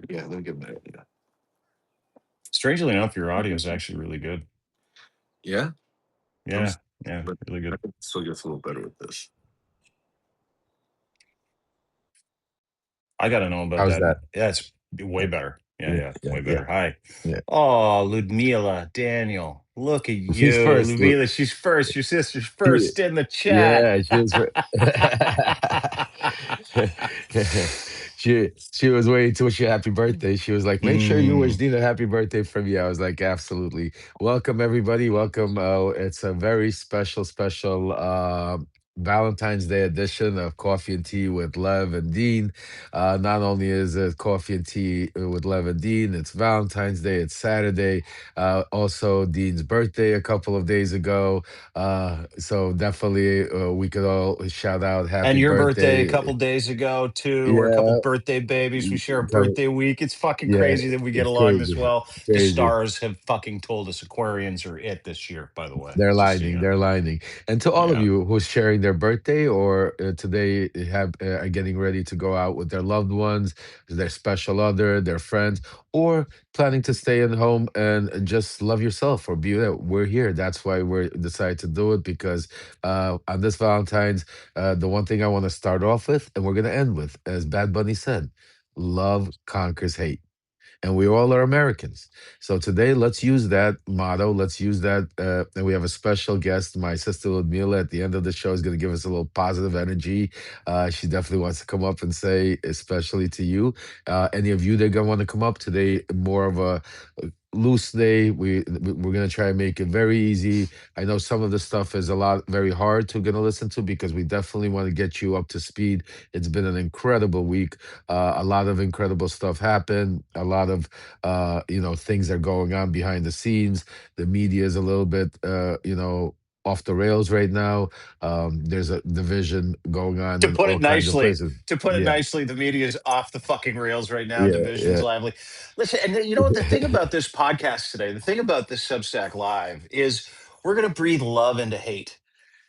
Yeah, let me get my idea. Strangely enough, your audio is actually really good. Yeah, I'm, Yeah, yeah, but really I good. think it still gets a little better with this. I got to know about How's that. that? Yeah, it's way better. Yeah, Yeah, yeah, yeah, way yeah, better. Hi. yeah. Oh, Ludmila, Daniel, look at She's you. first. Ludmila, she's first. Your sister's She, first in the chat. yeah, she was. She was waiting to wish you a happy birthday. She was like, "Make sure you wish Mm. Dean a happy birthday from me." I was like, "Absolutely." Welcome everybody. Welcome. It's a very special Valentine's Day edition of Coffee and Tea with Lev and Dean. Not only is it Coffee and Tea with Lev and Dean, it's Valentine's Day. It's Saturday. Also, Dean's birthday a couple of days ago. So definitely we could all shout out And happy your birthday a birthday. couple days ago, too. We're a couple Yeah, birthday babies. We share a come- birthday week. It's fucking yeah, crazy that we get it's along this crazy. well. The Crazy. stars have fucking told us Aquarians are it this year, by the way. They're Just so you lining, know. they're lining. And to all of Yeah. you who's sharing their birthday or today have are getting ready to go out with their loved ones, their special other, their friends, or planning to stay at home and just love yourself or be there. We're here. That's why we decided to do it because on this Valentine's, the one thing I want to start off with, and we're going to end with, as Bad Bunny said, love conquers hate, and we all are Americans. So today, let's use that motto. Let's use that. And we have a special guest, my sister Ludmila. At the end of the show, is going to give us a little positive energy. She definitely wants to come up and say, especially to you, any of you that are going to want to come up today, more of a loose day. We're going to try and make it very easy. I know some of the stuff is a lot very hard to gonna listen to because we definitely want to get you up to speed. It's been an incredible week. A lot of incredible stuff happened. A lot of things are going on behind the scenes. The media is a little bit off the rails right now. There's a division going on To in put all it kinds of nicely, places. Yeah, the media is off the fucking rails right now. yeah, Division's yeah. lively. Listen, and you know what? The thing about this podcast today, the thing about this Substack Live is we're going to breathe love into hate.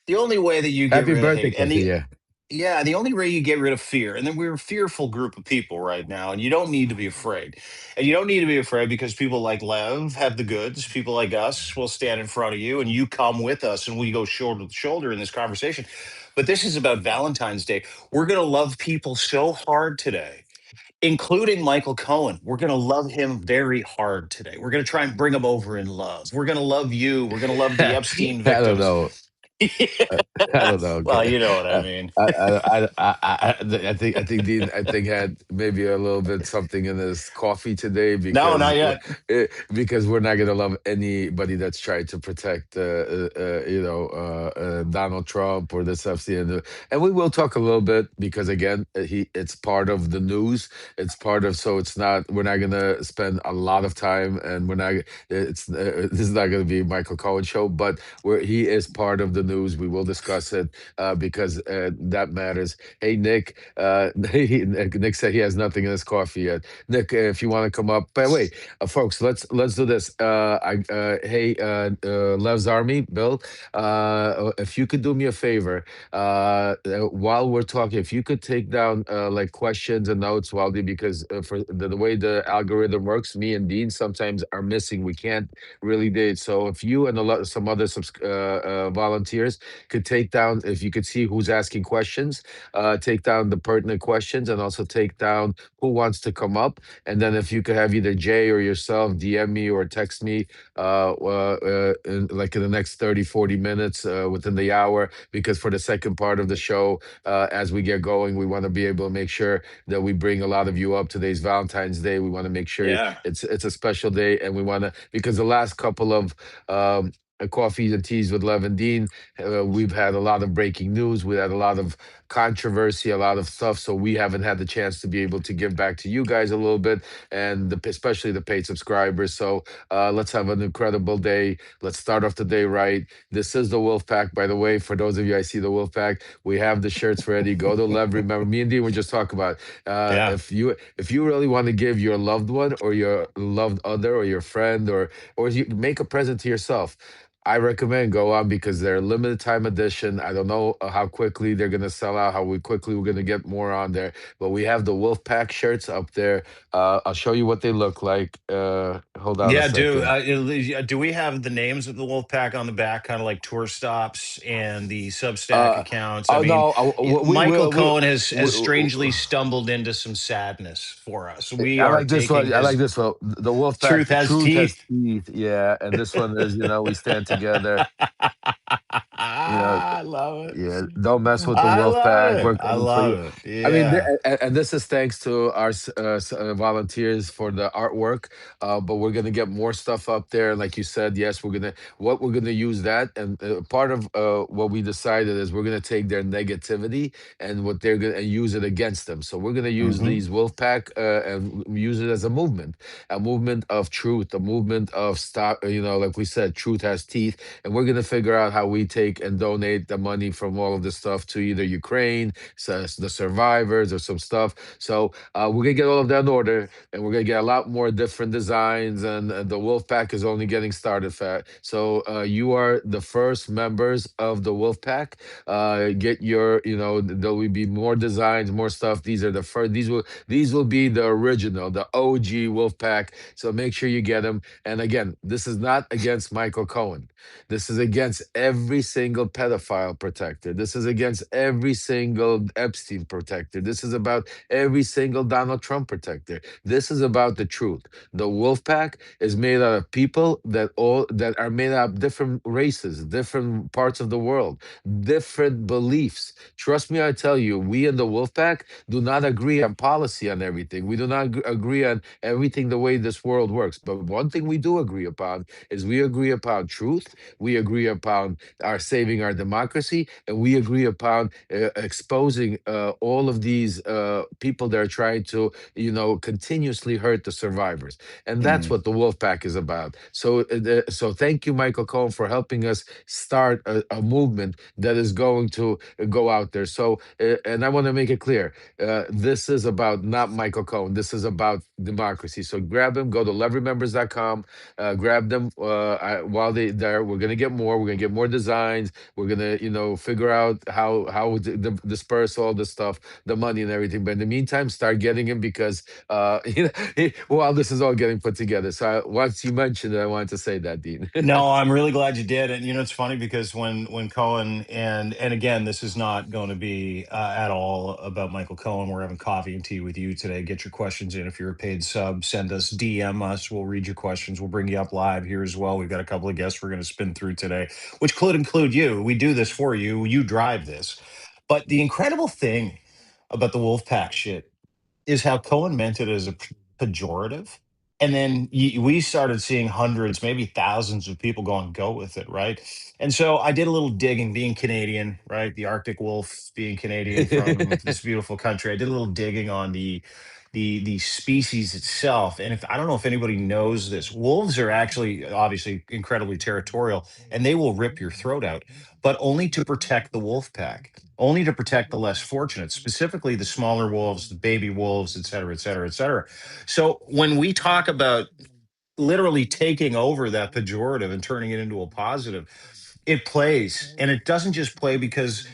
The only way that you get Happy rid of birthday, hate, and Kathy. the Yeah. yeah, the only way you get rid of fear, and then we're a fearful group of people right now, and you don't need to be afraid. And you don't need to be afraid because people like Lev have the goods. People like us will stand in front of you, and you come with us, and we go shoulder to shoulder in this conversation. But this is about Valentine's Day. We're going to love people so hard today, including Michael Cohen. We're going to love him very hard today. We're going to try and bring him over in love. We're going to love you. We're going to love the I Epstein don't victims. know. Uh, I Yeah. don't know. Well, Okay. you know what I Uh, mean. I think Dean had maybe a little bit something in his coffee today No, because not yet. we're not gonna love anybody that's trying to protect Donald Trump or this stuff. And we will talk a little bit because again it's part of the news. It's part of, so it's not, we're not gonna spend a lot of time, and we're not it's this is not gonna be Michael Cohen show, but where he is part of the news. We will discuss it because that matters. Hey, Nick. Nick said he has nothing in his coffee yet. Nick, if you want to come up, by the way, folks, let's do this. Hey, Lev's Army, Bill, if you could do me a favor, while we're talking, if you could take down like questions and notes, Waldy, because for the way the algorithm works, me and Dean sometimes are missing. We can't really did. So if you and some other volunteers could take down, if you could see who's asking questions, take down the pertinent questions, and also take down who wants to come up. And then if you could have either Jay or yourself DM me or text me like in the next 30, 40 minutes within the hour, because for the second part of the show, as we get going, we want to be able to make sure that we bring a lot of you up. Today's Valentine's Day. We want to make sure Yeah. it's a special day, and we want to, because the last couple of coffees and teas with Lev and Dean, we've had a lot of breaking news. We had a lot of controversy, a lot of stuff. So we haven't had the chance to be able to give back to you guys a little bit, and especially the paid subscribers. So let's have an incredible day. Let's start off the day right. This is the Wolf Pack, by the way. For those of you I see the Wolf Pack, we have the shirts ready. Go to Lev. Remember, me and Dean were just talking about Yeah. if you really want to give your loved one or your loved other or your friend or you make a present to yourself. I recommend go on because they're limited time edition. I don't know how quickly they're gonna sell out, how quickly we're gonna get more on there. But we have the Wolfpack shirts up there. I'll show you what they look like. Hold on a Yeah, do second. do we have the names of the wolf pack on the back, kind of like tour stops and the Substack Uh, accounts? I oh mean, no, we Michael will. Cohen has We, strangely stumbled into some sadness for us. We I are like this one. taking I like his this one. The truth Wolfpack, has truth has teeth. teeth. Yeah, and this one is, we stand together. You know, I love it. yeah, don't mess with the I wolf love pack. it. We're I coming for love you. it. I mean, Yeah. and this is thanks to our volunteers for the artwork. But we're gonna get more stuff up there. Like you said, yes, we're gonna use that. And part of what we decided is we're gonna take their negativity and what they're gonna and use it against them. So we're gonna use Hmm. these wolf pack and use it as a movement of truth, a movement of stop. Like we said, truth has teeth, and we're gonna figure out how we take and donate the money from all of this stuff to either Ukraine, the survivors, or some stuff. So we're gonna get all of that in order, and we're gonna get a lot more different designs. And the Wolf Pack is only getting started. Fat. So you are the first members of the Wolf Pack. Get your, there will be more designs, more stuff. These are the first. These will be the original, the OG Wolf Pack. So make sure you get them. And again, this is not against Michael Cohen. This is against every single pedophile protector. This is against every single Epstein protector. This is about every single Donald Trump protector. This is about the truth. The wolf pack is made out of people that are made out of different races, different parts of the world, different beliefs. Trust me, I tell you, we in the wolf pack do not agree on policy on everything. We do not agree on everything the way this world works. But one thing we do agree upon is we agree upon truth, we agree upon our saving our democracy, and we agree upon exposing all of these people that are trying to, continuously hurt the survivors. And that's what the Wolf Pack is about. So thank you, Michael Cohen, for helping us start a movement that is going to go out there. So, and I want to make it clear, this is about not Michael Cohen. This is about democracy. So grab him, go to loveremembers.com, grab them while they there. We're gonna get more. We're gonna get more designs. We're gonna, figure out how disperse all the stuff, the money and everything. But in the meantime, start getting him because while this is all getting put together. So once you mentioned it, I wanted to say that, Dean. No, I'm really glad you did. And it's funny because when Cohen, and again, this is not going to be at all about Michael Cohen. We're having coffee and tea with you today. Get your questions in. If you're a paid sub, send us, DM us. We'll read your questions. We'll bring you up live here as well. We've got a couple of guests we're going to spin through today, which could include you. We do this for you. You drive this. But the incredible thing about the Wolfpack shit is how Cohen meant it as a pejorative. And then we started seeing hundreds, maybe thousands of people going, go with it, right? And so I did a little digging, being Canadian, right? The Arctic wolf, being Canadian from this beautiful country. I did a little digging on the species itself. And if I don't know if anybody knows this, wolves are actually obviously incredibly territorial, and they will rip your throat out, but only to protect the wolf pack, only to protect the less fortunate, specifically the smaller wolves, the baby wolves, et cetera, et cetera, et cetera. So when we talk about literally taking over that pejorative and turning it into a positive, it plays, and it doesn't just play because,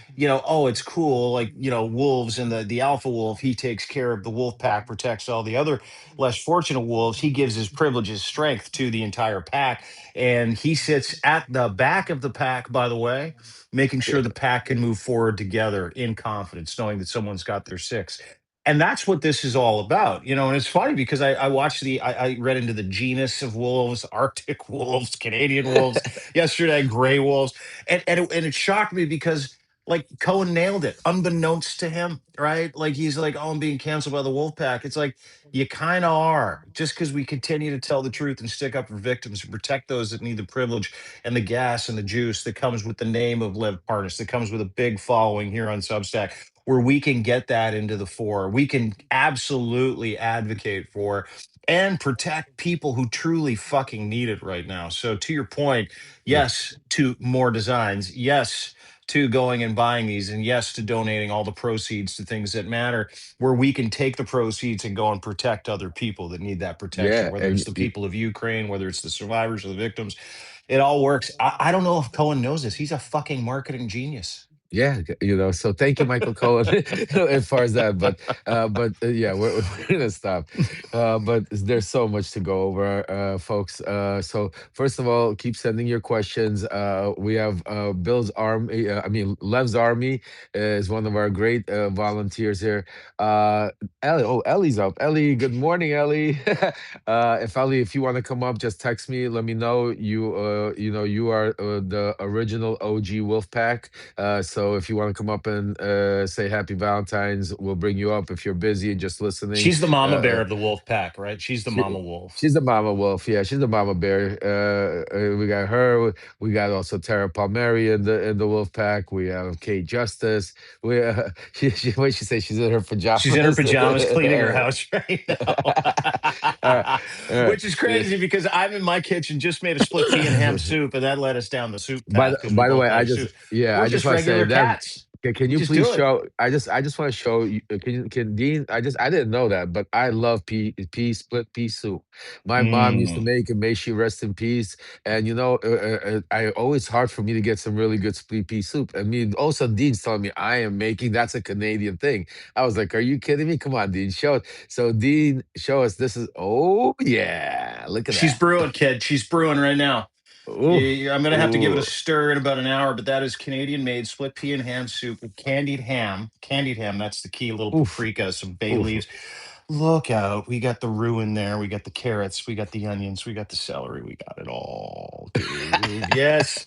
oh, it's cool, like, wolves, and the alpha wolf, he takes care of the wolf pack, protects all the other less fortunate wolves, he gives his privileges strength to the entire pack, and he sits at the back of the pack, by the way, making sure the pack can move forward together in confidence, knowing that someone's got their six. And that's what this is all about, and it's funny because I watched I read into the genus of wolves, Arctic wolves, Canadian wolves, yesterday, gray wolves, and it shocked me because, like, Cohen nailed it, unbeknownst to him, right? Like, he's like, "Oh, I'm being canceled by the wolf pack." It's like, you kind of are, just because we continue to tell the truth and stick up for victims and protect those that need the privilege and the gas and the juice that comes with the name of Lev Parnas, that comes with a big following here on Substack, where we can get that into the fore. We can absolutely advocate for and protect people who truly fucking need it right now. So, to your point, yes to more designs, yes to going and buying these, and yes to donating all the proceeds to things that matter, where we can take the proceeds and go and protect other people that need that protection, Yeah, whether it's and the people of Ukraine, whether it's the survivors or the victims. It all works. I don't know if Cohen knows this. He's a fucking marketing genius. Yeah, so thank you, Michael Cohen, as far as that. But yeah, we're gonna stop. But there's so much to go over, folks. So first of all, keep sending your questions. We have Bill's Army. Lev's Army is one of our great volunteers here. Ellie, Ellie's up. Ellie, good morning, Ellie. If Ellie, if you want to come up, just text me. Let me know. You are the original OG Wolfpack. So if you want to come up and say Happy Valentine's, we'll bring you up. If you're busy and just listening, She's the mama bear uh, of the wolf pack, right? She's the mama wolf. she's the mama wolf. Yeah, she's the mama bear. We got her. We got also Tara Palmieri in the wolf pack. We have Kate Justice. We what she say? She's in her She's in her pajamas. pajamas cleaning her house right All right, now. all right. Which is crazy because I'm in my kitchen, just made a split pea and ham soup, and that led us down the soup path because we By the both way, like soup. I We're just just want to say regular that. cats. Can We you just please do it. show? I just want to show you. Can Dean? I didn't know that, but I love pea split pea soup. My mom used to Mm. make it. May she rest in peace. And I always hard for me to get some really good split pea soup. I mean, also Dean's telling me I am making. That's a Canadian thing. I was like, are you kidding me? Come on, Dean, show it. So Dean, show us. This is. Oh yeah, look at She's that. brewing, kid. She's brewing right now. Oh, I'm going to have to give it a oh, stir in about an hour, but that is Canadian made split pea and ham soup with candied ham. Candied ham, that's the key. A little oof, paprika, some bay oof. leaves. Look out. We got the roux in there. We got the carrots. We got the onions. We got the celery. We got it all, dude. Yes.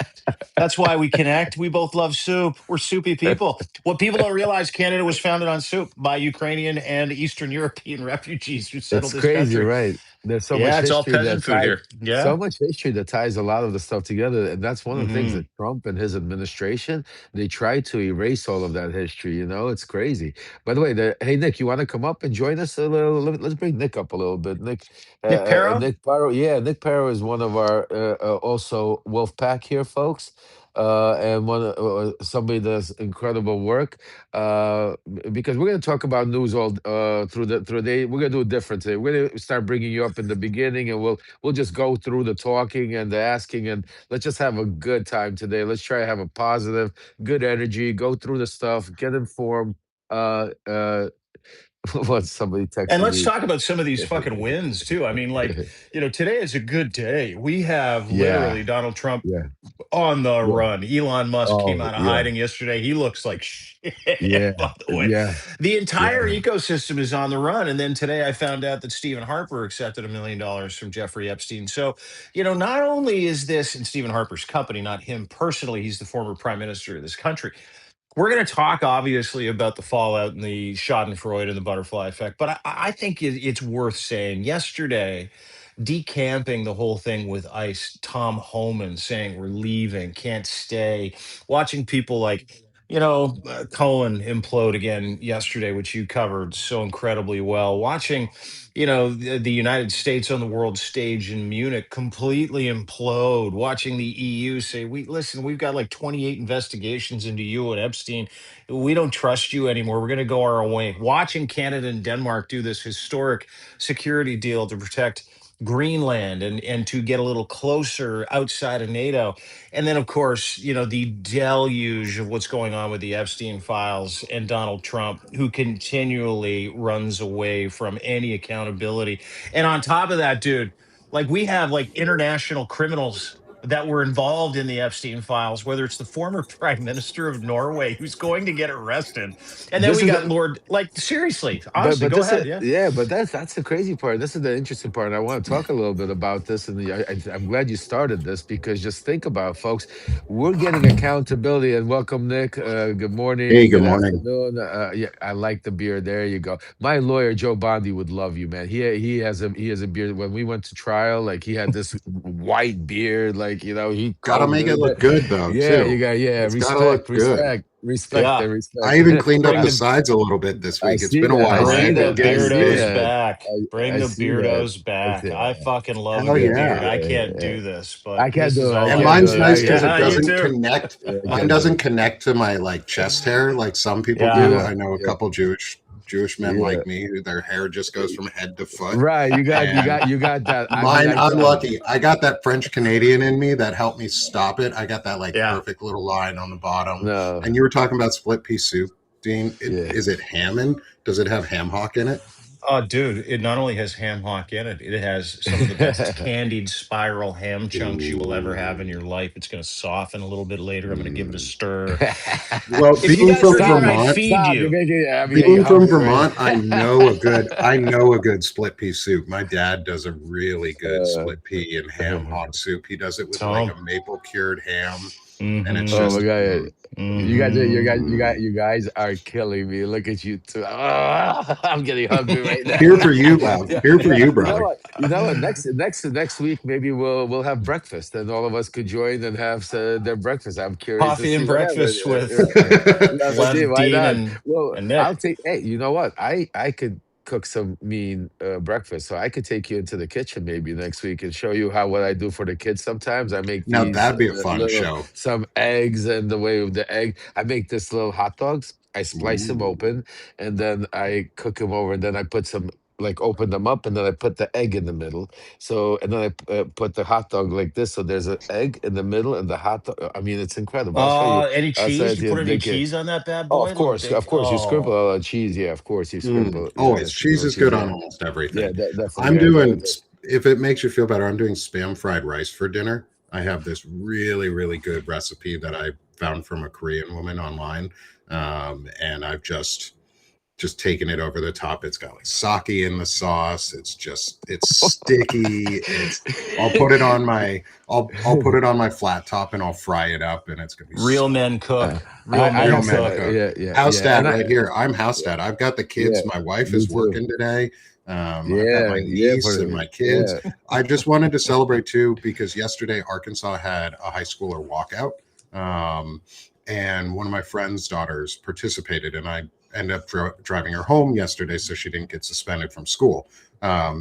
That's why we connect. We both love soup. We're soupy people. What people don't realize, Canada was founded on soup by Ukrainian and Eastern European refugees who settled It's this crazy, country. right? There's so much Yeah, it's all history peasant that food ties here. Yeah. a lot of the stuff together, and that's one of the things Hmm. that Trump and his administration they try to erase all of that history. It's crazy. By the way, hey Nick, you want to come up and join us a little? Let's bring Nick up a little bit. Nick Paro? Nick Paro. Yeah, Nick Paro is one of our also Wolf Pack here, folks. And somebody does incredible work. Because we're going to talk about news all through the day. We're going to do it different today. We're going to start bringing you up in the beginning, and we'll just go through the talking and the asking, and let's just have a good time today. Let's try to have a positive, good energy. Go through the stuff, get informed. Uh, uh, what somebody And texted let's me. talk about some of these fucking wins too. I mean, today is a good day. We have Yeah, literally Donald Trump yeah, on the yeah. run. Elon Musk came Oh, out of yeah, hiding yesterday. He looks like shit, yeah, by the way. yeah, The entire yeah. ecosystem is on the run. And then today I found out that Stephen Harper accepted $1 million from Jeffrey Epstein. So, not only is this in Stephen Harper's company, not him personally, he's the former prime minister of this country. We're going to talk obviously about the fallout and the Schadenfreude and the butterfly effect, but I think it's worth saying yesterday, decamping the whole thing with ICE, Tom Homan saying we're leaving, can't stay, watching people like, Cohen implode again yesterday, which you covered so incredibly well, watching, the United States on the world stage in Munich completely implode, watching the EU say, we've got like 28 investigations into you and Epstein. We don't trust you anymore. We're going to go our own way. Watching Canada and Denmark do this historic security deal to protect Greenland and to get a little closer outside of NATO. And then, of course, the deluge of what's going on with the Epstein files and Donald Trump, who continually runs away from any accountability. And on top of that, dude, like we have like international criminals that were involved in the Epstein files, whether it's the former prime minister of Norway who's going to get arrested. And then This we is got Lord, like seriously, But honestly, but go this ahead. is Yeah. yeah, but that's the crazy part. This is the interesting part. And I want to talk a little bit about this. And I'm glad you started this because just think about it, folks. We're getting accountability. And welcome, Nick. Good Hey, morning. good Good morning. afternoon. Yeah, I like the beer. There you go. My lawyer Joe Bondi would love you, man. He has a beard. When we went to trial, like he had this white beard, like he Gotta combed make it look it. good though, Yeah, you too. got It's gotta look good. Yeah. I respect. even cleaned up Bring the the sides a little bit this I week. It's see been a that. I while. I see Bring the haven't that. I getting see beardos big. that. back. Bring I the see that. beardos I back. see I that. fucking love a Hell good yeah. beard. I can't do this, I but can't this do is it. I all And I can't can do mine's it. nice do. because it Yeah, you doesn't too. connect. I Mine can't do doesn't it. connect to my like chest hair like some people Yeah, do. Yeah. I know a yeah. couple Jewish Jewish men Yeah. like me, who their hair just goes from head to foot. Right. And You got that. I mean, mine, I I'm tell you. lucky. I got that French Canadian in me that helped me stop it. I got that like Yeah. perfect little line on the bottom. No. And you were talking about split pea soup, Dean. Yeah. Is it Hammond? Does it have ham hock in it? Oh, dude, it not only has ham hock in it, it has some of the best candied spiral ham chunks you will ever have in your Ooh. life. It's going to soften a little bit later. I'm going to give it a Mm. stir. Well, If you being guys from are here, I'd Vermont, feed Stop. You're you. making, I'm getting being from hungry right Vermont, I know a good split pea soup. My dad does a really good split pea and ham now. hock soup. He does it with like So, a maple cured ham, and it's mm-hmm, Oh my just god. mm-hmm. You guys are killing me. Look at you two. Ah, I'm getting hungry right now. here for you, Lev. Yeah, Here for yeah. you, You know brother. what? You know what? Next week, maybe we'll have breakfast, and all of us could join and have their breakfast. I'm curious to Coffee see and what happens. breakfast with Lemonade, Lev, why Dean, not? Well, and Nick. I'll take. Hey, you know what? I could cook some mean breakfast, so I could take you into the kitchen maybe next week and show you how what I do for the kids. Sometimes I make Now these that'd be a fun little show. some eggs, and the way of the egg, I make this little hot dogs. I splice them Ooh. open, and then I cook them over, and then I put some like open them up, and then I put the egg in the middle. So and then I put the hot dog like this. So there's an egg in the middle, and the hot dog. I mean, it's incredible. I'll show you. Any I'll show cheese? it You to you. put any cheese on that bad Oh, boy? A little big. of course, you scribble Oh, cheese. Yeah, of course, you scribble. Yeah, Always. that's Cheese little is cheese. good on Yeah, almost yeah, everything. definitely. I'm Yeah, doing, if it makes you feel better, I'm doing spam fried rice for dinner. I have this really, really good recipe that I found from a Korean woman online. And I've just taken it over the top. It's got like sake in the sauce. It's sticky. I'll put it on my I'll put it on my flat top and I'll fry it up, and it's gonna be real so men uh, cook. Real I men real have men cook. cook. House yeah, and dad I right here. I'm house yeah, dad. I've got the kids. yeah, My wife me is too. working today. I've got my Yeah, niece and my kids. yeah. I just wanted to celebrate too because yesterday Arkansas had a high schooler walkout. Um, and one of my friend's daughters participated, and I ended up driving her home yesterday so she didn't get suspended from school,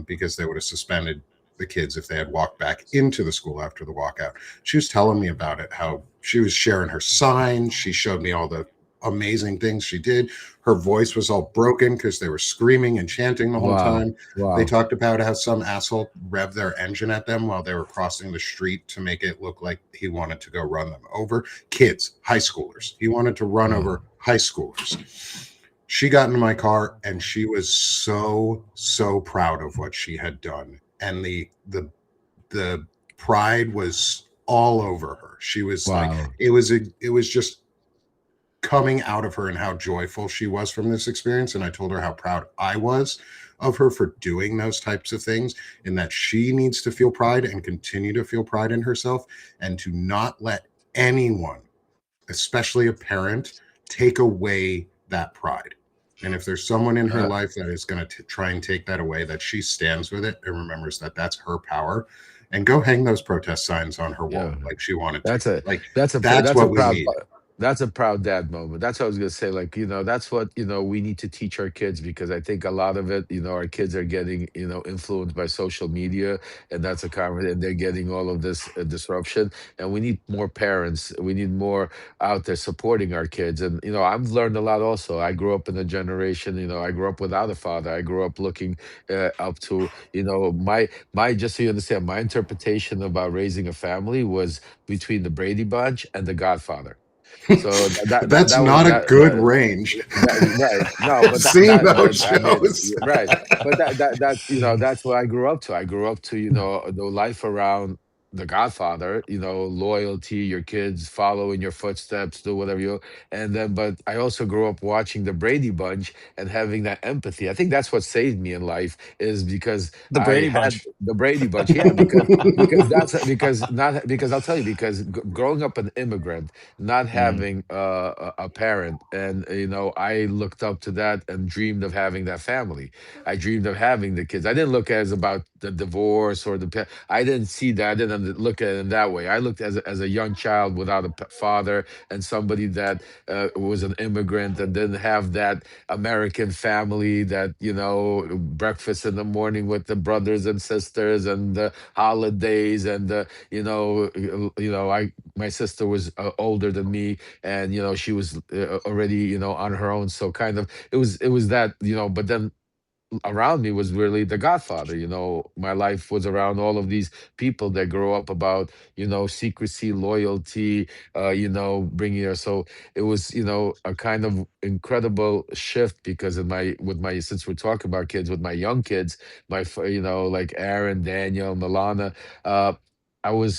because they would have suspended the kids if they had walked back into the school after the walkout. She was telling me about it, how she was sharing her signs. She showed me all the amazing things she did. Her voice was all broken because they were screaming and chanting the whole Wow, time. They wow, talked about how some asshole revved their engine at them while they were crossing the street to make it look like he wanted to go run them over. Kids, high schoolers. He wanted to run wow, over high schoolers. She got into my car and she was so proud of what she had done. And the pride was all over her. She was like, wow, it was just coming out of her and how joyful she was from this experience. And I told her how proud I was of her for doing those types of things, and that she needs to feel pride and continue to feel pride in herself, and to not let anyone, especially a parent, take away that pride. And if there's someone in her uh, life that is going to try and take that away, that she stands with it and remembers that that's her power, and go hang those protest signs on her yeah. wall like she wanted to. That's a Like, that's that's a what we proud need. that's a proud dad moment. That's what I was gonna say. Like, that's what, we need to teach our kids, because I think a lot of it, our kids are getting, influenced by social media, and that's a comment, and they're getting all of this disruption. And we need more parents. We need more out there supporting our kids. And I've learned a lot also. I grew up in a generation. I grew up without a father. I grew up looking up to, my just so you understand, my interpretation about raising a family was between the Brady Bunch and the Godfather. So That's that was not a good range. right. No, but Seeing those I mean, shows. right. But that's that's what I grew up to. I grew up to, the life around the Godfather, loyalty, your kids follow in your footsteps, do whatever you, and then, but I also grew up watching the Brady Bunch and having that empathy. I think that's what saved me in life, is because The I Brady had Bunch. the Brady Bunch. Yeah, because I'll tell you, because growing up an immigrant, not Mm. having a parent, and I looked up to that and dreamed of having that family. I dreamed of having the kids. I didn't look as about the divorce or I didn't see that. I didn't didn't look at it in that way. I looked as a young child without a father, and somebody that was an immigrant and didn't have that American family, that breakfast in the morning with the brothers and sisters and the holidays, and I my sister was older than me, and she was already on her own, so kind of it was that, but then around me was really the Godfather. My life was around all of these people that grow up about secrecy, loyalty, bringing her. So it was a kind of incredible shift, because in my with my since we're talking about kids, with my young kids, like Aaron, Daniel, Milana, I was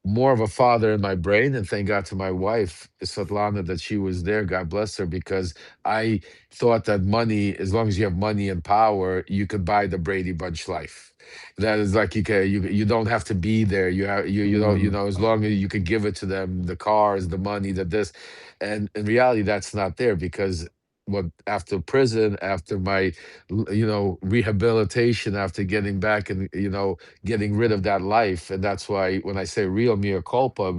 more of a father in my brain, and thank God to my wife Svetlana that she was there, God bless her, because I thought that money, as long as you have money and power, you could buy the Brady Bunch life. That is like, you don't have to be there. You have you know Mm. as long as you could give it to them, the cars, the money, that this. And in reality, that's not there, because what after prison, after my rehabilitation, after getting back and getting rid of that life. And that's why when I say real mea culpa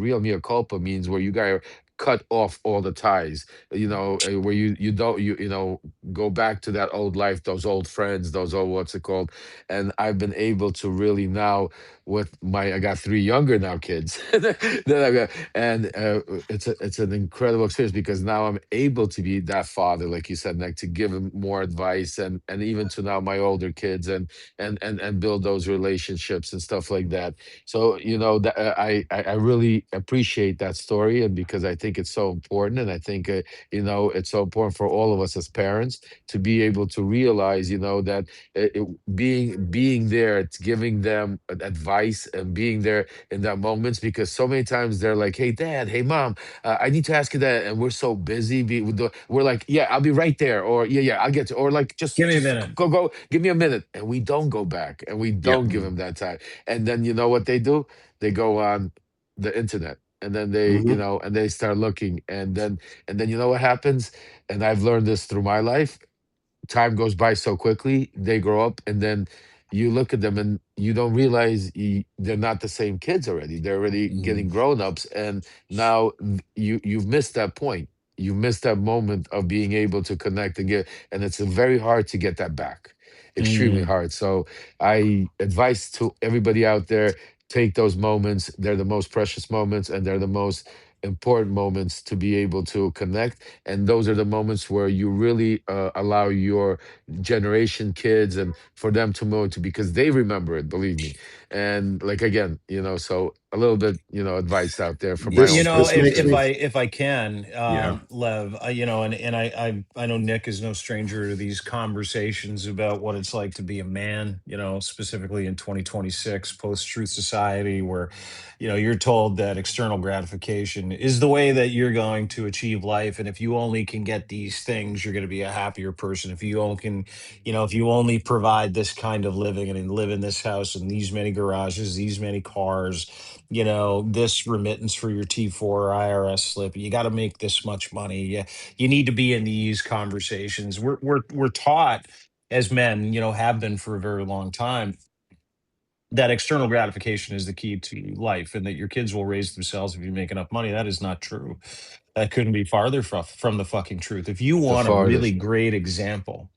means where you gotta cut off all the ties, where you don't go back to that old life, those old friends, those old, what's it called. And I've been able to really now, with my I got three younger now kids that I got, and it's an incredible experience, because now I'm able to be that father, like you said, Nick, to give them more advice, and even to now my older kids, and build those relationships and stuff like that. So that I really appreciate that story, and because I think it's so important, and I think it's so important for all of us as parents to be able to realize that being there, it's giving them advice, and being there in that moments, because so many times they're like, "Hey dad, hey mom, I need to ask you that," and we're so busy, we're like, "Yeah, I'll be right there," or "Yeah, I'll get to," or like, Give just me a just minute. go, give me a minute," and we don't go back, and we Yep. don't give Mm. them that time. And then you know what they do? They go on the internet, and then they Hmm. and they start looking, and then you know what happens. And I've learned this through my life. Time goes by so quickly. They grow up, and then you look at them, and you don't realize they're not the same kids already. They're already getting Mm. grown-ups, and now you've missed that point. You've missed that moment of being able to connect and get, and it's very hard to get that back. Extremely Mm. hard. So I advise to everybody out there, take those moments. They're the most precious moments, and they're the most important moments to be able to connect. And those are the moments where you really allow your generation kids, and for them to know, to, because they remember it, believe me. And like, again, so a little bit advice out there from my You own This know, this if makes if perspective. me, I if I can, yeah. Lev, and I know Nick is no stranger to these conversations about what it's like to be a man. Specifically in 2026, post-truth society, where you're told that external gratification is the way that you're going to achieve life, and if you only can get these things, you're going to be a happier person. If you only provide this kind of living and live in this house and these many garages, these many cars, this remittance for your T4 IRS slip. You got to make this much money. You need to be in these conversations. We're taught as men, have been for a very long time, that external gratification is the key to life, and that your kids will raise themselves if you make enough money. That is not true. That couldn't be farther from the fucking truth. If you The want a really farthest. great example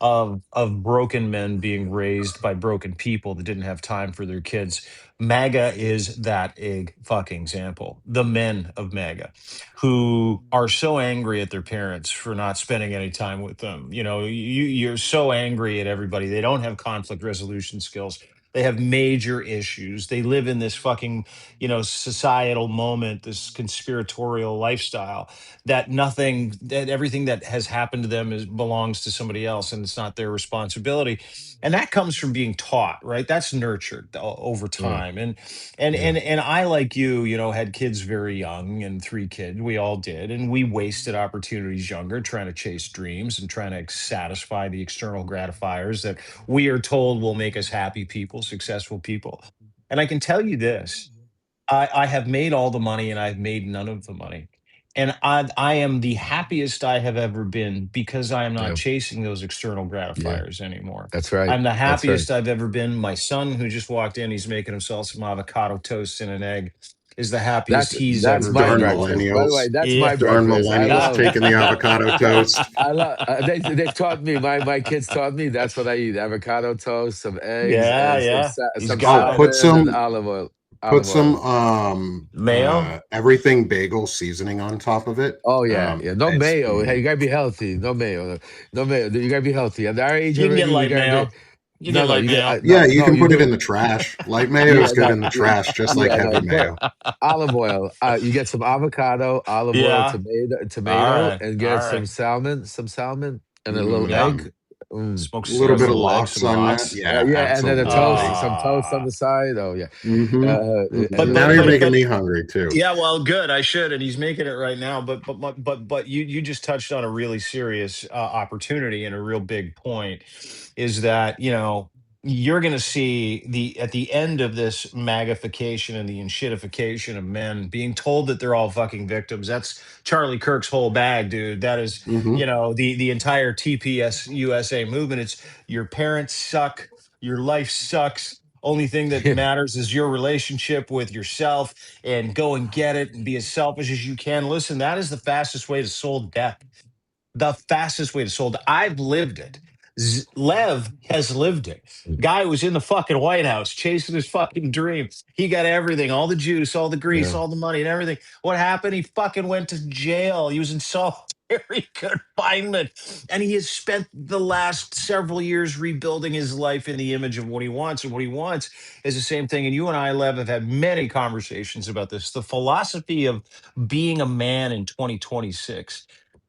of broken men being raised by broken people that didn't have time for their kids. MAGA is that fucking example. The men of MAGA who are so angry at their parents for not spending any time with them. You're so angry at everybody. They don't have conflict resolution skills. They have major issues. They live in this fucking, societal moment, this conspiratorial lifestyle, that everything that has happened to them belongs to somebody else, and it's not their responsibility. And that comes from being taught, right? That's nurtured over Yeah, time. And I, like had kids very young, and three kids, we all did, and we wasted opportunities younger trying to chase dreams and trying to satisfy the external gratifiers that we are told will make us happy people, successful people. And I can tell you this, I have made all the money and I've made none of the money. And I am the happiest I have ever been because I am not Yeah. chasing those external Yeah. gratifiers anymore. That's right. I'm the That's right. happiest I've ever been. My son, who just walked in, he's making himself some avocado toast and an egg, is the happiest he's That's ever my been Darn in life. breakfast. By the way, millennials. that's Yeah. my Darn breakfast. I millennials love. taking the avocado toast. I love. They've taught me. My kids taught me. That's what I eat: avocado toast, some eggs, Yeah, and yeah. He's some Oh, got it. put salmon and some olive oil. put Olive some oil. everything bagel seasoning on top of it. Oh yeah, yeah. No It's mayo. Hey, you gotta be healthy. No mayo. No mayo. You gotta be healthy. At our age You can get already, you light gotta be. mayo. You No, get no. light You get mayo. Yeah, you no. can You put it do. in the trash. Light mayo is Yeah, good no. in the trash, just like Yeah, heavy no. But mayo. olive oil. You get some avocado, olive oil, Yeah. All tomato, right. and All get right. some salmon, and a little Yeah. egg. Mm, Mm. Smoke a little a bit of little egg, lox some on that. lox. Yeah, Yeah, and then a toast, absolutely. some toast on Ah. the side. Oh yeah, Hmm. But Now but you're but making but me hungry too. Yeah, well, good. I should, and he's making it right now. But you just touched on a really serious opportunity and a real big point. Is that you're going to see at the end of this magnification and the enshittification of men being told that they're all fucking victims. That's Charlie Kirk's whole bag, dude. That is Hmm. the entire TPS USA movement. It's your parents suck, your life sucks. Only thing that yeah, matters is your relationship with yourself, and go and get it and be as selfish as you can. Listen, that is the fastest way to soul death. The fastest way to sold. I've lived it. Lev has lived it. Guy was in the fucking White House chasing his fucking dream. He got everything, all the juice, all the grease, yeah, all the money, and everything. What happened? He fucking went to jail. He was in solitary confinement. And he has spent the last several years rebuilding his life in the image of what he wants. And what he wants is the same thing. And you and I, Lev, have had many conversations about this. The philosophy of being a man in 2026.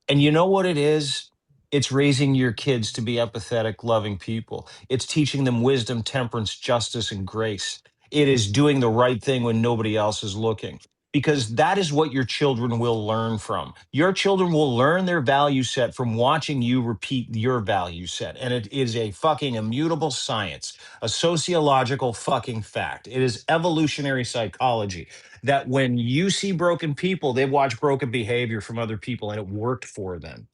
And you know what it is? It's raising your kids to be empathetic, loving people. It's teaching them wisdom, temperance, justice, and grace. It is doing the right thing when nobody else is looking, because that is what your children will learn from. Your children will learn their value set from watching you repeat your value set. And it is a fucking immutable science, a sociological fucking fact. It is evolutionary psychology that when you see broken people, they watch broken behavior from other people and it worked for them.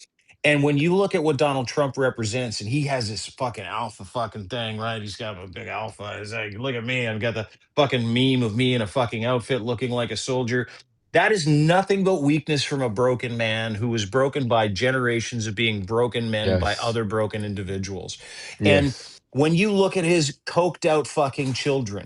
And when you look at what Donald Trump represents, and he has this fucking alpha fucking thing, right? He's got a big alpha. He's like, look at me. I've got the fucking meme of me in a fucking outfit looking like a soldier. That is nothing but weakness from a broken man who was broken by generations of being broken men by yes, other broken individuals. And yes, when you look at his coked out fucking children,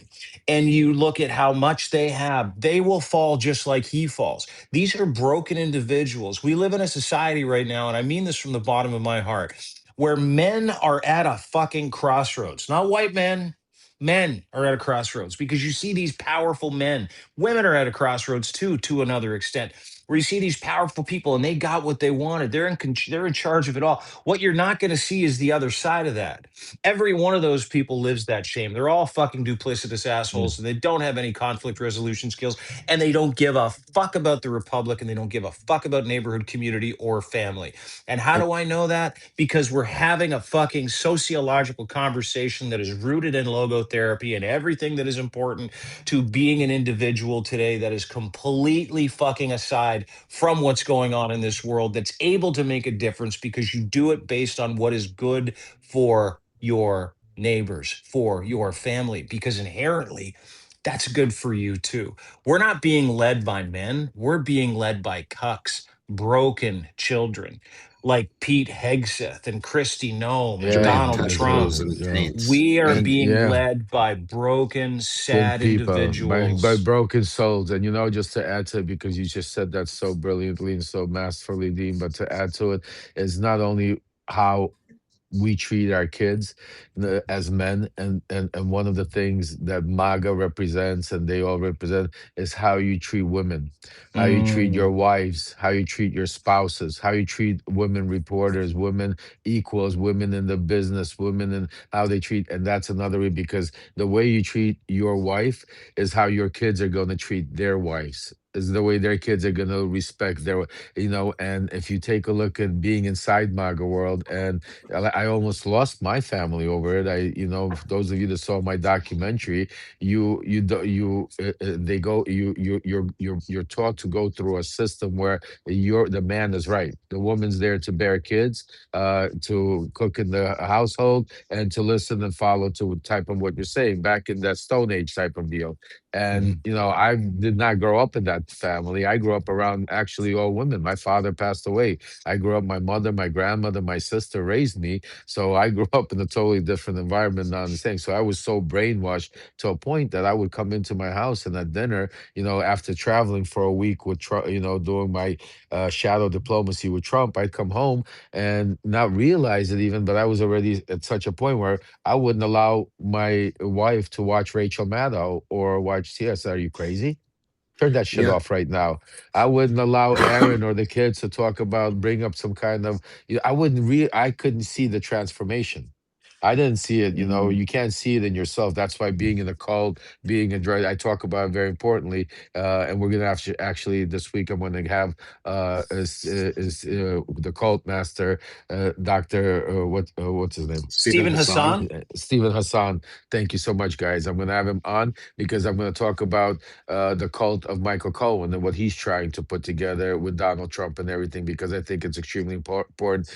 and you look at how much they have, they will fall just like he falls. These are broken individuals. We live in a society right now, and I mean this from the bottom of my heart, where men are at a fucking crossroads. Not white men. Men are at a crossroads because you see these powerful men. Women are at a crossroads too, to another extent, where you see these powerful people and they got what they wanted. They're in charge of it all. What you're not going to see is the other side of that. Every one of those people lives that shame. They're all fucking duplicitous mm, assholes, and they don't have any conflict resolution skills, and they don't give a fuck about the republic, and they don't give a fuck about neighborhood, community, or family. And how uh, do I know that? Because we're having a fucking sociological conversation that is rooted in logotherapy and everything that is important to being an individual today, that is completely fucking aside from what's going on in this world, that's able to make a difference because you do it based on what is good for your neighbors, for your family, because inherently that's good for you too. We're not being led by men, we're being led by cucks, broken children like Pete Hegseth and Christy Nome and yeah, Giant Donald Trump. testicles and yeah, taints. We are Yep. and being yeah. led by broken, Sick sad people by individuals. broken souls. And just to add to it, because you just said that so brilliantly and so masterfully, Dean, but to add to it is not only how we treat our kids as men, and one of the things that MAGA represents and they all represent is how you treat women, how you treat Mm. your wives, how you treat your spouses, how you treat women reporters, women equals, women in the business, women, and how they treat. And that's another way, because the way you treat your wife is how your kids are going to treat their wives. is the way their kids are gonna respect their, and if you take a look at being inside MAGA world, and I almost lost my family over it. For those of you that saw my documentary, you do- you they go you're taught to go through a system where the man is right, the woman's there to bear kids, to cook in the household, and to listen and follow to type of what you're saying, back in that Stone Age type of deal. And I did not grow up in that family. I grew up around actually all women. My father passed away. I grew up, my mother, my grandmother, my sister raised me. So I grew up in a totally different environment, not understanding. So I was so brainwashed to a point that I would come into my house and at dinner, after traveling for a week with Trump, doing my shadow diplomacy with Trump, I'd come home and not realize it even, but I was already at such a point where I wouldn't allow my wife to watch Rachel Maddow or watch CS. Are you crazy? Turn that shit Yeah. off right now. I wouldn't allow Aaron or the kids to talk about, bring up some kind of, I couldn't see the transformation. I didn't see it. Mm. You can't see it in yourself. That's why being in a cult, being a drug, I talk about it very importantly. And we're gonna have to actually this week. I'm gonna have the cult master, Doctor, what's his name? Stephen Stephen Hassan. Hassan. Stephen Hassan. Thank you so much, guys. I'm gonna have him on because I'm gonna talk about the cult of Michael Cohen and what he's trying to put together with Donald Trump and everything, because I think it's extremely important.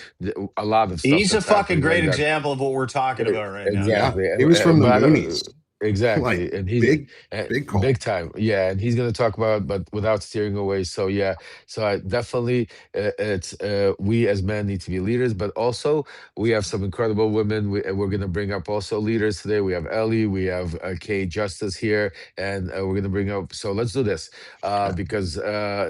A lot of stuff He's a that's fucking happening right great now. example of what we're talking E- about right now. Yeah. Exactly. He was from the But I Moonies. don't, Like exactly. And he's big, big big cult. time. Yeah. And he's going to talk about, but without steering away. So, yeah. So, I definitely, it's, we as men need to be leaders, but also we have some incredible women. We're going to bring up also leaders today. We have Ellie, we have Kay Justice here, and we're going to bring up. So, let's do this because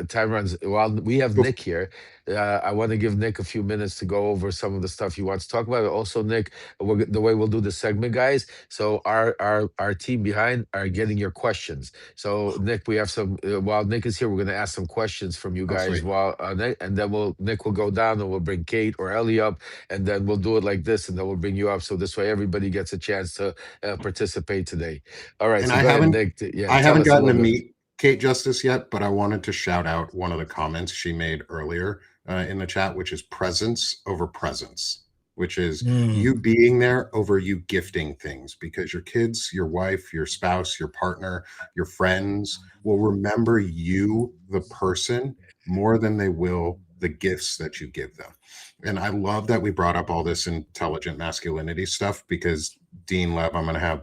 time runs. While we have Bef- Nick here, I want to give Nick a few minutes to go over some of the stuff he wants to talk about. Also, Nick, the way we'll do the segment, guys. So our team behind are getting your questions. So Nick, we have some. While Nick is here, we're going to ask some questions from you oh, guys. sweet. While and then Nick will go down and we'll bring Kate or Ellie up, and then we'll do it like this, and then we'll bring you up. So this way, everybody gets a chance to participate today. All right. And So go ahead, Nick. Yeah, I tell haven't us a gotten little to bit. meet Kate Justice yet, but I wanted to shout out one of the comments she made earlier in the chat, which is presence over presence, which is Mm. you being there over you gifting things, because your kids, your wife, your spouse, your partner, your friends will remember you, the person, more than they will the gifts that you give them. And I love that we brought up all this intelligent masculinity stuff, because Dean Lev, I'm gonna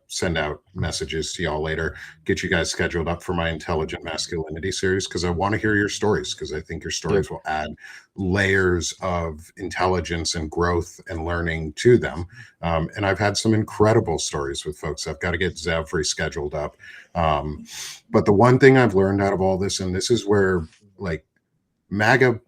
send out messages to y'all later, get you guys scheduled up for my intelligent masculinity series, because I want to hear your stories, because I think your Yep. stories will add layers of intelligence and growth and learning to them. And I've had some incredible stories with folks. I've got to get Zev rescheduled up. But the one thing I've learned out of all this, and this is where like MAGA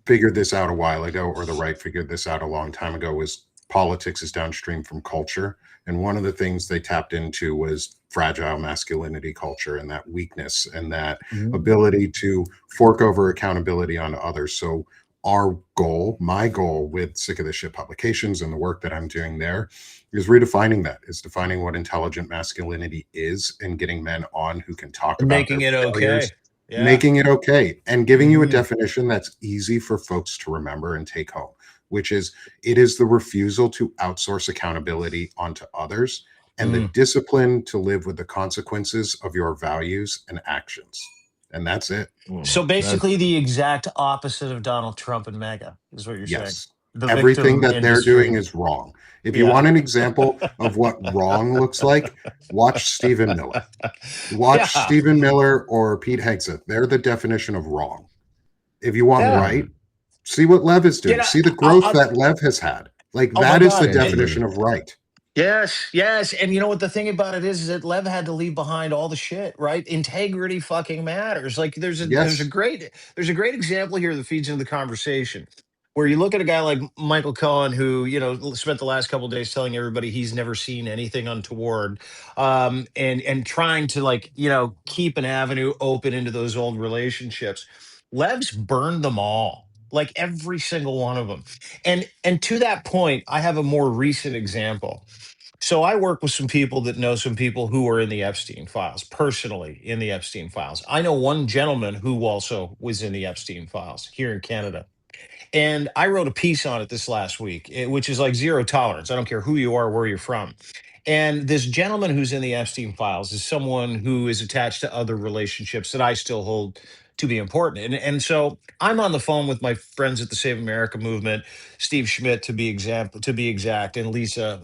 figured this out a while ago, or the right figured this out a long time ago, was politics is downstream from culture. And one of the things they tapped into was fragile masculinity culture, and that weakness and that Mm. ability to fork over accountability onto others. So our goal, my goal with Sick of This Shit publications and the work that I'm doing there, is redefining that, is defining what intelligent masculinity is, and getting men on who can talk And about their making it failures, okay. Yeah. making it okay, and giving you a Mm. definition that's easy for folks to remember and take home, which is it is the refusal to outsource accountability onto others, and the Mm. discipline to live with the consequences of your values and actions. And that's it. So That basically, the exact opposite of Donald Trump and MAGA is what you're saying. Yes. The Everything victim that they're doing industry. is wrong. If you Yeah. want an example of what wrong looks like, watch Stephen Miller. Watch Yeah. Stephen Miller or Pete Hegseth. They're the definition of wrong. If you want Yeah. right, see what Lev is You doing. know, See the I'll, growth I'll, that Lev has had. Like oh my that is the God. thank you, definition brother. of right. Yes, yes. And you know what the thing about it is that Lev had to leave behind all the shit, right? Integrity fucking matters. Like Yes. there's a great example here that feeds into the conversation. Where you look at a guy like Michael Cohen, who spent the last couple of days telling everybody he's never seen anything untoward, and trying to keep an avenue open into those old relationships. Lev's burned them all, like every single one of them. And to that point, I have a more recent example. So I work with some people that know some people who are in the Epstein files, personally in the Epstein files. I know one gentleman who also was in the Epstein files here in Canada. And I wrote a piece on it this last week, which is like zero tolerance. I don't care who you are, where you're from. And this gentleman who's in the Epstein files is someone who is attached to other relationships that I still hold to be important. And so I'm on the phone with my friends at the Save America movement, Steve Schmidt to be exact, and Lisa,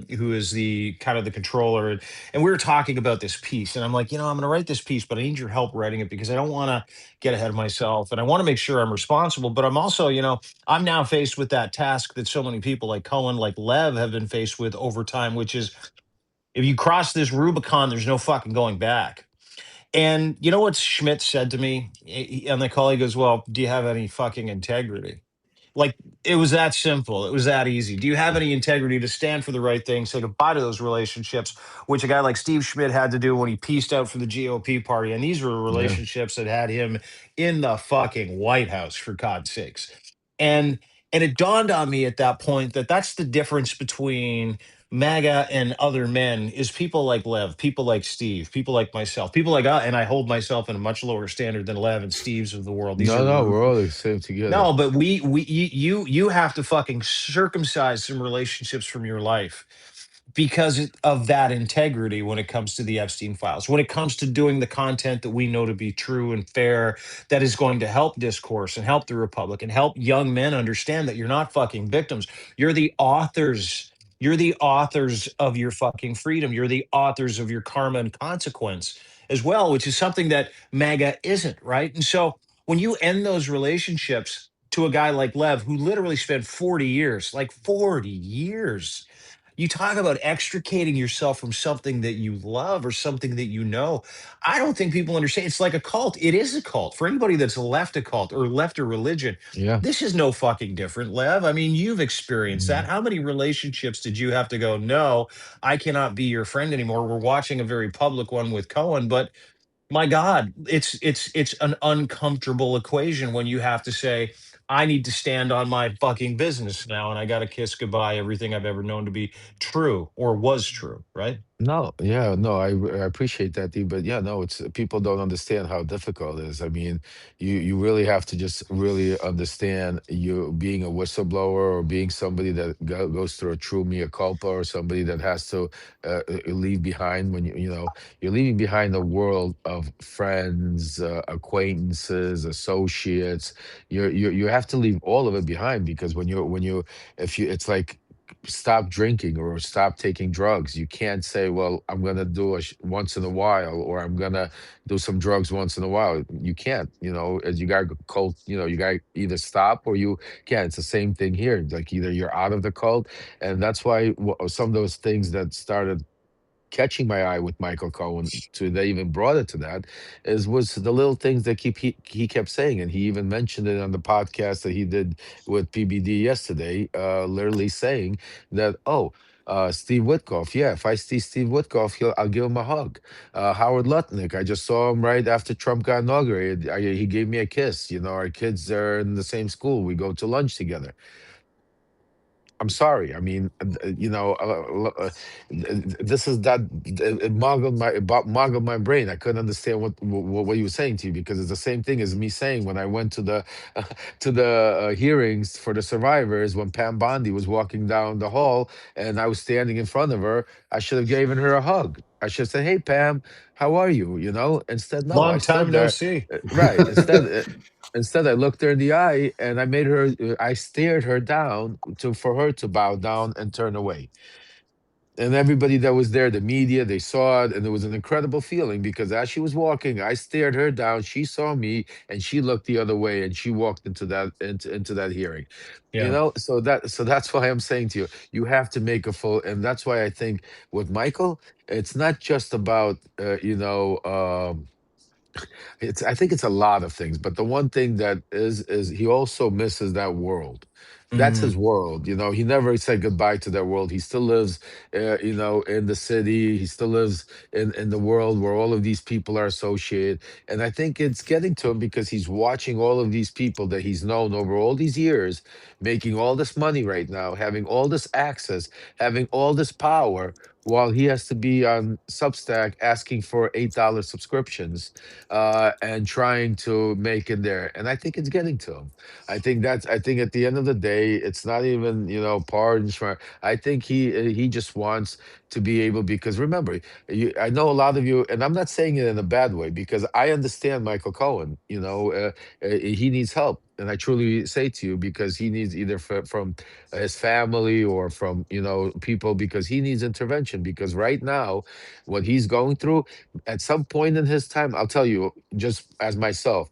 who is the kind of the controller. And we were talking about this piece. And I'm like, I'm going to write this piece, but I need your help writing it because I don't want to get ahead of myself and I want to make sure I'm responsible. But I'm also, I'm now faced with that task that so many people like Cohen, like Lev have been faced with over time, which is if you cross this Rubicon, there's no fucking going back. And you know what Schmidt said to me on the call? He goes, "Well, do you have any fucking integrity?" Like it was that simple. It was that easy. Do you have any integrity to stand for the right thing, say goodbye to those relationships, which a guy like Steve Schmidt had to do when he pieced out for the GOP party? And these were Yeah. relationships that had him in the fucking White House, for God's sakes. And and it dawned on me at that point that that's the difference between MAGA and other men is people like Lev, people like Steve, people like myself, people like and I hold myself in a much lower standard than Lev and Steve's of the world. These No, are no, we're all the same together. no, but you have to fucking circumcise some relationships from your life because of that integrity when it comes to the Epstein files. When it comes to doing the content that we know to be true and fair, that is going to help discourse and help the Republic and help young men understand that you're not fucking victims. You're the authors. You're the authors of your fucking freedom. You're the authors of your karma and consequence as well, which is something that MAGA isn't, right? And so when you end those relationships to a guy like Lev, who literally spent 40 years, like 40 years, you talk about extricating yourself from something that you love or something that you know. I don't think people understand. It's like a cult. It is a cult. For anybody that's left a cult or left a religion, Yeah. this is no fucking different, Lev. I mean, you've experienced that. Mm. How many relationships did you have to go, no, I cannot be your friend anymore? We're watching a very public one with Cohen, but my God, it's an uncomfortable equation when you have to say, I need to stand on my fucking business now, and I got to kiss goodbye everything I've ever known to be true or was true, right? No, yeah, no, I appreciate that, Dee, but yeah, no, it's people don't understand how difficult it is. I mean, you really have to just really understand you being a whistleblower or being somebody that goes through a true mea culpa or somebody that has to leave behind when you're leaving behind a world of friends, acquaintances, associates. You have to leave all of it behind because when you if you it's like stop drinking or stop taking drugs. You can't say, "Well, I'm gonna do once in a while," or "I'm gonna do some drugs once in a while." You can't. As you got cult. You got to either stop or you can't. It's the same thing here. Like either you're out of the cult, and that's why some of those things that started catching my eye with Michael Cohen to they even brought it to that is was the little things that he kept saying, and he even mentioned it on the podcast that he did with PBD yesterday, literally saying that, oh, Steve Witkoff, yeah, if I see Steve Witkoff, I'll give him a hug. Howard Lutnick, I just saw him right after Trump got inaugurated. He gave me a kiss. Our kids are in the same school. We go to lunch together. I'm sorry. I mean, this is that it boggled my brain. I couldn't understand what he was saying to you because it's the same thing as me saying when I went to the to the hearings for the survivors when Pam Bondi was walking down the hall and I was standing in front of her. I should have given her a hug. I should have said, "Hey, Pam, how are you?" Instead, no, I Long time stood no there. see. Right. Instead, I looked her in the eye and I stared her down for her to bow down and turn away. And everybody that was there, the media, they saw it. And it was an incredible feeling because as she was walking, I stared her down. She saw me and she looked the other way and she walked into that hearing. Yeah. So that's why I'm saying to you, you have to make a full, and that's why I think with Michael, it's not just about, I think it's a lot of things, but the one thing that is he also misses that world. That's Mm-hmm. his world. He never said goodbye to that world. He still lives, in the city. He still lives in the world where all of these people are associated. And I think it's getting to him because he's watching all of these people that he's known over all these years making all this money right now, having all this access, having all this power, while he has to be on Substack asking for $8 subscriptions, and trying to make it there. And I think it's getting to him. I think at the end of the day, it's not even, pardon. I think he just wants to be able, because remember, I know a lot of you, and I'm not saying it in a bad way, because I understand Michael Cohen. He needs help, and I truly say to you, because he needs either from his family or from people, because he needs intervention. Because right now, what he's going through, at some point in his time, I'll tell you, just as myself.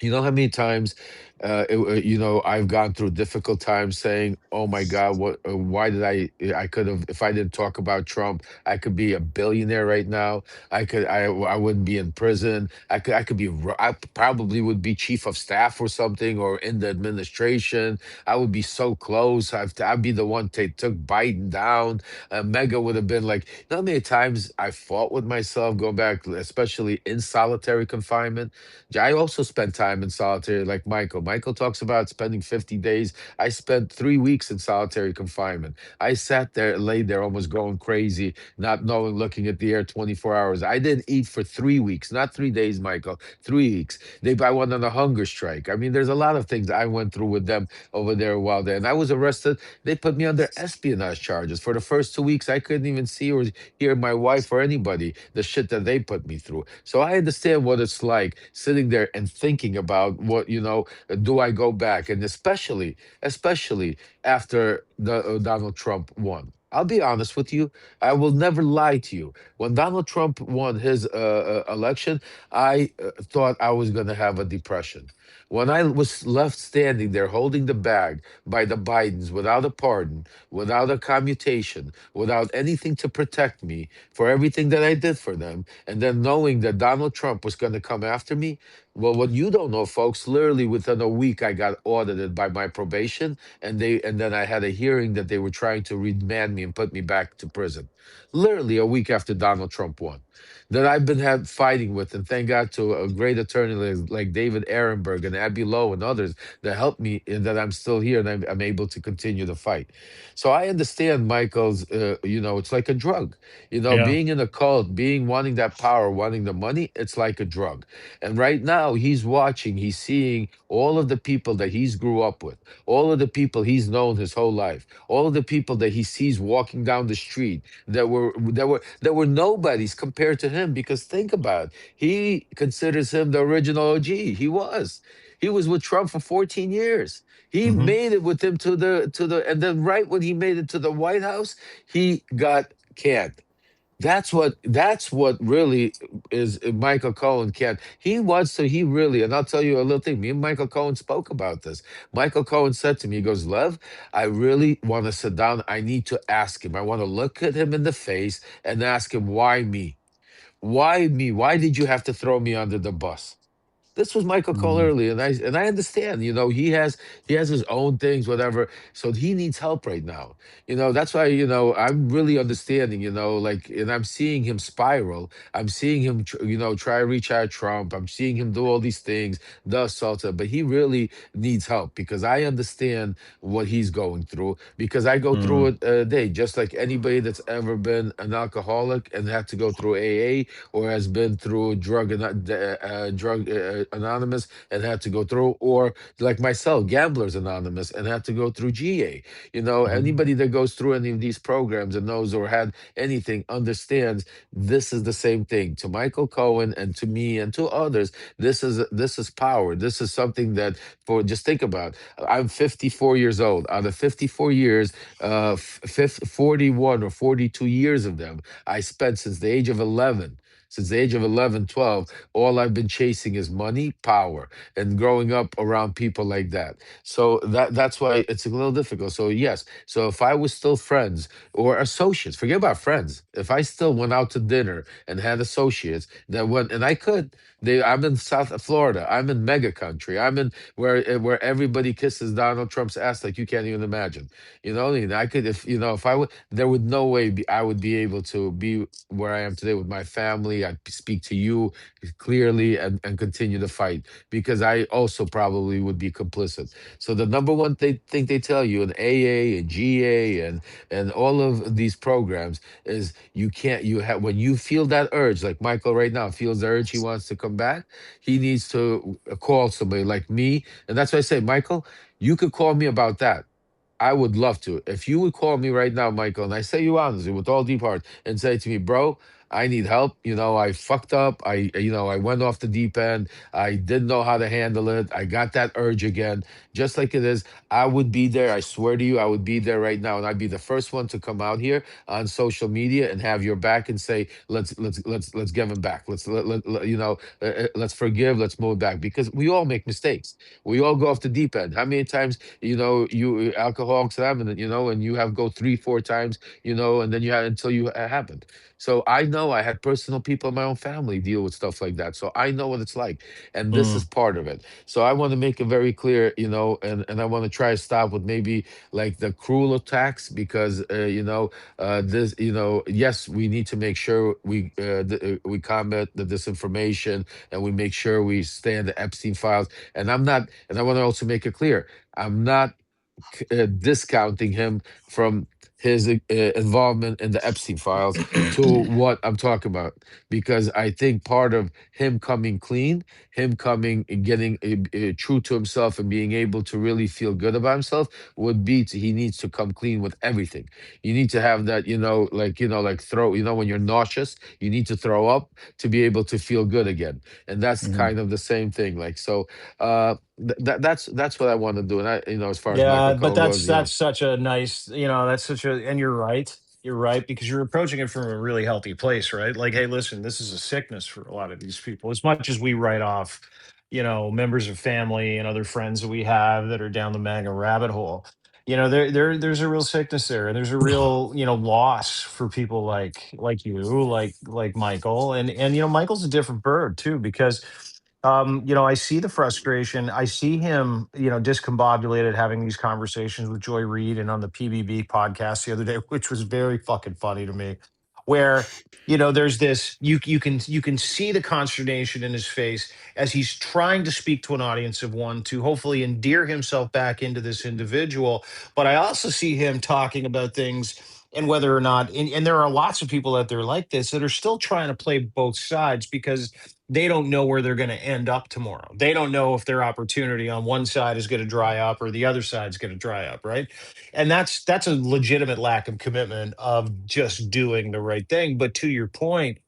You know how many times, I've gone through difficult times saying, "Oh my God, why did I could have, if I didn't talk about Trump, I could be a billionaire right now. I wouldn't be in prison. I could be, I probably would be chief of staff or something, or in the administration. I would be so close. I'd be the one took Biden down. Mega would have been like, you know how many times I fought with myself going back, especially in solitary confinement. I also spent time in solitary, like Michael. Michael talks about spending 50 days. I spent 3 weeks in solitary confinement. I sat there, laid there, almost going crazy, not knowing, looking at the air 24 hours. I didn't eat for 3 weeks, not 3 days, Michael, 3 weeks. I went on a hunger strike. I mean, there's a lot of things I went through with them over there a while there. And I was arrested. They put me under espionage charges. For the first 2 weeks, I couldn't even see or hear my wife or anybody, the shit that they put me through. So I understand what it's like sitting there and thinking about what, do I go back? And especially after Donald Trump won. I'll be honest with you. I will never lie to you. When Donald Trump won his election, I thought I was going to have a depression. When I was left standing there holding the bag by the Bidens without a pardon, without a commutation, without anything to protect me for everything that I did for them, and then knowing that Donald Trump was going to come after me. Well, what you don't know, folks, literally within a week, I got audited by my probation, and then I had a hearing that they were trying to remand me and put me back to prison. Literally a week after Donald Trump won. That I've been fighting with, and thank God to a great attorney like David Ehrenberg and Abby Lowe and others that helped me, and that I'm still here and I'm able to continue the fight. So I understand Michael's, it's like a drug. Yeah. Being in a cult, wanting that power, wanting the money, it's like a drug. And right now he's watching, he's seeing all of the people that he's grew up with, all of the people he's known his whole life, all of the people that he sees walking down the street that were nobodies compared to him. Because think about it, he considers him the original OG. He was with Trump for 14 years. He Mm-hmm. made it with him and then right when he made it to the White House, he got canned. That's what really is, Michael Cohen can. He really, and I'll tell you a little thing. Me and Michael Cohen spoke about this. Michael Cohen said to me, he goes, Lev, I really want to sit down. I need to ask him. I want to look at him in the face and ask him, why me? Why me? Why did you have to throw me under the bus? This was Michael Cole Mm-hmm. early, and I understand. He has his own things, whatever. So he needs help right now. That's why I'm really understanding. Like, and I'm seeing him spiral. I'm seeing him, try to reach out Trump. I'm seeing him do all these things, the assault. But he really needs help because I understand what he's going through because I go through Mm-hmm. it a day, just like anybody that's ever been an alcoholic and had to go through AA or has been through drug anonymous and had to go through, or like myself, gamblers anonymous and had to go through GA. Anybody that goes through any of these programs and knows or had anything understands this is the same thing. To Michael Cohen and to me and to others, this is power. This is something that, for just think about. I'm 54 years old. Out of 54 years, 41 or 42 years of them I spent since the age of 11 since the age of 11, 12. All I've been chasing is money, power, and growing up around people like that. So that's why it's a little difficult. So yes, so if I was still friends or associates, forget about friends. If I still went out to dinner and had associates that went, and I could, I'm in South Florida. I'm in mega country. I'm in where everybody kisses Donald Trump's ass like you can't even imagine. You know, and I could, if if I would, there would no way I would be able to be where I am today with my family. I'd speak to you clearly and continue to fight because I also probably would be complicit. So the number one thing they tell you in AA and GA and all of these programs is you can't you have when you feel that urge, like Michael right now feels the urge, he wants to come back, he needs to call somebody like me. And that's why I say, Michael, you could call me about that. I would love to. If you would call me right now, Michael, and I say you honestly with all deep heart and say to me, bro, I need help. I fucked up. I went off the deep end. I didn't know how to handle it. I got that urge again, just like it is. I would be there. I swear to you, I would be there right now. And I'd be the first one to come out here on social media and have your back and say, let's give him back. Let's forgive. Let's move back because we all make mistakes. We all go off the deep end. How many times you alcoholics have, and you have go 3 4 times, and then you have until you happened. So I know I had personal people in my own family deal with stuff like that, so I know what it's like, and this is Mm, part of it. So I want to make it very clear, and I want to try to stop with maybe like the cruel attacks because this, yes, we need to make sure we combat the disinformation and we make sure we stay in the Epstein files. And I want to also make it clear, I'm not discounting him from his involvement in the Epstein files to what I'm talking about, because I think part of him coming clean, him coming and getting true to himself and being able to really feel good about himself would be he needs to come clean with everything. You need to have that, like throw, when you're nauseous, you need to throw up to be able to feel good again. And that's mhm. kind of the same thing. Like, so that's what I want to do. And as far as Michael Yeah, but Cohen goes, that's such a nice, that's such a, and you're right. You're right because you're approaching it from a really healthy place, right? Like, hey, listen, this is a sickness for a lot of these people. As much as we write off, members of family and other friends that we have that are down the MAGA rabbit hole, there's a real sickness there, and there's a real, loss for people like you, like Michael, and Michael's a different bird too because I see the frustration. I see him, discombobulated having these conversations with Joy Reid and on the PBB podcast the other day, which was very fucking funny to me. Where there's this you can see the consternation in his face as he's trying to speak to an audience of one to hopefully endear himself back into this individual. But I also see him talking about things and whether or not, and there are lots of people out there like this that are still trying to play both sides because they don't know where they're going to end up tomorrow. They don't know if their opportunity on one side is going to dry up or the other side's going to dry up, right? And that's a legitimate lack of commitment of just doing the right thing. But to your point,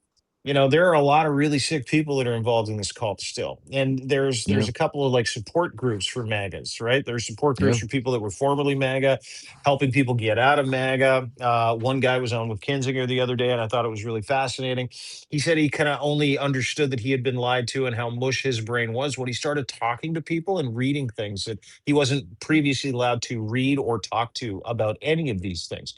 there are a lot of really sick people that are involved in this cult still. And there's yeah, a couple of like support groups for MAGAs, right? There's support groups yeah, for people that were formerly MAGA, helping people get out of MAGA. One guy was on with Kinzinger the other day, and I thought it was really fascinating. He said he kind of only understood that he had been lied to and how mush his brain was when he started talking to people and reading things that he wasn't previously allowed to read or talk to about any of these things.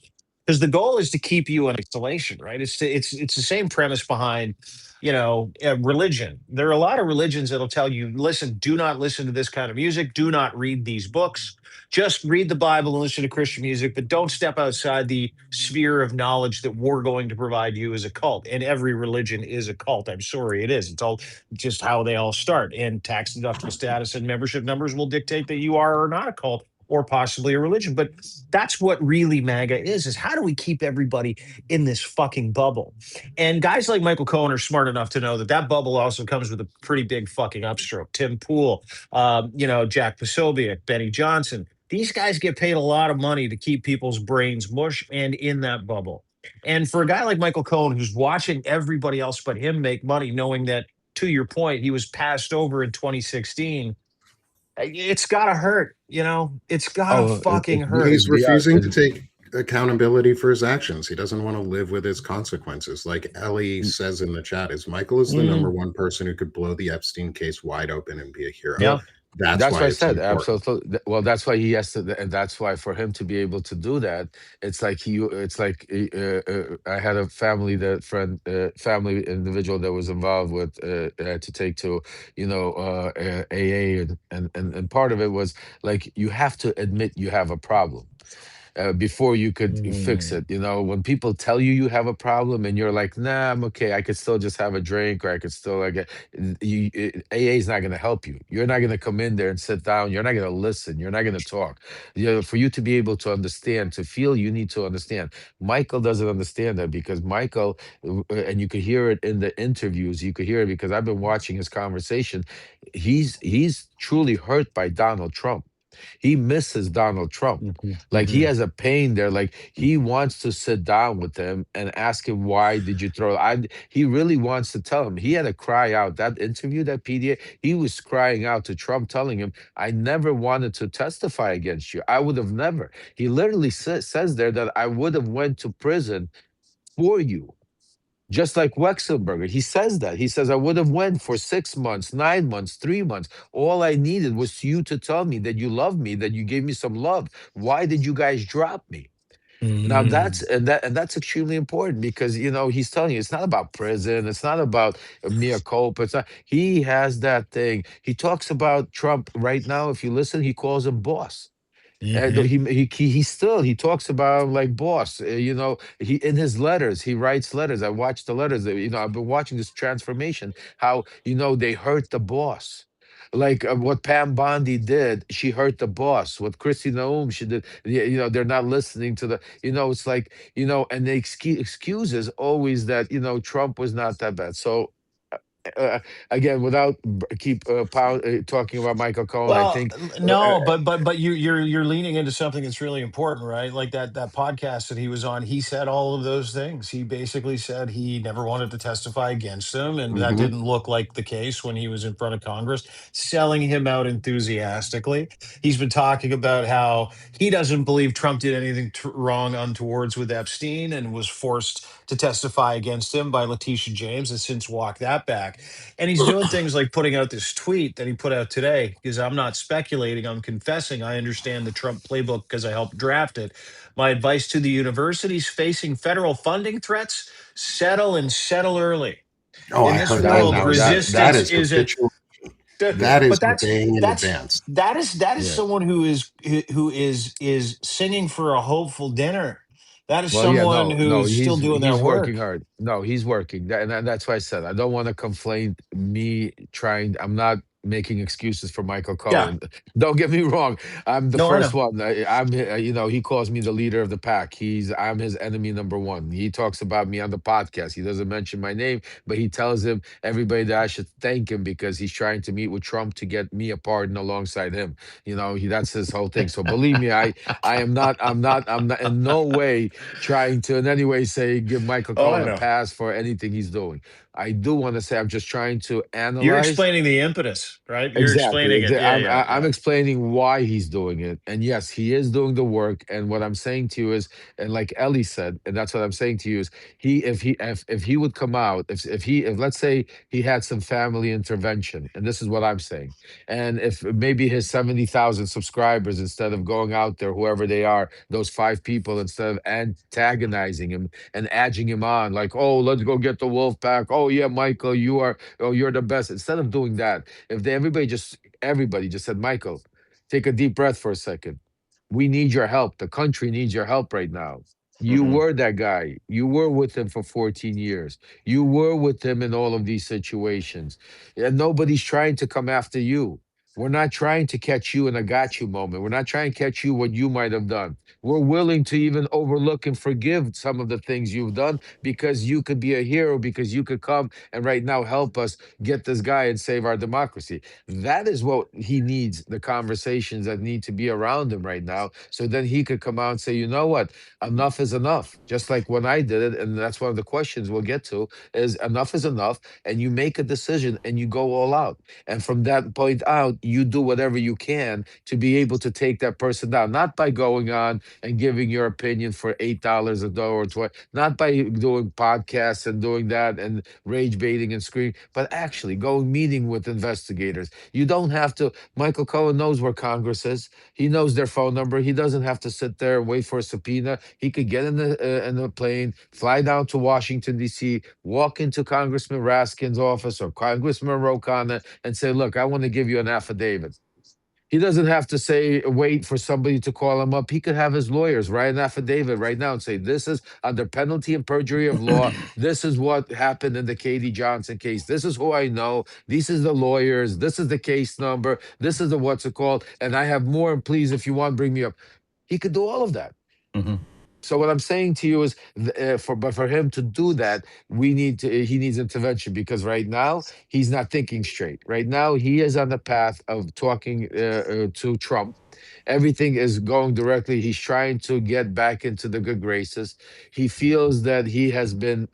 Because the goal is to keep you in isolation, right? It's the same premise behind, religion. There are a lot of religions that'll tell you, listen, do not listen to this kind of music, do not read these books, just read the Bible and listen to Christian music, but don't step outside the sphere of knowledge that we're going to provide you as a cult. And every religion is a cult. I'm sorry, it is. It's all just how they all start. And tax deductible status and membership numbers will dictate that you are or not a cult or possibly a religion. But that's what really MAGA is how do we keep everybody in this fucking bubble? And guys like Michael Cohen are smart enough to know that that bubble also comes with a pretty big fucking upstroke. Tim Pool, Jack Posobiec, Benny Johnson, these guys get paid a lot of money to keep people's brains mush and in that bubble. And for a guy like Michael Cohen, who's watching everybody else but him make money, knowing that, to your point, he was passed over in 2016, it's got to hurt. It's got to oh, fucking hurt. He's refusing to take accountability for his actions. He doesn't want to live with his consequences. Like Ellie says in the chat, is Michael is the number Mm, one person who could blow the Epstein case wide open and be a hero. Yeah. yeah. That's That's why why I it's said important. absolutely. Well, that's why he has to, and that's why for him to be able to do that, it's like I had a family individual that was involved with to take to, AA, and part of it was like you have to admit you have a problem before you could fix Mm, it. When people tell you you have a problem and you're like, nah, I'm okay. I could still just have a drink, or I could still like AA is not going to help you. You're not going to come in there and sit down. You're not going to listen. You're not going to talk. For you to be able to understand, to feel, you need to understand. Michael doesn't understand that because Michael, and you could hear it in the interviews. You could hear it because I've been watching his conversation. He's truly hurt by Donald Trump. He misses Donald Trump. mhm, Like he mhm, has a pain there. Like he wants to sit down with him and ask him, why did you throw? He really wants to tell him. He had to cry out. That interview, that PDA, he was crying out to Trump, telling him, I never wanted to testify against you. I would have never. He literally says there that I would have went to prison for you. Just like Wexelberger, he says that. He says, I would have went for 6 months, 9 months, 3 months. All I needed was you to tell me that you love me, that you gave me some love. Why did you guys drop me? Now mm, that's extremely important because he's telling you it's not about prison, it's not about mea culpa. It's not. He has that thing. He talks about Trump right now. If you listen, he calls him boss. mhm. He talks about him like boss. He in his letters he writes letters. I watched the letters. I've been watching this transformation. How they hurt the boss. Like what Pam Bondi did, she hurt the boss. What Christy Naum she did, they're not listening to the. It's like and the excuses always that Trump was not that bad. So uh, again, without keep talking about Michael Cohen, I Well, think. no, but you're leaning into something that's really important, right? Like that podcast that he was on, he said all of those things. He basically said he never wanted to testify against him, and that Hmm. didn't look like the case when he was in front of Congress, selling him out enthusiastically. He's been talking about how he doesn't believe Trump did anything wrong untowards with Epstein and was forced to testify against him by Letitia James, has since walked that back. And he's doing things like putting out this tweet that he put out today, because I'm not speculating, I'm confessing I understand the Trump playbook because I helped draft it. My advice to the universities facing federal funding threats: settle and settle early. Oh, In I this heard that world, Now one. that That resistance is is a habitual. yeah, That is but obeying in that's advance. that is yeah. someone who is singing for a hopeful dinner. That is Well, yeah, someone no, who's still doing their he's working work. hard. No, he's working, and that's why I said I don't want to complain. Me trying, I'm not making excuses for Michael Yeah. Cohen. Don't get me wrong. I'm the No, I first know. one. He calls me the leader of the pack. I'm his enemy number one. He talks about me on the podcast. He doesn't mention my name, but he tells him everybody that I should thank him because he's trying to meet with Trump to get me a pardon alongside him. That's his whole thing. So believe me, I'm not in no way trying to in any way say give Michael Oh, I Cohen a know. pass for anything he's doing. I do want to say I'm just trying to You're analyze. explaining the impetus, right? You're Exactly. explaining it. Yeah, yeah, I'm yeah. explaining why he's doing it. And yes, he is doing the work. And what I'm saying to you is, and like Ellie said, and that's what I'm saying to you is if he would come out, if let's say he had some family intervention, and this is what I'm saying, and if maybe his 70,000 subscribers, instead of going out there, whoever they are, those 5 people, instead of antagonizing him and edging him on, like, oh, let's go get the wolf pack. Oh yeah, Michael, you're the best. Instead of doing that, if everybody just said, Michael, take a deep breath for a second. We need your help. The country needs your help right now. You Hmm. were that guy. You were with him for 14 years. You were with him in all of these situations. And nobody's trying to come after you. We're not trying to catch you in a got you moment. We're not trying to catch you what you might have done. We're willing to even overlook and forgive some of the things you've done because you could be a hero, because you could come and right now help us get this guy and save our democracy. That is what he needs, the conversations that need to be around him right now. So then he could come out and say, you know what? Enough is enough. Just like when I did it. And that's one of the questions we'll get to is enough is enough. And you make a decision and you go all out. And from that point out, you do whatever you can to be able to take that person down, not by going on and giving your opinion for $8 a dollar or 20, not by doing podcasts and doing that and rage baiting and screaming, but actually going meeting with investigators. You don't have to. Michael Cohen knows where Congress is. He knows their phone number. He doesn't have to sit there and wait for a subpoena. He could get in the plane, fly down to Washington D.C., walk into Congressman Raskin's office or Congressman Ro Khanna and say, "Look, I want to give you an affidavit." He doesn't have to say wait for somebody to call him up. He could have his lawyers write an affidavit right now and say, "This is under penalty and perjury of law. This is what happened in the Katie Johnson case. This is who I know. These is the lawyers. This is the case number. This is the what's it called. And I have more. And please, if you want, bring me up." He could do all of that. Mm-hmm. So what I'm saying to you is, for him to do that, he needs intervention, because right now he's not thinking straight. Right now he is on the path of talking to Trump. Everything is going directly. He's trying to get back into the good graces. He feels that he has been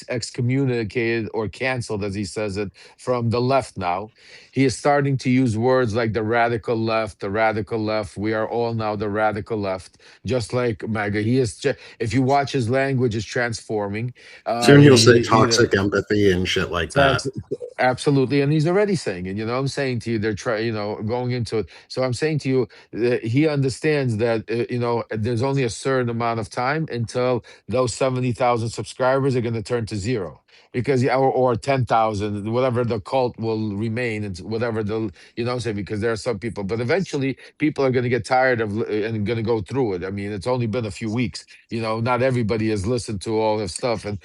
excommunicated or canceled, as he says it, from the left now. He is starting to use words like the radical left, the radical left. We are all now the radical left, just like MAGA. He is. If you watch his language, is transforming. Soon he'll say He toxic empathy and shit like that. that's absolutely, and he's already saying it. I'm saying to you, they're trying, going into it. So I'm saying to you, he understands that there's only a certain amount of time until those 70,000 subscribers are going to turn to zero, because or 10,000, whatever the cult will remain, and whatever the what I'm saying, because there are some people, but eventually people are going to get tired of and going to go through it. I mean, it's only been a few weeks. Not everybody has listened to all his stuff, and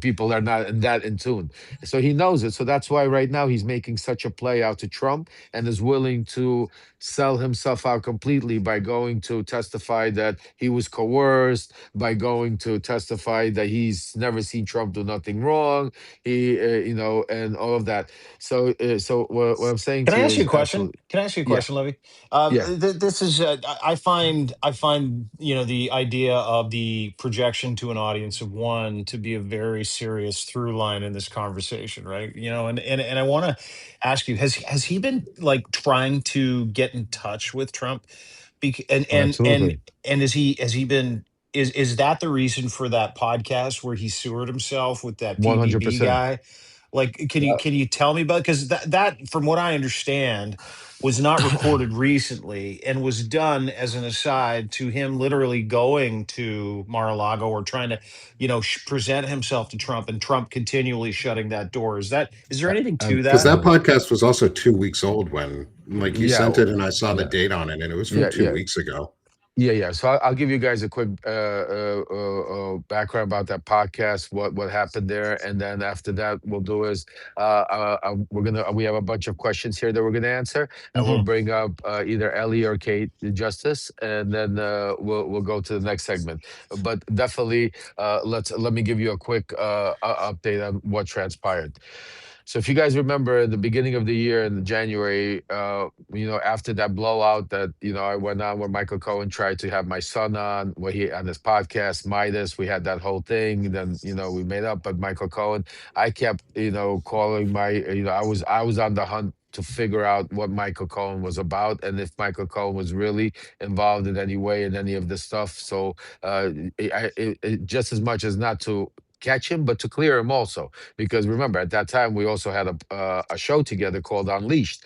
people are not in tune. So he knows it. So that's why right now he's making such a play out to Trump, and is willing to sell himself out completely by going to testify that he was coerced, by going to testify that he's never seen Trump do nothing wrong, and all of that. So what I'm saying Can to I you ask you is a question? absolutely, Can I ask you a yeah, question, Levy? yeah, This is I find the idea of the projection to an audience of one to be a very serious through line in this conversation, right? And I want to ask you, has he been like trying to get in touch with Trump? And absolutely, has he been, is that the reason for that podcast where he sewered himself with that PBB 100%. guy? Like, can you tell me about, because that from what I understand was not recorded recently and was done as an aside to him literally going to Mar-a-Lago or trying to present himself to Trump, and Trump continually shutting that door. Is there anything to Because that? that podcast was also 2 weeks old when, like, you Yeah, sent it and I saw the yeah, date on it, and it was from yeah, two yeah. weeks ago. Yeah. So I'll give you guys a quick background about that podcast, what happened there, and then after that, we'll do is we have a bunch of questions here that we're gonna answer, and we'll Hmm. bring up either Ellie or Kate, the Justice, and then we'll go to the next segment. But definitely, let me give you a quick update on what transpired. So if you guys remember at the beginning of the year in January, after that blowout that, I went on where Michael Cohen tried to have my son on, where he on his podcast, Midas, we had that whole thing. Then, we made up, but Michael Cohen, I kept, calling I was on the hunt to figure out what Michael Cohen was about, and if Michael Cohen was really involved in any way in any of this stuff. So just as much as not to catch him, but to clear him also, because remember at that time we also had a show together called Unleashed,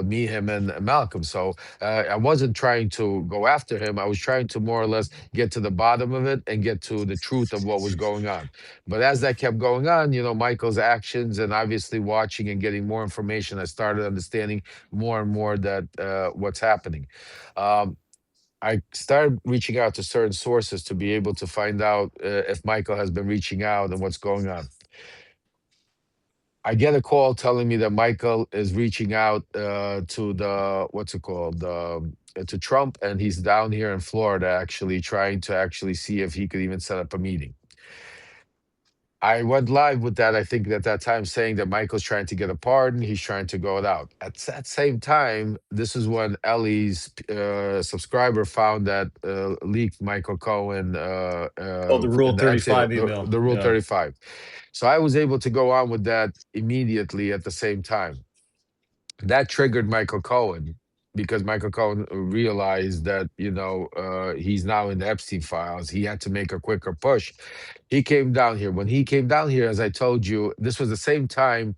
me, him, and Malcolm. So I wasn't trying to go after him. I was trying to more or less get to the bottom of it and get to the truth of what was going on. But as that kept going on, Michael's actions, and obviously watching and getting more information, I started understanding more and more that what's happening. Um, I started reaching out to certain sources to be able to find out if Michael has been reaching out and what's going on. I get a call telling me that Michael is reaching out to the what's it called to Trump, and he's down here in Florida actually trying to actually see if he could even set up a meeting. I went live with that. I think at that time saying that Michael's trying to get a pardon. He's trying to go it out. At that same time, this is when Ellie's subscriber found that leaked Michael Cohen Oh, the Rule in the MTA, 35 email. the Rule Yeah. 35. So I was able to go on with that immediately at the same time. that triggered Michael Cohen because Michael Cohen realized that he's now in the Epstein files. He had to make a quicker push. He came down here. When he came down here, as I told you, this was the same time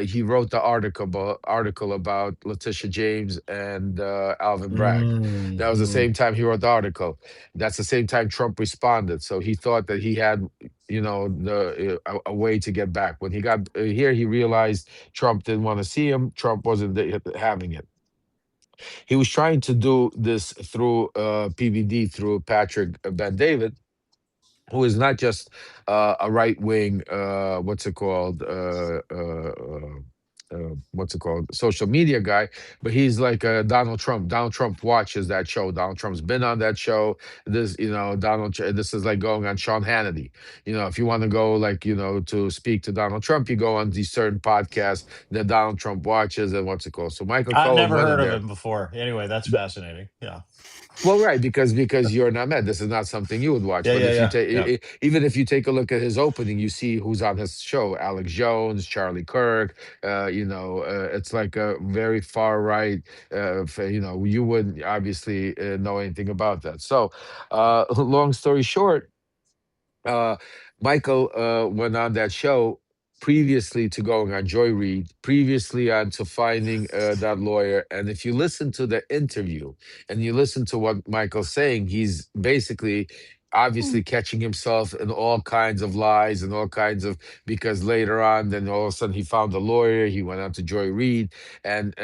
he wrote the article about Letitia James and Alvin Bragg. That was the Mm-hmm. same time he wrote the article. That's the same time Trump responded. So he thought that he had a way to get back. When he got here, he realized Trump didn't want to see him. Trump wasn't having it. He was trying to do this through PVD, through Patrick Ben David, who is not just a right wing, what's it called, social media guy, but he's like Donald Trump. Donald Trump watches that show. Donald Trump's been on that show. This is like going on Sean Hannity. If you want to go like to speak to Donald Trump, you go on these certain podcasts that Donald Trump watches, and what's it called. So Michael I've Cohen never went heard in of there. him before. Anyway, that's fascinating. Yeah. Well, right, because you're not mad. This is not something you would watch. Yeah, But yeah, if you yeah, yeah. take, even if you take a look at his opening, you see who's on his show: Alex Jones, Charlie Kirk. It's like a very far right. You wouldn't obviously know anything about that. So, long story short, uh, Michael went on that show previously to going on Joy Reid, previously on to finding that lawyer. And if you listen to the interview and you listen to what Michael's saying, he's basically obviously catching himself in all kinds of lies and all kinds of, because later on then all of a sudden he found a lawyer, he went on to Joy Reid, and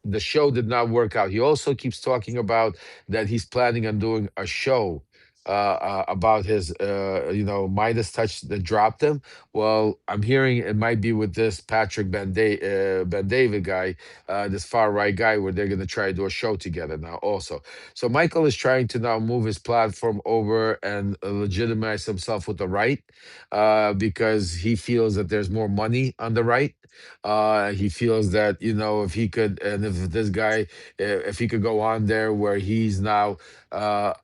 the show did not work out. He also keeps talking about that he's planning on doing a show about his, Midas touch that dropped him. Well, I'm hearing it might be with this Patrick Ben David guy, this far right guy, where they're going to try to do a show together now also. So Michael is trying to now move his platform over and legitimize himself with the right, because he feels that there's more money on the right. He feels that, if he could, and if this guy, if he could go on there where he's now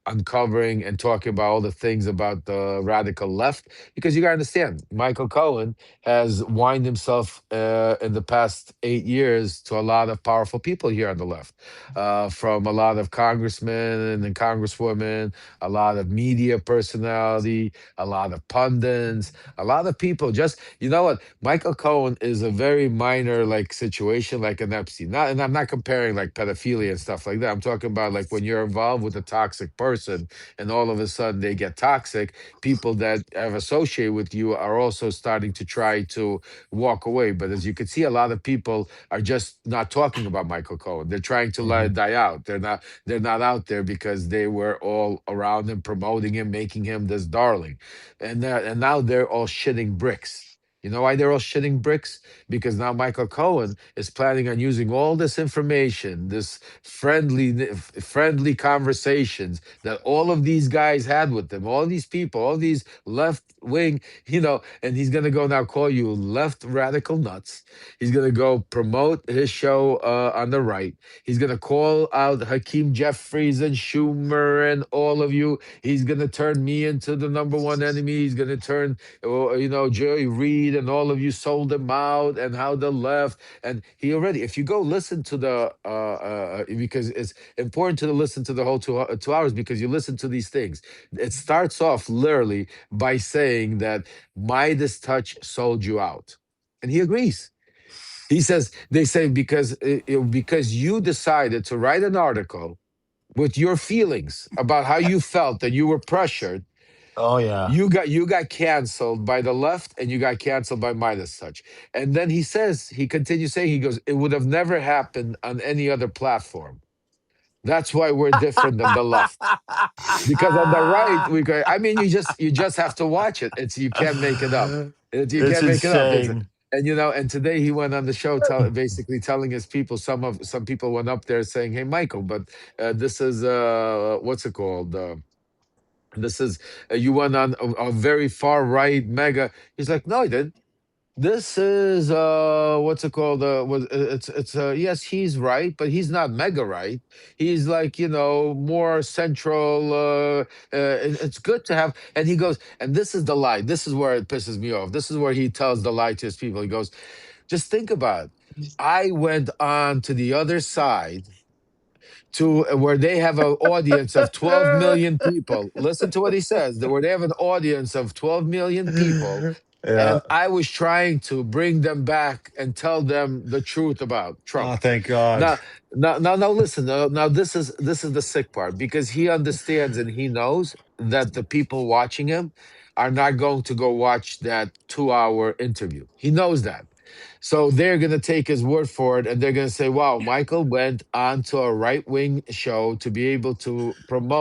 uncovering and talking about all the things about the radical left, because you got to understand, Michael Cohen has wined himself in the past 8 years to a lot of powerful people here on the left, from a lot of congressmen and congresswomen, a lot of media personality, a lot of pundits, a lot of people. Just, you know what, Michael Cohen is a very minor like situation, like an Epstein. Not, and I'm not comparing like pedophilia and stuff like that. I'm talking about like when you're involved with a toxic person, and all of a sudden they get toxic. People that have associated with you are also starting to try to walk away. But as you can see, a lot of people are just not talking about Michael Cohen. They're trying to let Hmm. it die out. They're not out there because they were all around him, promoting him, making him this darling, and now they're all shitting bricks. You know why they're all shitting bricks? Because now Michael Cohen is planning on using all this information, this friendly conversations that all of these guys had with them, all these people, all these left wing, and he's gonna go now call you left radical nuts. He's gonna go promote his show on the right. He's gonna call out Hakeem Jeffries and Schumer and all of you. He's gonna turn me into the number one enemy. He's gonna turn, Joey Reid and all of you sold him out, and how the left. And he already, if you go listen to because it's important to listen to the whole 2 hours, because you listen to these things. It starts off literally by saying that Midas touch sold you out. And he agrees. He says, they say, because you decided to write an article with your feelings about how you felt that you were pressured, Oh yeah. you got canceled by the left, and you got canceled by Midas Touch. And then he continues saying, he goes, it would have never happened on any other platform. That's why we're different than the left. Because on the right, I mean, you just have to watch it. You can't make it up. You It's can't make it up. insane. And today he went on the show, basically telling his people. Some people went up there saying, "Hey, Michael, but this is what's it called? This is you went on a very far right mega." He's like, "No, I didn't. This is what's it called? It's yes, he's right, but he's not mega right. He's like, more central. It's good to have." And he goes, and this is the lie. This is where it pisses me off. This is where he tells the lie to his people. He goes, just think about it. I went on to the other side to where they have an audience of 12 million people. Listen to what he says, where they have an audience of 12 million people. Yeah. And I was trying to bring them back and tell them the truth about Oh, Trump. thank God. Now, now, listen. Now, this is the sick part because he understands and he knows that the people watching him are not going to go watch that 2 hour interview. He knows that. So they're going to take his word for it and they're going to say, wow, Michael went on to a right wing show to be able to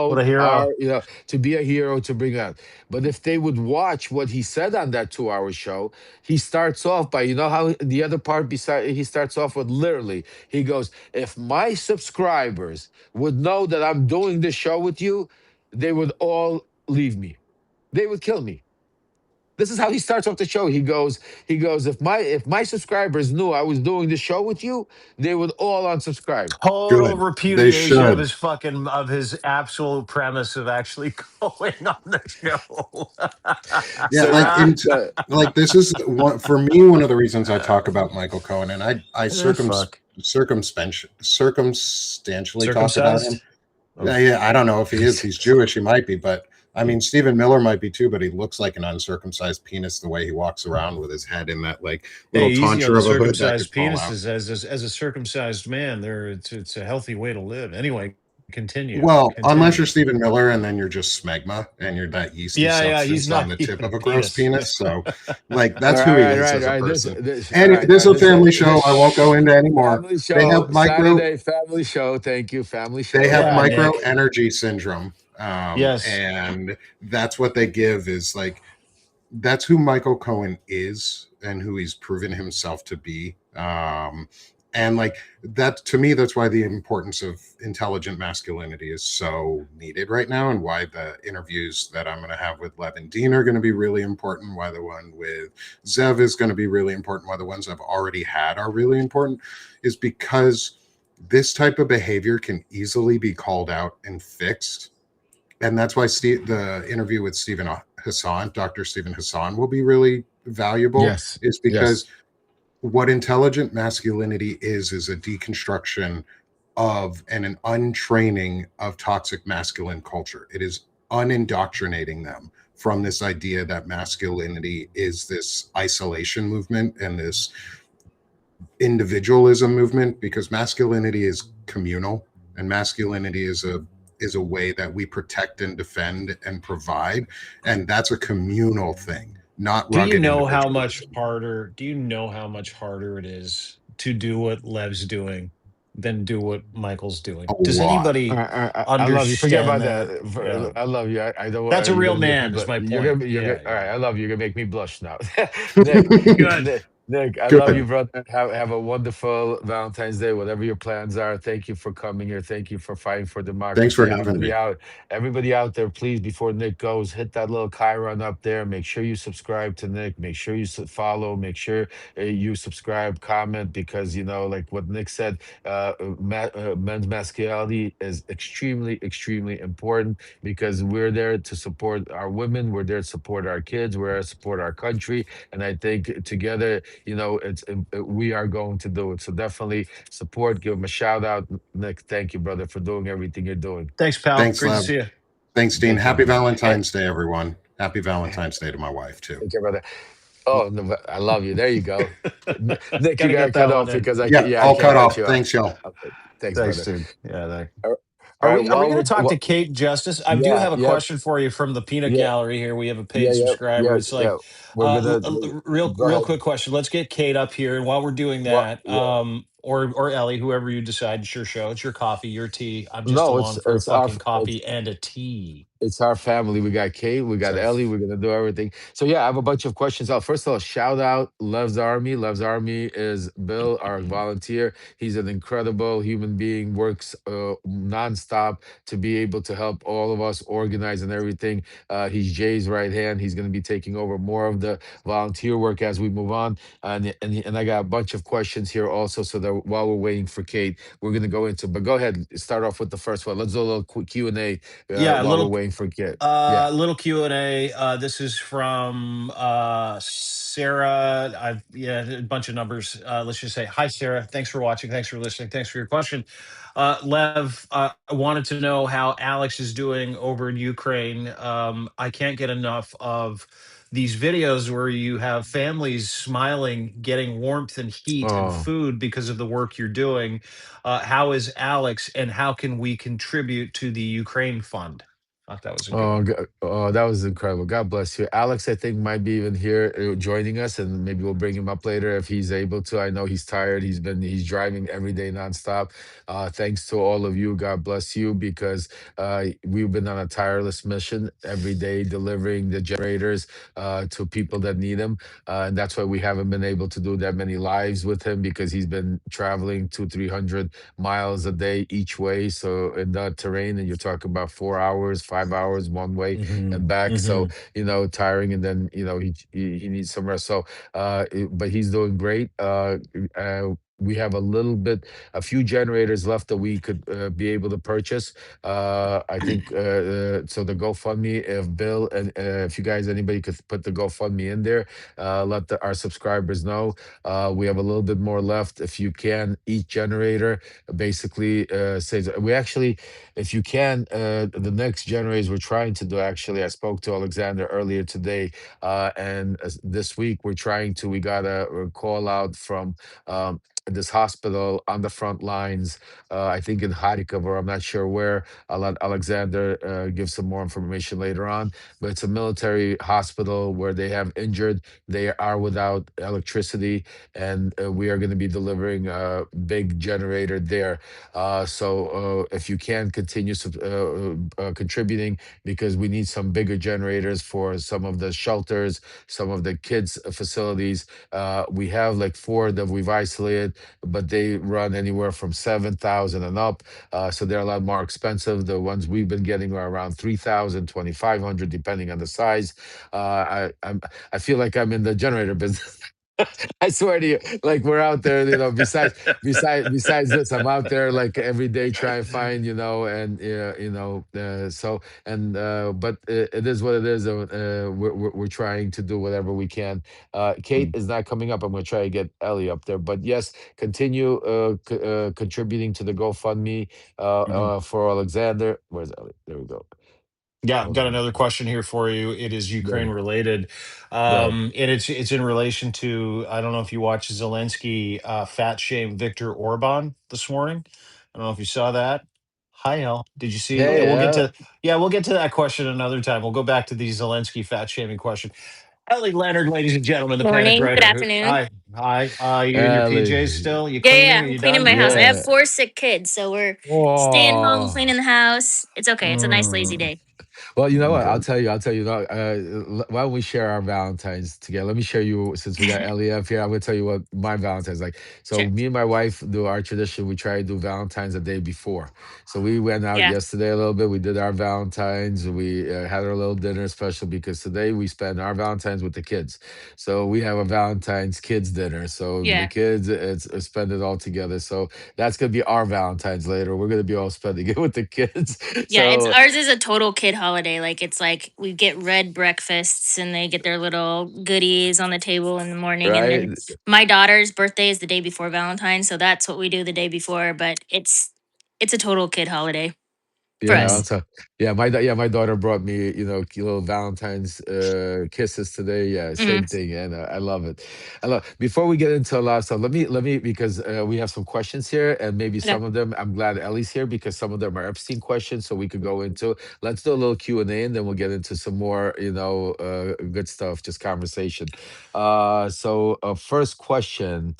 What a promote our, hero. to be a hero, to bring out. But if they would watch what he said on that 2 hour show, he starts off by, how the other part beside, he starts off with literally, he goes, if my subscribers would know that I'm doing this show with you, they would all leave me. They would kill me. This is how he starts off the show. He goes, if my subscribers knew I was doing the show with you, they would all unsubscribe. Total Good. They repudiation of should. his absolute premise of actually going on the show. Yeah, So yeah, like this is one for me. One of the reasons I talk about Michael Cohen, and I Fuck. circumstantially talk about him. Circumcised? Yeah, yeah, I don't know if he is. He's Jewish. He might be, but I mean, Stephen Miller might be too. But he looks like an uncircumcised penis the way he walks around with his head in that like Hey, little easy on tonsure the of a hood that could circumcised fall out. penises. As a circumcised man, it's a healthy way to live. Anyway, continue. Well, unless Continue. you're Stephen Miller and then you're just smegma and you're that yeasty Yeah, he's substance on not the tip even a of a gross penis. penis. So, like, all that's who he right, is right, as a right. person. All And right, this all is right. a family show. I won't go into anymore. Family They show, have micro. Saturday family show. Thank you, family They show. have Yeah, Yeah, yeah. micro Nick. energy syndrome, Yes. and that's what they give is like that's who Michael Cohen is and who he's proven himself to be. And like that to me, that's why the importance of intelligent masculinity is so needed right now, and why the interviews that I'm going to have with Lev and Dean are going to be really important. Why the one with Zev is going to be really important. Why the ones I've already had are really important, is because this type of behavior can easily be called out and fixed. And that's why the interview with Stephen Hassan, Dr. Stephen Hassan, will be really valuable, Yes, is yes, because what intelligent masculinity is a deconstruction of and an untraining of toxic masculine culture. It is unindoctrinating them from this idea that masculinity is this isolation movement and this individualism movement, because masculinity is communal and masculinity is a way that we protect and defend and provide, and that's a communal thing, not Do you rugged know how much individualism. harder? Do you know how much harder it is to do what Lev's doing than do what Michael's doing? A Does lot. anybody I love you. Forget understand about that? that. Yeah, I love you. I don't. that's a You're real gonna make me man. Is blush. my You're point. gonna. You're gonna. Yeah, All right. yeah. I love you. You're gonna make me blush now, Nick. Good. Nick, I love you, Good. brother. Have a wonderful Valentine's Day, whatever your plans are. Thank you for coming here. Thank you for fighting for Thanks for democracy. having me. Everybody out there, please, before Nick goes, hit that little Chiron up there. Make sure you subscribe to Nick. Make sure you follow. Make sure you subscribe, comment, because like what Nick said, men's masculinity is extremely, extremely important because we're there to support our women. We're there to support our kids. We're there to support our country. And I think together, we are going to do it. So definitely support, give him a shout out. Nick, thank you, brother, for doing everything you're doing. Thanks, pal. Thanks, Great to Lev. see you. Thanks, Dean. Take care, Happy brother. Valentine's Day, everyone. Happy Valentine's Day to my wife too. Take care, brother. Oh, no, I love you. There you go. Nick, Got you to got to get cut that one off in. because Yeah, I I'll can't cut cut off. you off. Thanks, y'all. Okay. Thanks, Thanks, brother. dude. Yeah. All Are right. we going to talk to Kate Justice? I do Yeah, have a yeah, question for you from the Peanut yeah, Gallery here. We have a yeah, paid yeah, subscriber. yeah, It's yeah. like We're gonna real go real ahead. quick question. Let's get Kate up here, and while we're doing What? that, Yeah. or Ellie, whoever you decide, it's your show. It's your coffee, your tea. I'm just No, along for a fucking coffee and a tea. it's our family. We got Kate, we got So Ellie. We're gonna do everything. So yeah, I have a bunch of questions. First of all, shout out Love's Army. Love's Army is Bill, our volunteer. He's an incredible human being. Works nonstop to be able to help all of us organize and everything. He's Jay's right hand. He's gonna be taking over more of the volunteer work as we move on. And I got a bunch of questions here also. So that while we're waiting for Kate, we're gonna go into. But go ahead, start off with the first one. Let's do a little quick Q&A yeah, a while we're little waiting forget. Yeah. Little Q&A. This is from Sarah. Yeah, a bunch of numbers. Let's just say hi, Sarah. Thanks for watching. Thanks for listening. Thanks for your question. Lev, I wanted to know how Alex is doing over in Ukraine. I can't get enough of these videos where you have families smiling, getting warmth and heat and Oh. food because of the work you're doing. How is Alex, and how can we contribute to the Ukraine fund? Thought that was a good one. Oh, that was incredible. God bless you. Alex, I think, might be even here joining us, and maybe we'll bring him up later if he's able to. I know he's tired. He's driving every day nonstop. Thanks to all of you. God bless you, because we've been on a tireless mission every day, delivering the generators to people that need them. And that's why we haven't been able to do that many lives with him, because he's been traveling 200-300 miles a day each way. So in that terrain, and you're talking about 4 hours, 5 hours one way Hmm. and back. Hmm. So tiring, and then he needs some rest. So, but he's doing great. We have a few generators left that we could be able to purchase. I think so. The GoFundMe, if Bill and if you guys, anybody could put the GoFundMe in there, let our subscribers know. We have a little bit more left. If you can, each generator basically says we actually, if you can, the next generators we're trying to do. Actually, I spoke to Alexander earlier today, and this week we got a call out from. This hospital on the front lines, I think in Harkov, or I'm not sure where. I'll let Alexander give some more information later on. But it's a military hospital where they have injured. They are without electricity, and we are going to be delivering a big generator there. So if you can continue contributing, because we need some bigger generators for some of the shelters, some of the kids' facilities. We have like four that we've isolated, but they run anywhere from 7,000 and up. So they're a lot more expensive. The ones we've been getting are around 3,000, 2,500, depending on the size. I feel like I'm in the generator business. I swear to you, like we're out there, besides this, I'm out there like every day trying to find, and so, and but it is what it is. We're trying to do whatever we can. Kate is not coming up. I'm going to try to get Ellie up there, but yes, continue contributing to the GoFundMe Hmm. for Alexander. Where's Ellie? There we go. Yeah, Hold got on. another question here for you. It is Ukraine Go related, ahead. and it's in relation to, I don't know if you watched Zelensky fat shame Viktor Orban this morning. I don't know if you saw that. Hi, El. Did you see? Hey, We'll get to that question another time. We'll go back to the Zelensky fat shaming question. Ellie Leonard, ladies and gentlemen, the Panic Morning. Good Writer. afternoon. Hi. You in your PJs Ellie. still? You Yeah, yeah, cleaning? yeah. Are I'm you cleaning done? my house. I have Yeah. four sick kids, so we're staying home, Oh. cleaning the house. It's okay. It's a nice lazy Mm, day. Well, you know what? okay. I'll tell you. Why don't we share our Valentines together? Let me share you, since we got Ellie up here. I'm gonna tell you what my Valentine's like. So Sure. me and my wife do our tradition. We try to do Valentine's the day before. So we went out Yeah, yesterday a little bit. We did our Valentine's. We had our little dinner special, because today we spend our Valentine's with the kids. So we have a Valentine's kids dinner. So the yeah, kids, spend it all together. So that's gonna be our Valentine's later. We're gonna be all spending it with the kids. yeah. It's So ours is a total kid holiday. Like it's like we get red breakfasts and they get their little goodies on the table in the morning, and right. then my daughter's birthday is the day before Valentine's, so that's what we do the day before. But it's a total kid holiday for Yeah, Mm, us. also, my daughter brought me, little Valentine's kisses today. Yeah, Hmm. same thing, and I love it. I love. Before we get into a lot of stuff, let me because we have some questions here, and maybe Okay. some of them. I'm glad Ellie's here, because some of them are Epstein questions, so we could go into. Let's do a little Q&A, and then we'll get into some more, good stuff, just conversation. So first question.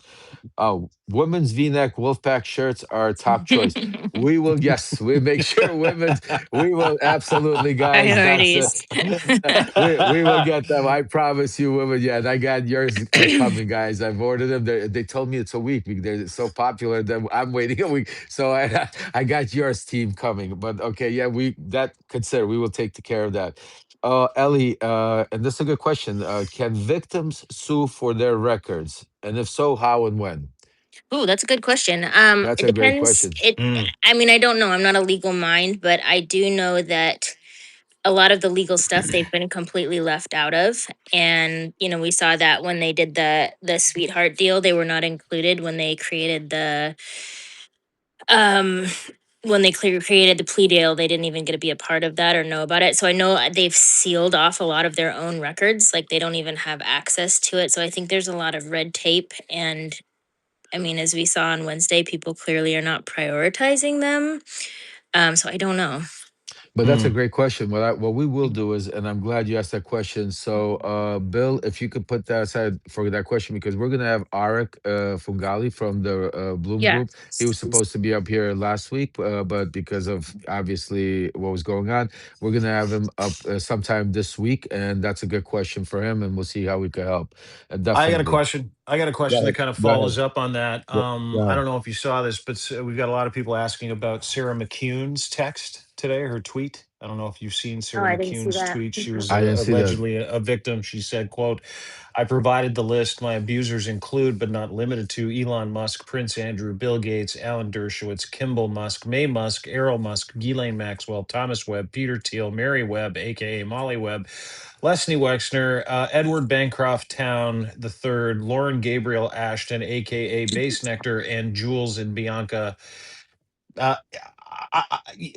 Oh, women's V-neck Wolfpack shirts are a top choice. We will, yes, we make sure women's. We will absolutely, guys. That's it. Priorities. We will get them. I promise you, women. Yeah, and I got yours coming, guys. I've ordered them. They told me it's a week. They're so popular that I'm waiting a week. So I got yours, team, coming. But okay, yeah, we will take care of that. Ellie, and this is a good question. Can victims sue for their records? And if so, how and when? Ooh, that's a good question. That's It a great depends. question. It. mm, I mean, I don't know. I'm not a legal mind, but I do know that a lot of the legal stuff they've been completely left out of. And we saw that when they did the sweetheart deal, they were not included when they created the um created the plea deal. They didn't even get to be a part of that or know about it. So I know they've sealed off a lot of their own records, like they don't even have access to it. So I think there's a lot of red tape. And I mean, as we saw on Wednesday, people clearly are not prioritizing them. So I don't know. But that's a Mm. great question. What we will do is, and I'm glad you asked that question. So, Bill, if you could put that aside for that question, because we're gonna have Arik Fungali from the Bloom Yeah. Group. He was supposed to be up here last week, but because of obviously what was going on, we're gonna have him up sometime this week, and that's a good question for him, and we'll see how we can help. I got a Definitely. question. I got a Go question that ahead. kind of Go ahead. follows up on that. Go I ahead. don't know if you saw this, but we've got a lot of people asking about Sarah McCune's text today, her tweet. I don't know if you've seen Oh, Sarah I didn't see McCune's that. tweet. She was I didn't see that. allegedly a victim. She said, "quote I provided the list. My abusers include, but not limited to, Elon Musk, Prince Andrew, Bill Gates, Alan Dershowitz, Kimball Musk, May Musk, Errol Musk, Ghislaine Maxwell, Thomas Webb, Peter Thiel, Mary Webb, aka Molly Webb, Leslie Wexner, Edward Bancroft Town the Third, Lauren Gabriel Ashton, aka Base Nectar, and Jules and Bianca." Uh, I-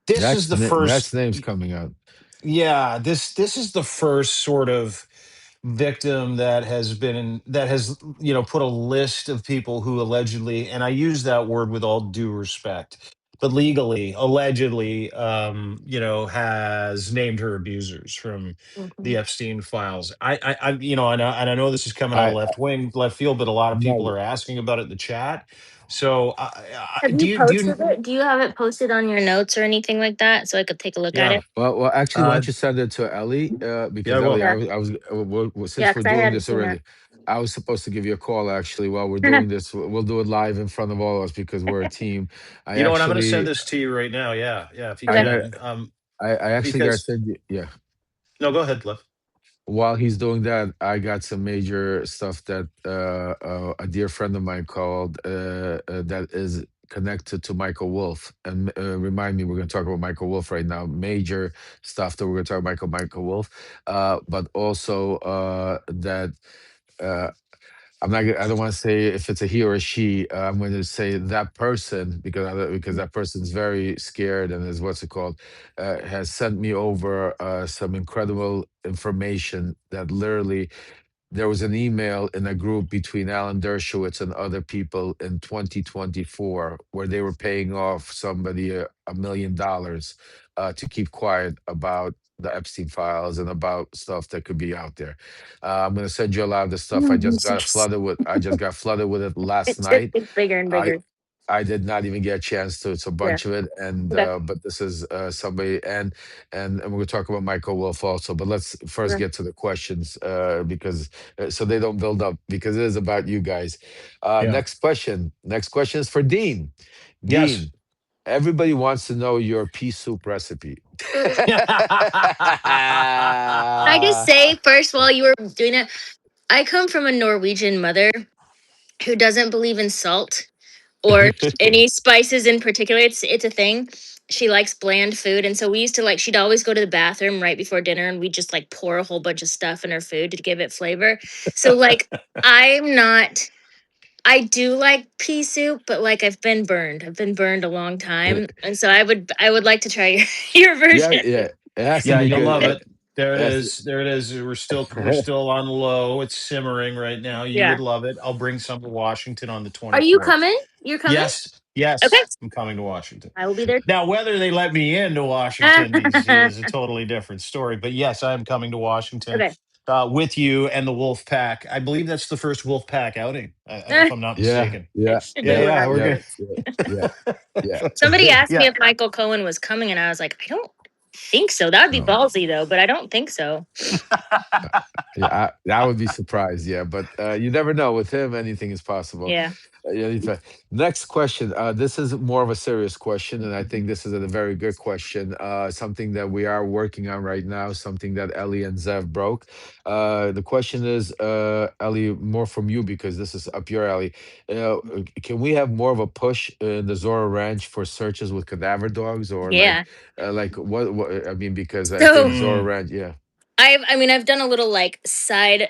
this is the That's first. names coming out. Yeah, this is the first sort of victim that has put a list of people who allegedly, and I use that word with all due respect, but legally, allegedly, has named her abusers from the Mhm. Epstein files. And I know this is coming out of I left field, but a lot of people no. are asking about it in the chat. So, Have do you you? posted it? Do you have it posted on your notes or anything like that so I could take a look at Yeah, it? Actually, why uh, don't you send it to Ellie? yeah, Because Ellie, well, Yeah. Yeah, since we're because I doing hadn't this seen that. already, I was supposed to give you a call actually while we're doing this. We'll do it live in front of all of us because we're a team. I you know what? I'm going to send actually, this to you right now. Yeah, yeah, if you I Okay. got, can. I actually got to Because send you. Yeah, no, go ahead, Cliff. while he's doing that, I got some major stuff that a dear friend of mine called that is connected to Michael Wolff. And remind me, we're going to talk about Michael Wolff right now. Major stuff that we're going to talk about Michael Wolff, but also that. Uh, I don't want to say if it's a he or a she. I'm going to say that person because that person's very scared and is what's it called has sent me over some incredible information that literally there was an email in a group between Alan Dershowitz and other people in 2024 where they were paying off somebody $1 million to keep quiet about the Epstein files and about stuff that could be out there. I'm going to send you a lot of the stuff. Oh, Jesus. I just got flooded with it last It's just night. gets bigger and I bigger. I did not even get a chance to. It's a Yeah. bunch of it, and Okay. but this is somebody, and we're gonna talk about Michael Wolff also. But let's first Okay. get to the questions because so they don't build up because it is about you guys. Yeah. Next question. Next question is for Dean. Yes. Dean, everybody wants to know your pea soup recipe. Can I just say first, while you were doing it, I come from a Norwegian mother who doesn't believe in salt or any spices in particular. It's a thing. She likes bland food, and so we used to like. She'd always go to the bathroom right before dinner, and we'd just like pour a whole bunch of stuff in her food to give it flavor. So like, I'm not. I do like pea soup, but like I've been burned. I've been burned a long time, and so I would like to try your your Yeah, version. yeah. It has to Yeah, be you'll good. love it. There it Yes. is. There it is. We're still on low. It's simmering right now. You Yeah. would love it. I'll bring some to Washington on the Are you 24th. coming? You're coming? Yes. Okay. Yes. I'm coming to Washington. I will be there. Now, whether they let me into Washington, D.C. is a totally different story. But yes, I am coming to Washington Okay. with you and the Wolf Pack. I believe that's the first Wolf Pack outing, if I'm not Yeah, mistaken. yeah, Yeah, yeah, yeah, we're yeah, good. yeah, yeah, yeah. Somebody asked me Yeah. if Michael Cohen was coming, and I was like, I don't think so. That would be No. ballsy, though, but I don't think so. Yeah, I would be surprised. Yeah, but you never know. With him, anything is possible. Yeah. Yeah, next question. This is more of a serious question, and I think this is a very good question. Something that we are working on right now. Something that Ellie and Zev broke. The question is, Ellie, more from you because this is up your alley. Can we have more of a push in the Zora Ranch for searches with cadaver dogs, or Yeah. like I mean, because I think So Zora Mm. Ranch, yeah. I've done a little like side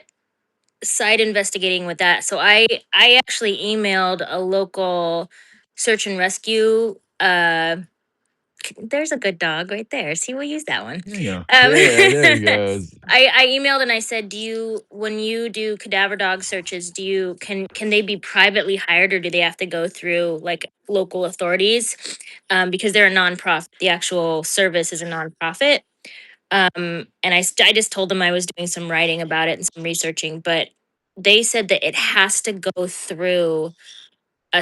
investigating with that. So I actually emailed a local search and rescue. There's a good dog right there. See, we'll use that one. There you go. Yeah, there he goes. I emailed and I said, do you, when you do cadaver dog searches, do you can they be privately hired or do they have to go through like local authorities? Because they're a nonprofit. The actual service is a nonprofit. And I just told them I was doing some writing about it and some researching, but they said that it has to go through a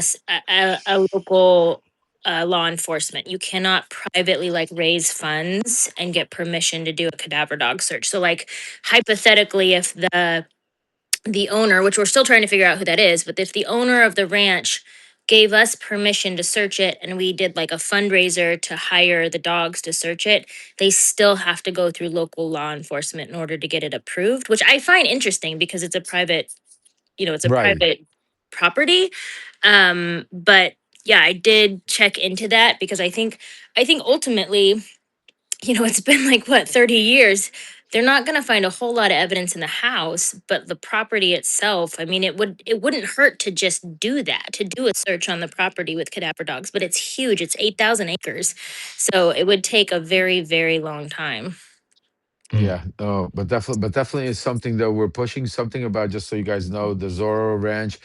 local law enforcement. You cannot privately like raise funds and get permission to do a cadaver dog search. So like hypothetically, if the owner, which we're still trying to figure out who that is, but if the owner of the ranch gave us permission to search it and we did like a fundraiser to hire the dogs to search it, they still have to go through local law enforcement in order to get it approved, which I find interesting because it's a private, it's a Right. private property. But yeah, I did check into that because I think ultimately, it's been like what, 30 years. They're not going to find a whole lot of evidence in the house, but the property itself, I mean, it wouldn't hurt to just do that, to do a search on the property with cadaver dogs, but it's huge. It's 8,000 acres. So it would take a very, very long time. Mm. Yeah, no, but definitely is something that we're pushing something about. Just so you guys know, the Zorro Ranch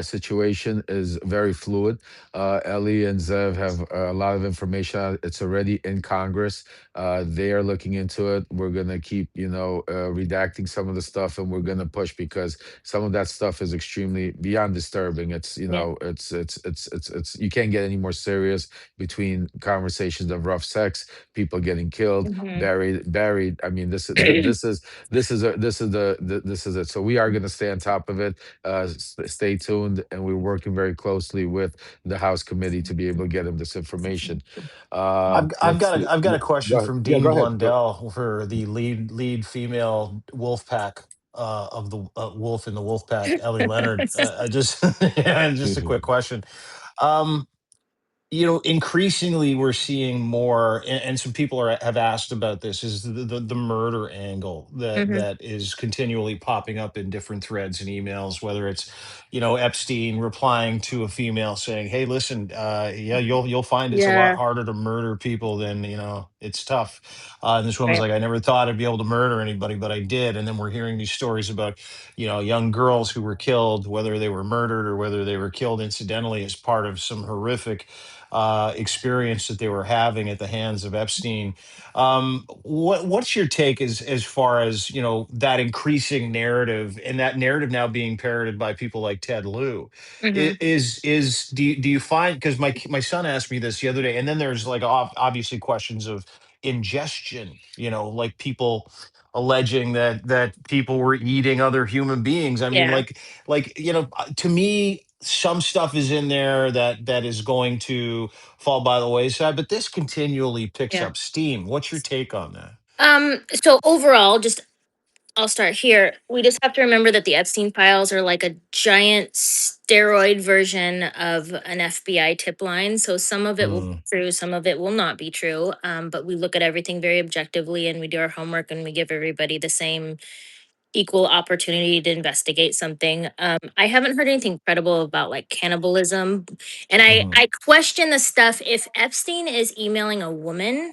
situation is very fluid. Ellie and Zev have a lot of information. It's already in Congress. They are looking into it. We're gonna keep, redacting some of the stuff, and we're gonna push because some of that stuff is extremely beyond disturbing. It's, Yeah. you can't get any more serious between conversations of rough sex, people getting killed, Hmm. buried. I mean, this is it. So we are going to stay on top of it. Stay tuned, and we're working very closely with the House committee to be able to get them this information. I've Let's got see. a I've got a question from Yeah, Dean go ahead. Go. Blundell for the lead female wolf pack of the wolf in the wolf pack, Ellie Leonard. I just yeah, just a quick question. Um, increasingly we're seeing more, and some people have asked about this, is the murder angle that Hmm. that is continually popping up in different threads and emails, whether it's Epstein replying to a female saying, hey, listen, yeah, you'll find it's a lot Yeah. harder to murder people than, it's tough. And this woman's Right. like, I never thought I'd be able to murder anybody, but I did. And then we're hearing these stories about young girls who were killed, whether they were murdered or whether they were killed incidentally as part of some horrific experience that they were having at the hands of Epstein. What's your take as far as that increasing narrative, and that narrative now being parroted by people like Ted Lieu? Hmm. Do you find, because my son asked me this the other day, and then there's like obviously questions of ingestion, like people alleging that people were eating other human beings. I mean, Yeah. to me, some stuff is in there that is going to fall by the wayside, but this continually picks Yeah. up steam. What's your take on that? So overall, just I'll start here. We just have to remember that the Epstein files are like a giant steroid version of an FBI tip line. So some of it will be Mm, true, some of it will not be true. But we look at everything very objectively and we do our homework and we give everybody the same equal opportunity to investigate something. I haven't heard anything credible about like cannibalism. And I, mhm, I question the stuff if Epstein is emailing a woman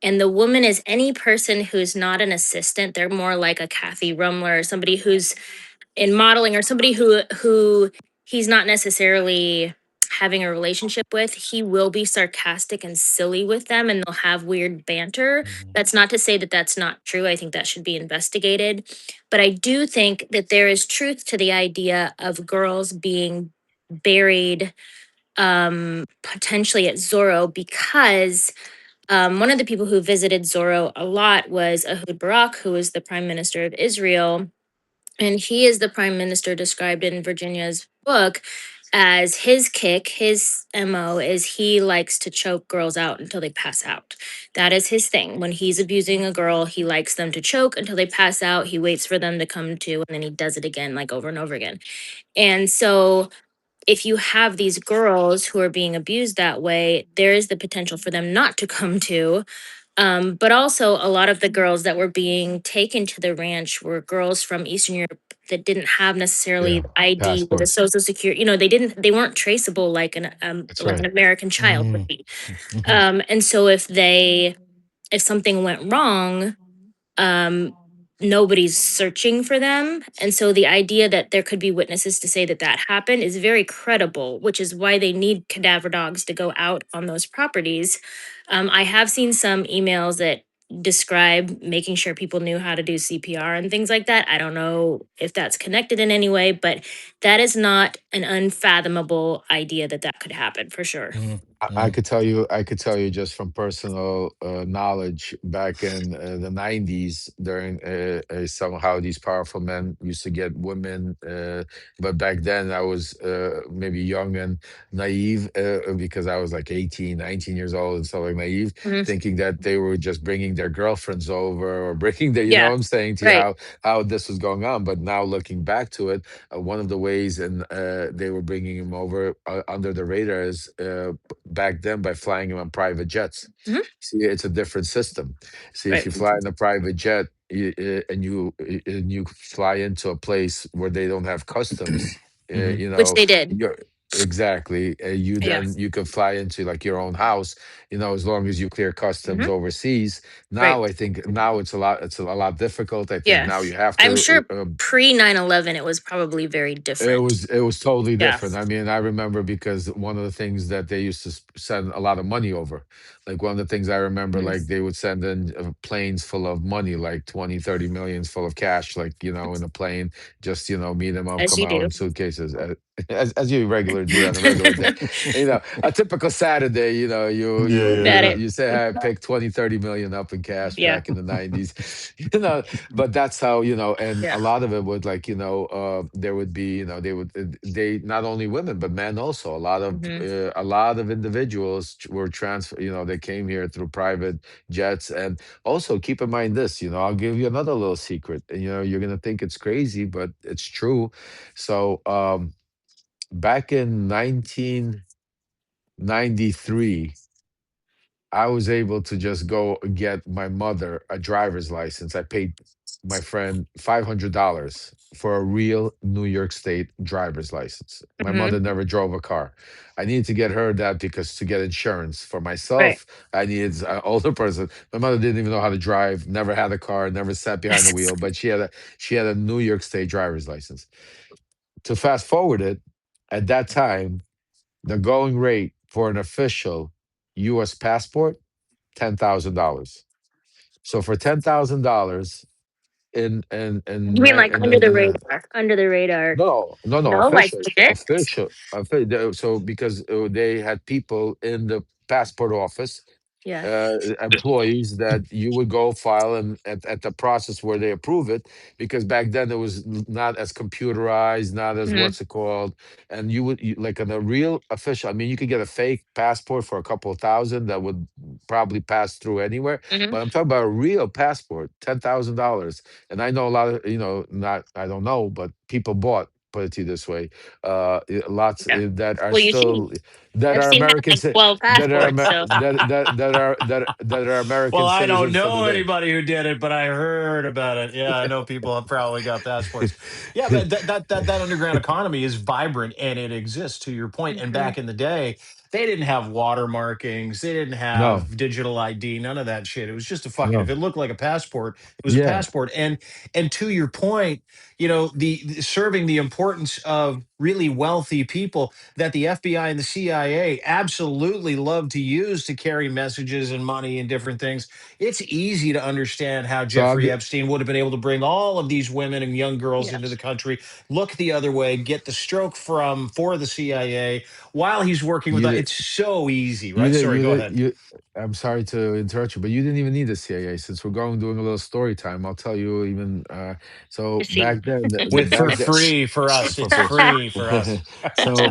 and the woman is any person who's not an assistant. They're more like a Kathy Rumler or somebody who's in modeling or somebody who he's not necessarily having a relationship with. He will be sarcastic and silly with them and they'll have weird banter. mhm, That's not to say that that's not true. I think that should be investigated. But I do think that there is truth to the idea of girls being buried potentially at Zorro because one of the people who visited Zorro a lot was Ehud Barak, who was the prime minister of Israel. And he is the prime minister described in Virginia's book as his kick, his MO is he likes to choke girls out until they pass out. That is his thing. When he's abusing a girl, he likes them to choke until they pass out. He waits for them to come to, and then he does it again, like over and over again. And so if you have these girls who are being abused that way, there is the potential for them not to come to. But also, a lot of the girls that were being taken to the ranch were girls from Eastern Europe that didn't have necessarily Yeah. the ID or the Passports. social security. You know, they weren't traceable That's like an right. American child would Mm, be. mhm, And so if something went wrong, um, nobody's searching for them. And so the idea that there could be witnesses to say that that happened is very credible, which is why they need cadaver dogs to go out on those properties. I have seen some emails that describe making sure people knew how to do CPR and things like that. I don't know if that's connected in any way, but that is not an unfathomable idea that that could happen for sure. mhm, I mhm, could tell you, I could tell you just from personal knowledge back in the 90s during somehow these powerful men used to get women. But back then I was maybe young and naive because I was like 18, 19 years old and so like naive, Mhm. thinking that they were just bringing their girlfriends over or bringing their, you know Yeah, what I'm saying to you right. how this was going on. But now looking back to it, one of the ways and they were bringing him over under the radar is back then by flying them on private jets. Mhm. See, it's a different system. See, if Right. you fly in a private jet and you fly into a place where they don't have customs, mhm. Which they did. you're exactly. You Yeah. then you can fly into like your own house. As long as you clear customs Mhm. overseas. Right. Now I think now it's a lot difficult. I think Yeah. now you have I'm to. sure pre 9/11 it was probably very different. It was totally Yeah. different. I mean, I remember because one of the things that they used to send a lot of money over. Like one of the things I remember, Mhm. like they would send in planes full of money, like 20, 30 millions full of cash, like, in a plane, just, meet them up, As come you out do. in suitcases, as you regular do on a regular day. A typical Saturday, Yeah, yeah, Got yeah. it. you say, I picked 20, 30 million up in cash Yeah. back in the 90s, you know, but that's how and Yeah. a lot of it would like there would be they would they not only women but men also Hmm. a lot of individuals were transfer they came here through private jets. And also keep in mind this, I'll give you another little secret, and you're gonna think it's crazy but it's true. So back in 1993 I was able to just go get my mother a driver's license. I paid my friend $500 for a real New York State driver's license. My Hmm. mother never drove a car. I needed to get her that because to get insurance for Right. myself, I needed an older person. My mother didn't even know how to drive, never had a car, never sat behind the wheel, but she had a New York State driver's license. To fast forward it, at that time, the going rate for an official U.S. passport $10,000. So for $10,000 You mean like under the in radar? Under the radar. no, no, no, No, like official, legit? official, So because they had people in the passport office, Yeah. employees that you would go file and at the process where they approve it, because back then it was not as computerized, not as Hmm. what's it called. And like on a real official, I mean, you could get a fake passport for a couple of thousand that would probably pass through anywhere, Hmm. but I'm talking about a real passport, $10,000. And I know a lot of, not, I don't know, but people bought, put it to you this way, lots Yeah. that are Well, you see, still, that I've are seen that American like 12 that are passports. So that are Well, American I don't citizens to the know day. anybody who did it, but I heard about it. Yeah, I know people have probably got passports. Yeah, but that underground economy is vibrant and it exists to your point. And mhm. back in the day, they didn't have water markings, they didn't No, have digital ID, none of that shit. It was just a fucking if no, it looked like a passport, it was a yeah. passport. And to your point, the serving the importance of really wealthy people that the FBI and the CIA absolutely love to use to carry messages and money and different things. It's easy to understand how So I'll Jeffrey get Epstein would have been able to bring all of these women and young girls Yeah. into the country, look the other way, get the stroke for the CIA while he's working with. you. It's so easy, You right? did, Sorry, you go did, ahead. you. I'm sorry to interrupt you, but you didn't even need the CIA. Since we're doing a little story time, I'll tell you even. So See. back then, With for back then, free for us, for it's free. free for us. So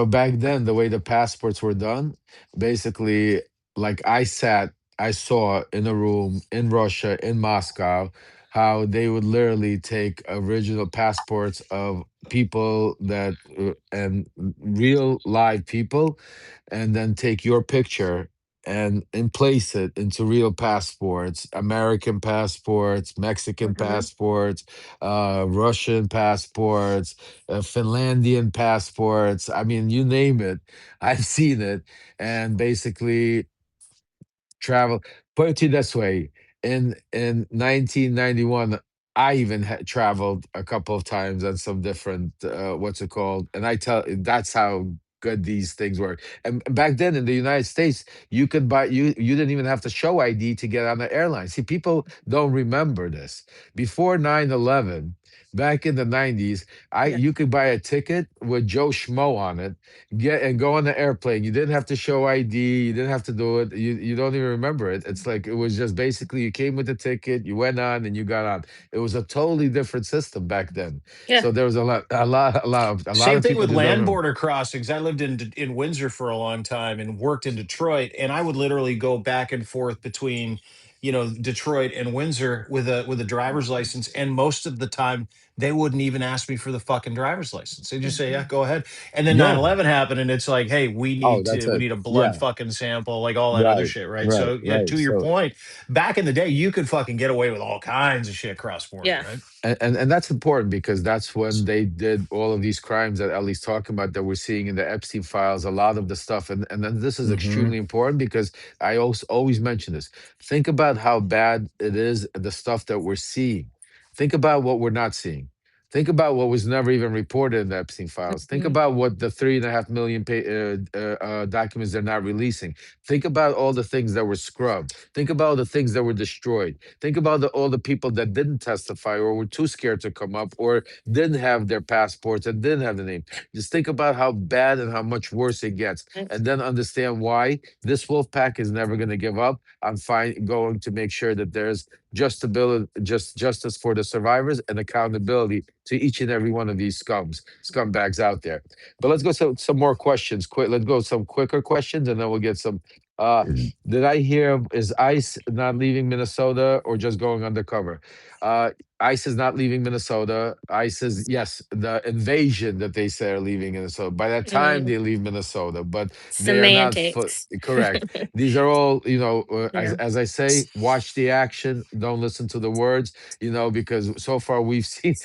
back then, the way the passports were done, basically, like I saw in a room in Russia, in Moscow, how they would literally take original passports of people that and real live people, and then take your picture. and place it into real passports, American passports, Mexican Mhm. passports, Russian passports, Finlandian passports. I mean, you name it, I've seen it. And basically, travel. Put it to you this way: in 1991, I even had traveled a couple of times on some different what's it called, and I tell that's how good these things work. And back then in the United States, you could buy you didn't even have to show ID to get on the airline. See, people don't remember this. Before 9/11, back in the 90s, I Yeah. you could buy a ticket with Joe Schmo on it, get and go on the airplane. You didn't have to show ID. You didn't have to do it. You don't even remember it. It's like it was just basically you came with the ticket, you went on, and you got on. It was a totally different system back then. Yeah. So there was a lot Same of thing people with that don't land remember. border crossings. I lived in Windsor for a long time and worked in Detroit, and I would literally go back and forth between, Detroit and Windsor with a driver's license, and most of the time they wouldn't even ask me for the fucking driver's license. They just say, "Yeah, Mhm. go ahead." And then nine Yeah. eleven happened, and it's like, "Hey, we Oh, need that's to we it. need a blood Yeah. fucking sample, like all that other Right. shit, right?" Right. So, yeah, Right. to your So point, back in the day, you could fucking get away with all kinds of shit cross border, Yeah. right? and that's important because that's when they did all of these crimes that Ellie's talking about that we're seeing in the Epstein files, a lot of the stuff. And then this is Hmm. extremely important because I also always mention this. Think about how bad it is, the stuff that we're seeing. Think about what we're not seeing. Think about what was never even reported in the Epstein files. Think Mhm. about what the 3.5 million documents they're not releasing. Think about all the things that were scrubbed. Think about the things that were destroyed. Think about all the people that didn't testify or were too scared to come up or didn't have their passports and didn't have the name. Just think about how bad and how much worse it gets, and then understand why this wolf pack is never going to give up. I'm fine going to make sure that there's justice for the survivors and accountability to each and every one of these scumbags out there. But let's go some more questions. Quick, let's go some quicker questions, and then we'll get some. Did I hear is ICE not leaving Minnesota or just going undercover? Uh, ICE is not leaving Minnesota. ICE is yes, the invasion that they say are leaving Minnesota. By that time Mm. they leave Minnesota, but they are not Semantics. correct. These are all Yeah. as I say, watch the action, don't listen to the words. Because so far we've seen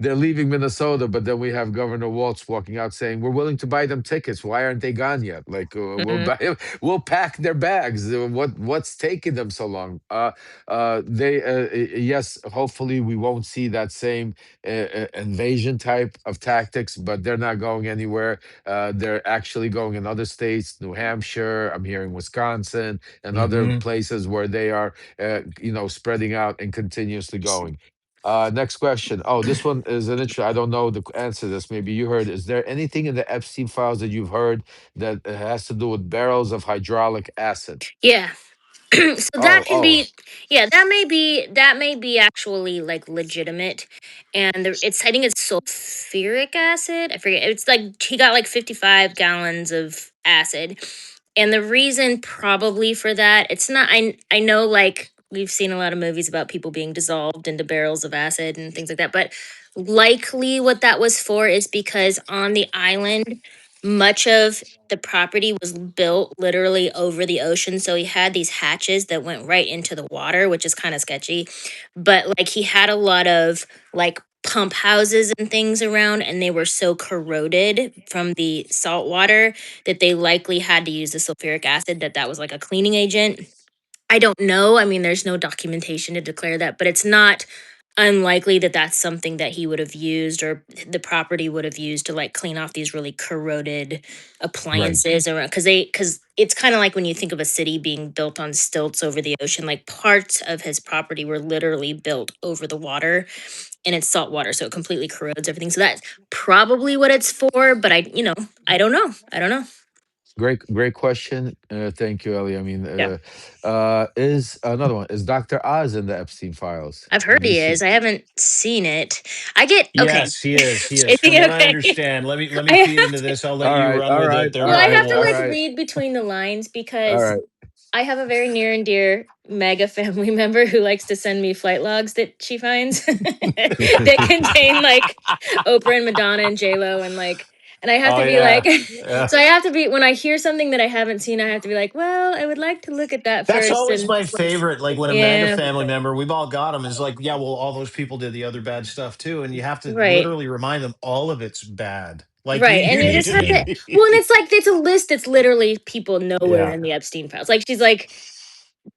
they're leaving Minnesota, but then we have Governor Waltz walking out saying we're willing to buy them tickets. Why aren't they gone yet? Like we'll Mhm. buy, we'll pack their bags. What's taking them so long? They yes, hopefully we won't see that same invasion type of tactics, but they're not going anywhere. They're actually going in other states, New Hampshire. I'm hearing Wisconsin and other Hmm. places where they are, spreading out and continuously going. Next question. Oh, this one is an interesting. I don't know the answer to this. Maybe you heard. Is there anything in the Epstein files that you've heard that has to do with barrels of hydraulic acid? Yeah. So that Oh, can oh, be, yeah, that may be actually like legitimate. And it's, I think it's sulfuric acid, I forget, it's like he got like 55 gallons of acid. And the reason probably for that, it's not, I know, like, we've seen a lot of movies about people being dissolved into barrels of acid and things like that, but likely what that was for is because on the island, much of the property was built literally over the ocean. So he had these hatches that went right into the water, which is kind of sketchy. But like he had a lot of like pump houses and things around, and they were so corroded from the salt water that they likely had to use the sulfuric acid, that was like a cleaning agent. I don't know. I mean, there's no documentation to declare that, but it's not unlikely that that's something that he would have used or the property would have used to like clean off these really corroded right, appliances around, because it's kind of like when you think of a city being built on stilts over the ocean, like parts of his property were literally built over the water, and it's salt water, so it completely corrodes everything. So that's probably what it's for, but I don't know. I don't know. great question. Thank you, Ellie. I mean, Yeah. is another one. Is Dr. Oz in the Epstein files? I've heard Have you he is. seen? I haven't seen it. I get okay. Yes, he is. He Is is. From he what I okay? understand, let me I feed have into to, this. I'll let All you right, run all with right, it. There, all well, I Uncle right, have to all Wolf. like right, read between the lines all because right. I have a very near and dear mega family member who likes to send me flight logs that she finds that contain like Oprah and Madonna and J Lo, and And I have Oh to be like, yeah, yeah. so I have to be, when I hear something that I haven't seen, I have to be like, well, I would like to look at that That's first. always And my favorite. Like when a MAGA yeah, family member, we've all got them, is like, yeah, well, all those people did the other bad stuff too, and you have to right. literally remind them all of it's bad. Like Right. And you you need just have to, to. well, and it's like, it's a list that's literally people nowhere Yeah. in the Epstein files. Like, she's like,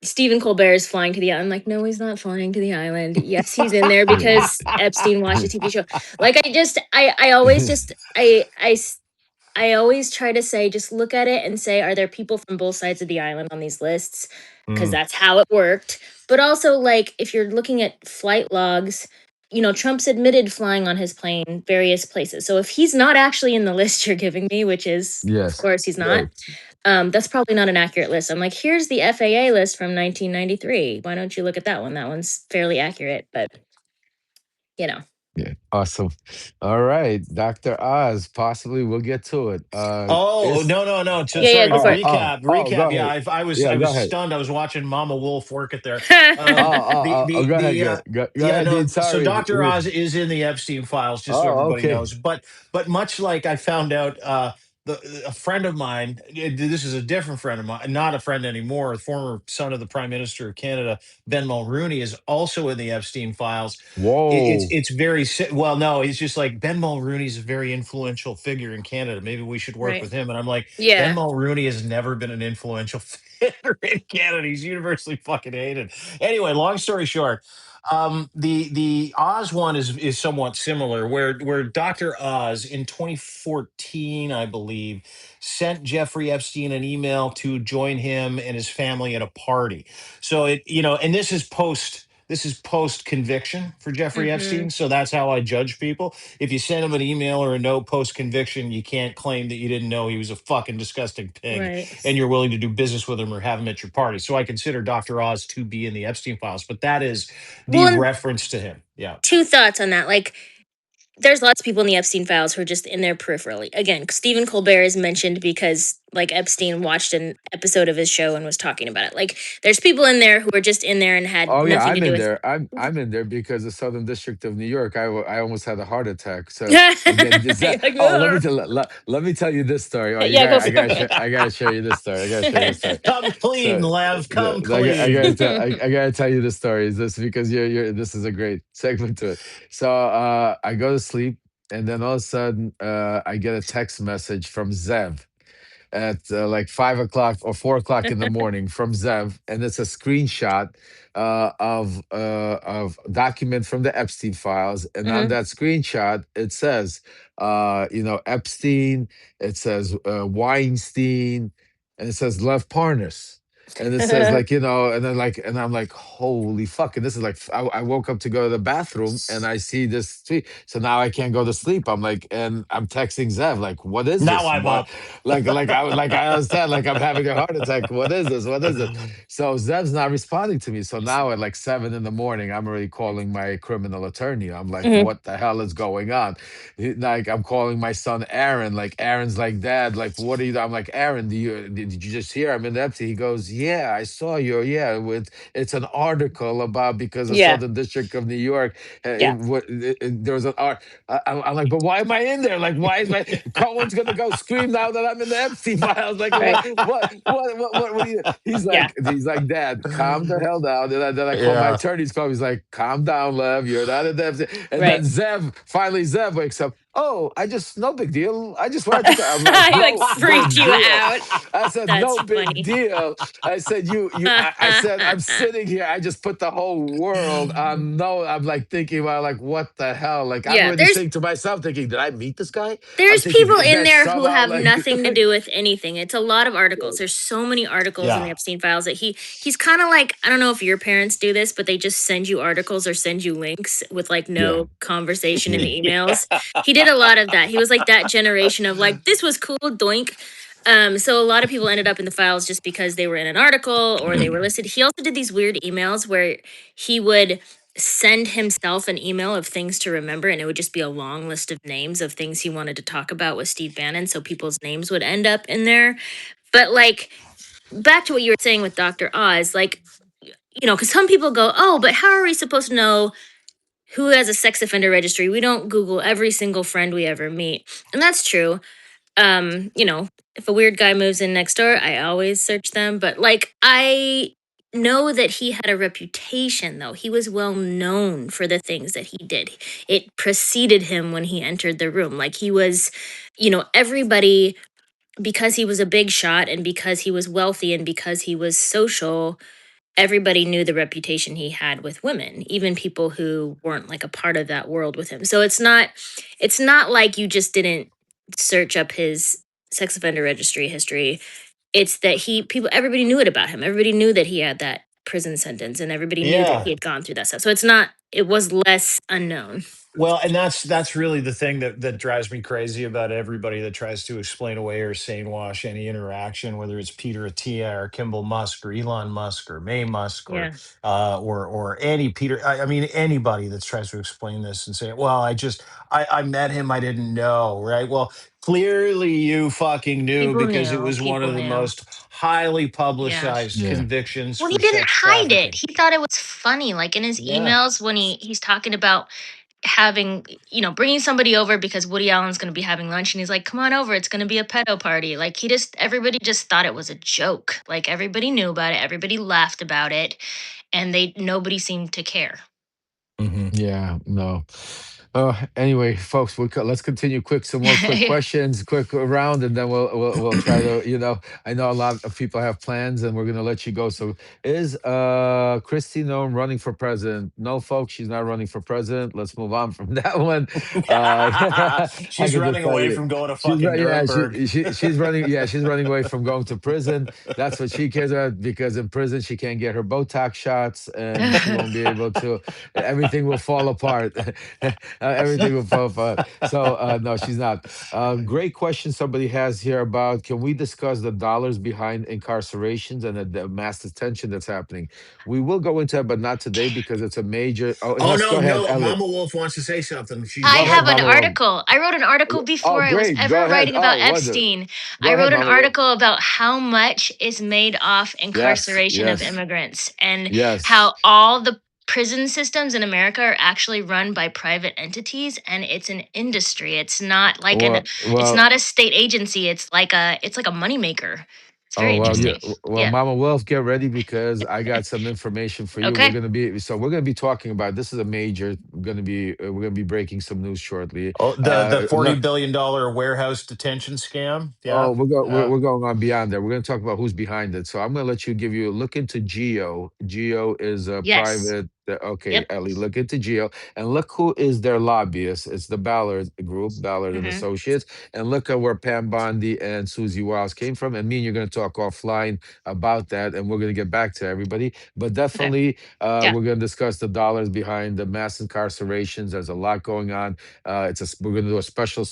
Stephen Colbert is flying to the island. I'm like, no, he's not flying to the island. Yes, he's in there because Epstein watched a TV show. Like, I always just, I always try to say, just look at it and say, are there people from both sides of the island on these lists? Because Mm. that's how it worked. But also, like, if you're looking at flight logs, Trump's admitted flying on his plane various places. So if he's not actually in the list you're giving me, which is, of Yes. course, he's not, Right. that's probably not an accurate list. I'm like, here's the FAA list from 1993. Why don't you look at that one? That one's fairly accurate, but you know. Yeah. Awesome. All right, Dr. Oz. Possibly we'll get to it. Oh Is no! Yeah, yeah, Sorry. go for it. Recap. Go Yeah, ahead. I was Yeah, I go was ahead. stunned. I was watching Mama Wolf work it there. Go ahead. Go Yeah, ahead, no. Dean. So Sorry. Dr. Oz is in the Epstein files, just so Oh, everybody okay. knows. But much like I found out, a friend of mine. This is a different friend of mine, not a friend anymore. A former son of the Prime Minister of Canada, Ben Mulrooney, is also in the Epstein files. Whoa. It's very well. No, he's just like Ben Mulrooney's a very influential figure in Canada. Maybe we should work Right. with him. And I'm like, Ben Yeah. Mulrooney has never been an influential figure in Canada. He's universally fucking hated. Anyway, long story short, the Oz one is somewhat similar, where Dr. Oz in 2014, I believe, sent Jeffrey Epstein an email to join him and his family at a party. So and this is post conviction for Jeffrey Mm-hmm. Epstein. So that's how I judge people. If you send him an email or a note post conviction, you can't claim that you didn't know he was a fucking disgusting pig Right. and you're willing to do business with him or have him at your party. So I consider Dr. Oz to be in the Epstein files, but that is the Well, and reference to him. Yeah. two thoughts on that. Like, there's lots of people in the Epstein files who are just in there peripherally. Again, Stephen Colbert is mentioned because like Epstein watched an episode of his show and was talking about it. Like, there's people in there who are just in there and had Oh yeah, nothing to I'm do in with. there. I'm in there because the Southern District of New York. I almost had a heart attack. So again, is You're that? like, Oh, "Ugh." let me tell you this story. Oh, Yeah, go for I gotta show you this story. I gotta show you this story. Come clean, So Lev. Come I clean. I gotta tell you this story. Is this because you're this is a great segment to it. So I go to sleep and then all of a sudden I get a text message from Zev at like 5 o'clock or 4 o'clock in the morning from Zev, and it's a screenshot of document from the Epstein files, and on Mhm. that screenshot it says, Epstein, it says Weinstein, and it says Lev Parnas. And it says like and then and I'm like, holy fuck! And this is like I woke up to go to the bathroom and I see this tweet, so now I can't go to sleep. I'm like, and I'm texting Zev like, what is Now this? I'm What up. I understand, like I'm having a heart attack. What is this? What is this? So Zev's not responding to me. So now at like 7 in the morning, I'm already calling my criminal attorney. I'm like, Mhm. what the hell is going on? Like I'm calling my son Aaron. Like Aaron's like, Dad, like what are you? I'm like, Aaron, did you just hear I'm in the Epstein? He goes, yeah, I saw you. Yeah, it's an article about because the Yeah. Southern District of New York. Yeah. There was an art. I'm like, but why am I in there? Like, why is my Cohen's gonna go scream now that I'm in the Epstein files? Like, Right. what do you? Yeah. He's like, Dad, calm the hell down. Then I call my Yeah. attorney's call. He's like, calm down, Lev. You're not in the Epstein. And then Right. Zev wakes up. Oh, no big deal. I just wanted to tell. I'm like, He like no freaked big you deal. out. I said, That's no big funny. deal. I said, I said, I'm sitting here. I just put the whole world on no. I'm like thinking about like, what the hell? Like, I'm Yeah, already saying to myself, thinking, did I meet this guy? I'm there's thinking, people is in that there who somehow have like, nothing to do with anything. It's a lot of articles. There's so many articles in the Yeah. Epstein files that he's kind of like, I don't know if your parents do this, but they just send you articles or send you links with like yeah. no conversation in the Yeah. emails. He did a lot of that. He was like that generation of like, this was cool, doink. So a lot of people ended up in the files just because they were in an article or they were listed. He also did these weird emails where he would send himself an email of things to remember, and it would just be a long list of names of things he wanted to talk about with Steve Bannon, so people's names would end up in there. But like, back to what you were saying with Dr. Oz, like, because some people go, oh, but how are we supposed to know who has a sex offender registry? We don't Google every single friend we ever meet. And that's true. You know, if a weird guy moves in next door, I always search them. But like, I know that he had a reputation, though. He was well known for the things that he did. It preceded him when he entered the room. Like, he was, everybody, because he was a big shot and because he was wealthy and because he was social, everybody knew the reputation he had with women, even people who weren't like a part of that world with him. So it's not like you just didn't search up his sex offender registry history. It's that everybody knew it about him. Everybody knew that he had that prison sentence and everybody knew that he Yeah. had gone through that stuff. So it was less unknown. Well, and that's really the thing that drives me crazy about everybody that tries to explain away or wash any interaction, whether it's Peter Attia or Kimball Musk or Elon Musk or May Musk Yeah. or any Peter. I mean anybody that tries to explain this and say, "Well, I met him, I didn't know," right? Well, clearly you fucking knew People because it knew. was one People of the knew. most highly Yeah. publicized Yeah. convictions Well, he for didn't sex hide it. trafficking. He thought it was funny. Like in his Yeah. emails when he's talking about having, bringing somebody over because Woody Allen's going to be having lunch and he's like, "Come on over, it's going to be a pedo party." Like everybody just thought it was a joke. Like everybody knew about it, everybody laughed about it, and nobody seemed to care. Yeah, no. Anyway, folks, let's continue. Some more quick Yeah. questions, quick round, and then we'll try to. I know a lot of people have plans, and we're gonna let you go. So, is Christy Nome running for president? No, folks, she's not running for president. Let's move on from that one. I She's could just running tell away you, from going to she's fucking right. Yeah, Nuremberg. she's running. Yeah, she's running away from going to prison. That's what she cares about because in prison she can't get her Botox shots, and she won't be able to. Everything will fall apart. Everything will fall apart. So no, she's not. Great question somebody has here about can we discuss the dollars behind incarcerations and the mass detention that's happening? We will go into it, but not today because it's a major. Oh, Oh yes, go no, ahead, no, Elliot. Mama Wolf wants to say something. I Go ahead, have an Mama. Well, article. I wrote an article before oh, I was great. Go ever ahead. writing about Oh, wonder. Epstein. Go I ahead, wrote an Mama. Well, article about how much is made off yes, incarceration of yes, immigrants and yes. how all the prison systems in America are actually run by private entities and it's an industry. It's not like it's Well, not a state agency. It's like a moneymaker. It's very oh well, yeah. interesting. Well, Yeah. Mama Wealth, get ready because I got some information for you. Okay. We're gonna be talking about this is a major. We're gonna be breaking some news shortly. Oh, the No, $40 billion warehouse detention scam. oh, Yeah. we're going on beyond that. We're gonna talk about who's behind it. So I'm gonna let you give you a look into Geo. Geo is a Yes. private. Okay, Yep. Ellie, look into Geo and look who is their lobbyist. It's the Ballard Group, Ballard and Hmm. Associates, and look at where Pam Bondi and Susie Wiles came from. And me and you're gonna talk offline about that, and we're gonna get back to everybody. But Okay. definitely, Yeah. we're gonna discuss the dollars behind the mass incarcerations. There's a lot going on. We're gonna do a special.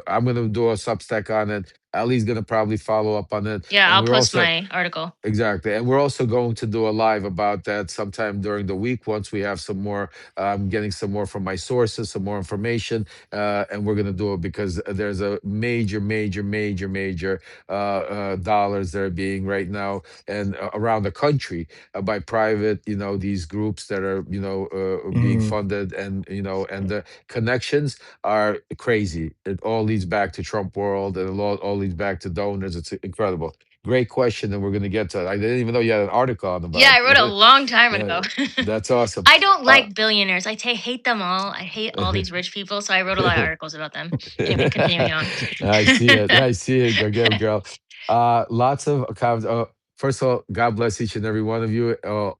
I'm gonna do a Substack on it. Ali's gonna probably follow up on it, Yeah, and I'll we're post also my article. exactly, and we're also going to do a live about that sometime during the week once we have some more. I'm getting some more from my sources, some more information, and we're gonna do it because there's a major dollars that are being right now and around the country by private, these groups that are being Mm. funded, and and the connections are crazy. It all leads back to Trump world, and it all leads back to donors. It's incredible. Great question, and we're going to get to it. I didn't even know you had an article on Yeah, about. I wrote a long time Yeah, ago. that's awesome. I don't Uh, like billionaires. Hate them all. I hate all these rich people. So I wrote a lot of articles about them. Anyway, continuing on. I see it. I see it. Go get 'em, girl. Lots of comments. First of all, God bless each and every one of you.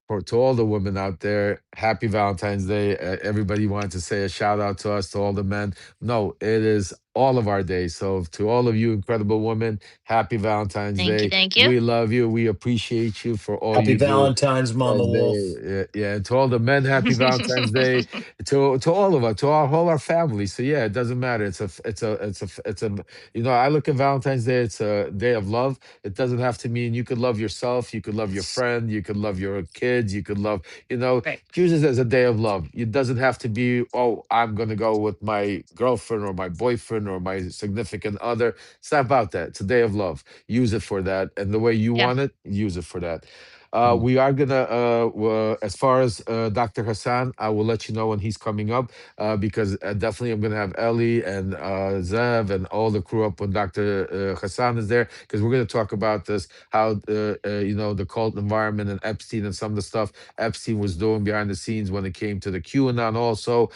For to all the women out there, happy Valentine's Day. Everybody wanted to say a shout out to us, to all the men. No, it is all of our days. So to all of you incredible women, happy Valentine's Thank you. Day. Thank you. We love you. We appreciate you for all Happy you do. Valentine's, Mama And Wolf. yeah, and to all the men, happy Valentine's Day. To all of us, to our whole our family. So yeah, it doesn't matter. I look at Valentine's Day. It's a day of love. It doesn't have to mean you could love yourself. You could love your friend. You could love your kids. You could love. Right. Use it as a day of love. It doesn't have to be. Oh, I'm gonna go with my girlfriend or my boyfriend or my significant other. It's not about that. It's a day of love. Use it for that, and the way you Yeah. want it, use it for that. Uh, we are gonna, as far as Dr. Hassan, I will let you know when he's coming up, because definitely I'm gonna have Ellie and Zev and all the crew up when Dr. Hassan is there, because we're gonna talk about this, how the cult environment and Epstein and some of the stuff Epstein was doing behind the scenes when it came to the QAnon, also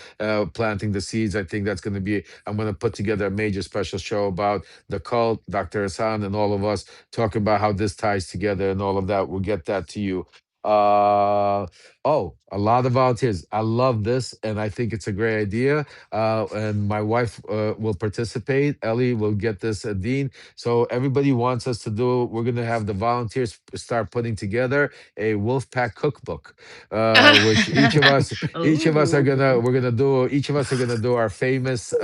planting the seeds. I think that's gonna be. I'm gonna put together a major special show about the cult, Dr. Hassan, and all of us talking about how this ties together and all of that. We'll get that to you. Uh oh, a lot of volunteers. I love this, and I think it's a great idea. And my wife will participate. Ellie will get this, Dean. So everybody wants us to do. We're gonna have the volunteers start putting together a wolf pack cookbook, which each of us are gonna. Oh, We're gonna do. Each of us are gonna do our famous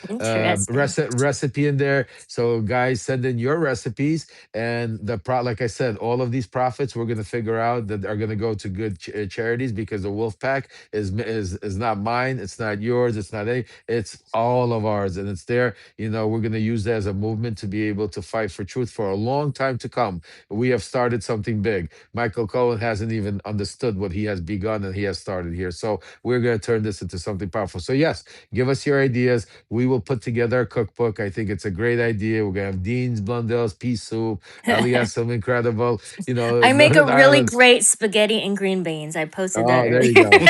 interesting. recipe in there. So guys, send in your recipes, and like I said, all of these profits we're gonna figure out that are gonna go to good charities, because the wolf pack is not mine, it's not yours, it's not it's all of ours, and it's there. We're gonna use that as a movement to be able to fight for truth for a long time to come. We have started something big. Michael Cohen hasn't even understood what he has begun and he has started here. So we're gonna turn this into something powerful. So yes, give us your ideas. We will put together a cookbook. I think it's a great idea. We're gonna have Dean's Blundell's pea soup. Ellie has some incredible, I make a Northern really Ireland. great spaghetti and green beans. I posted that Oh, there you earlier. go.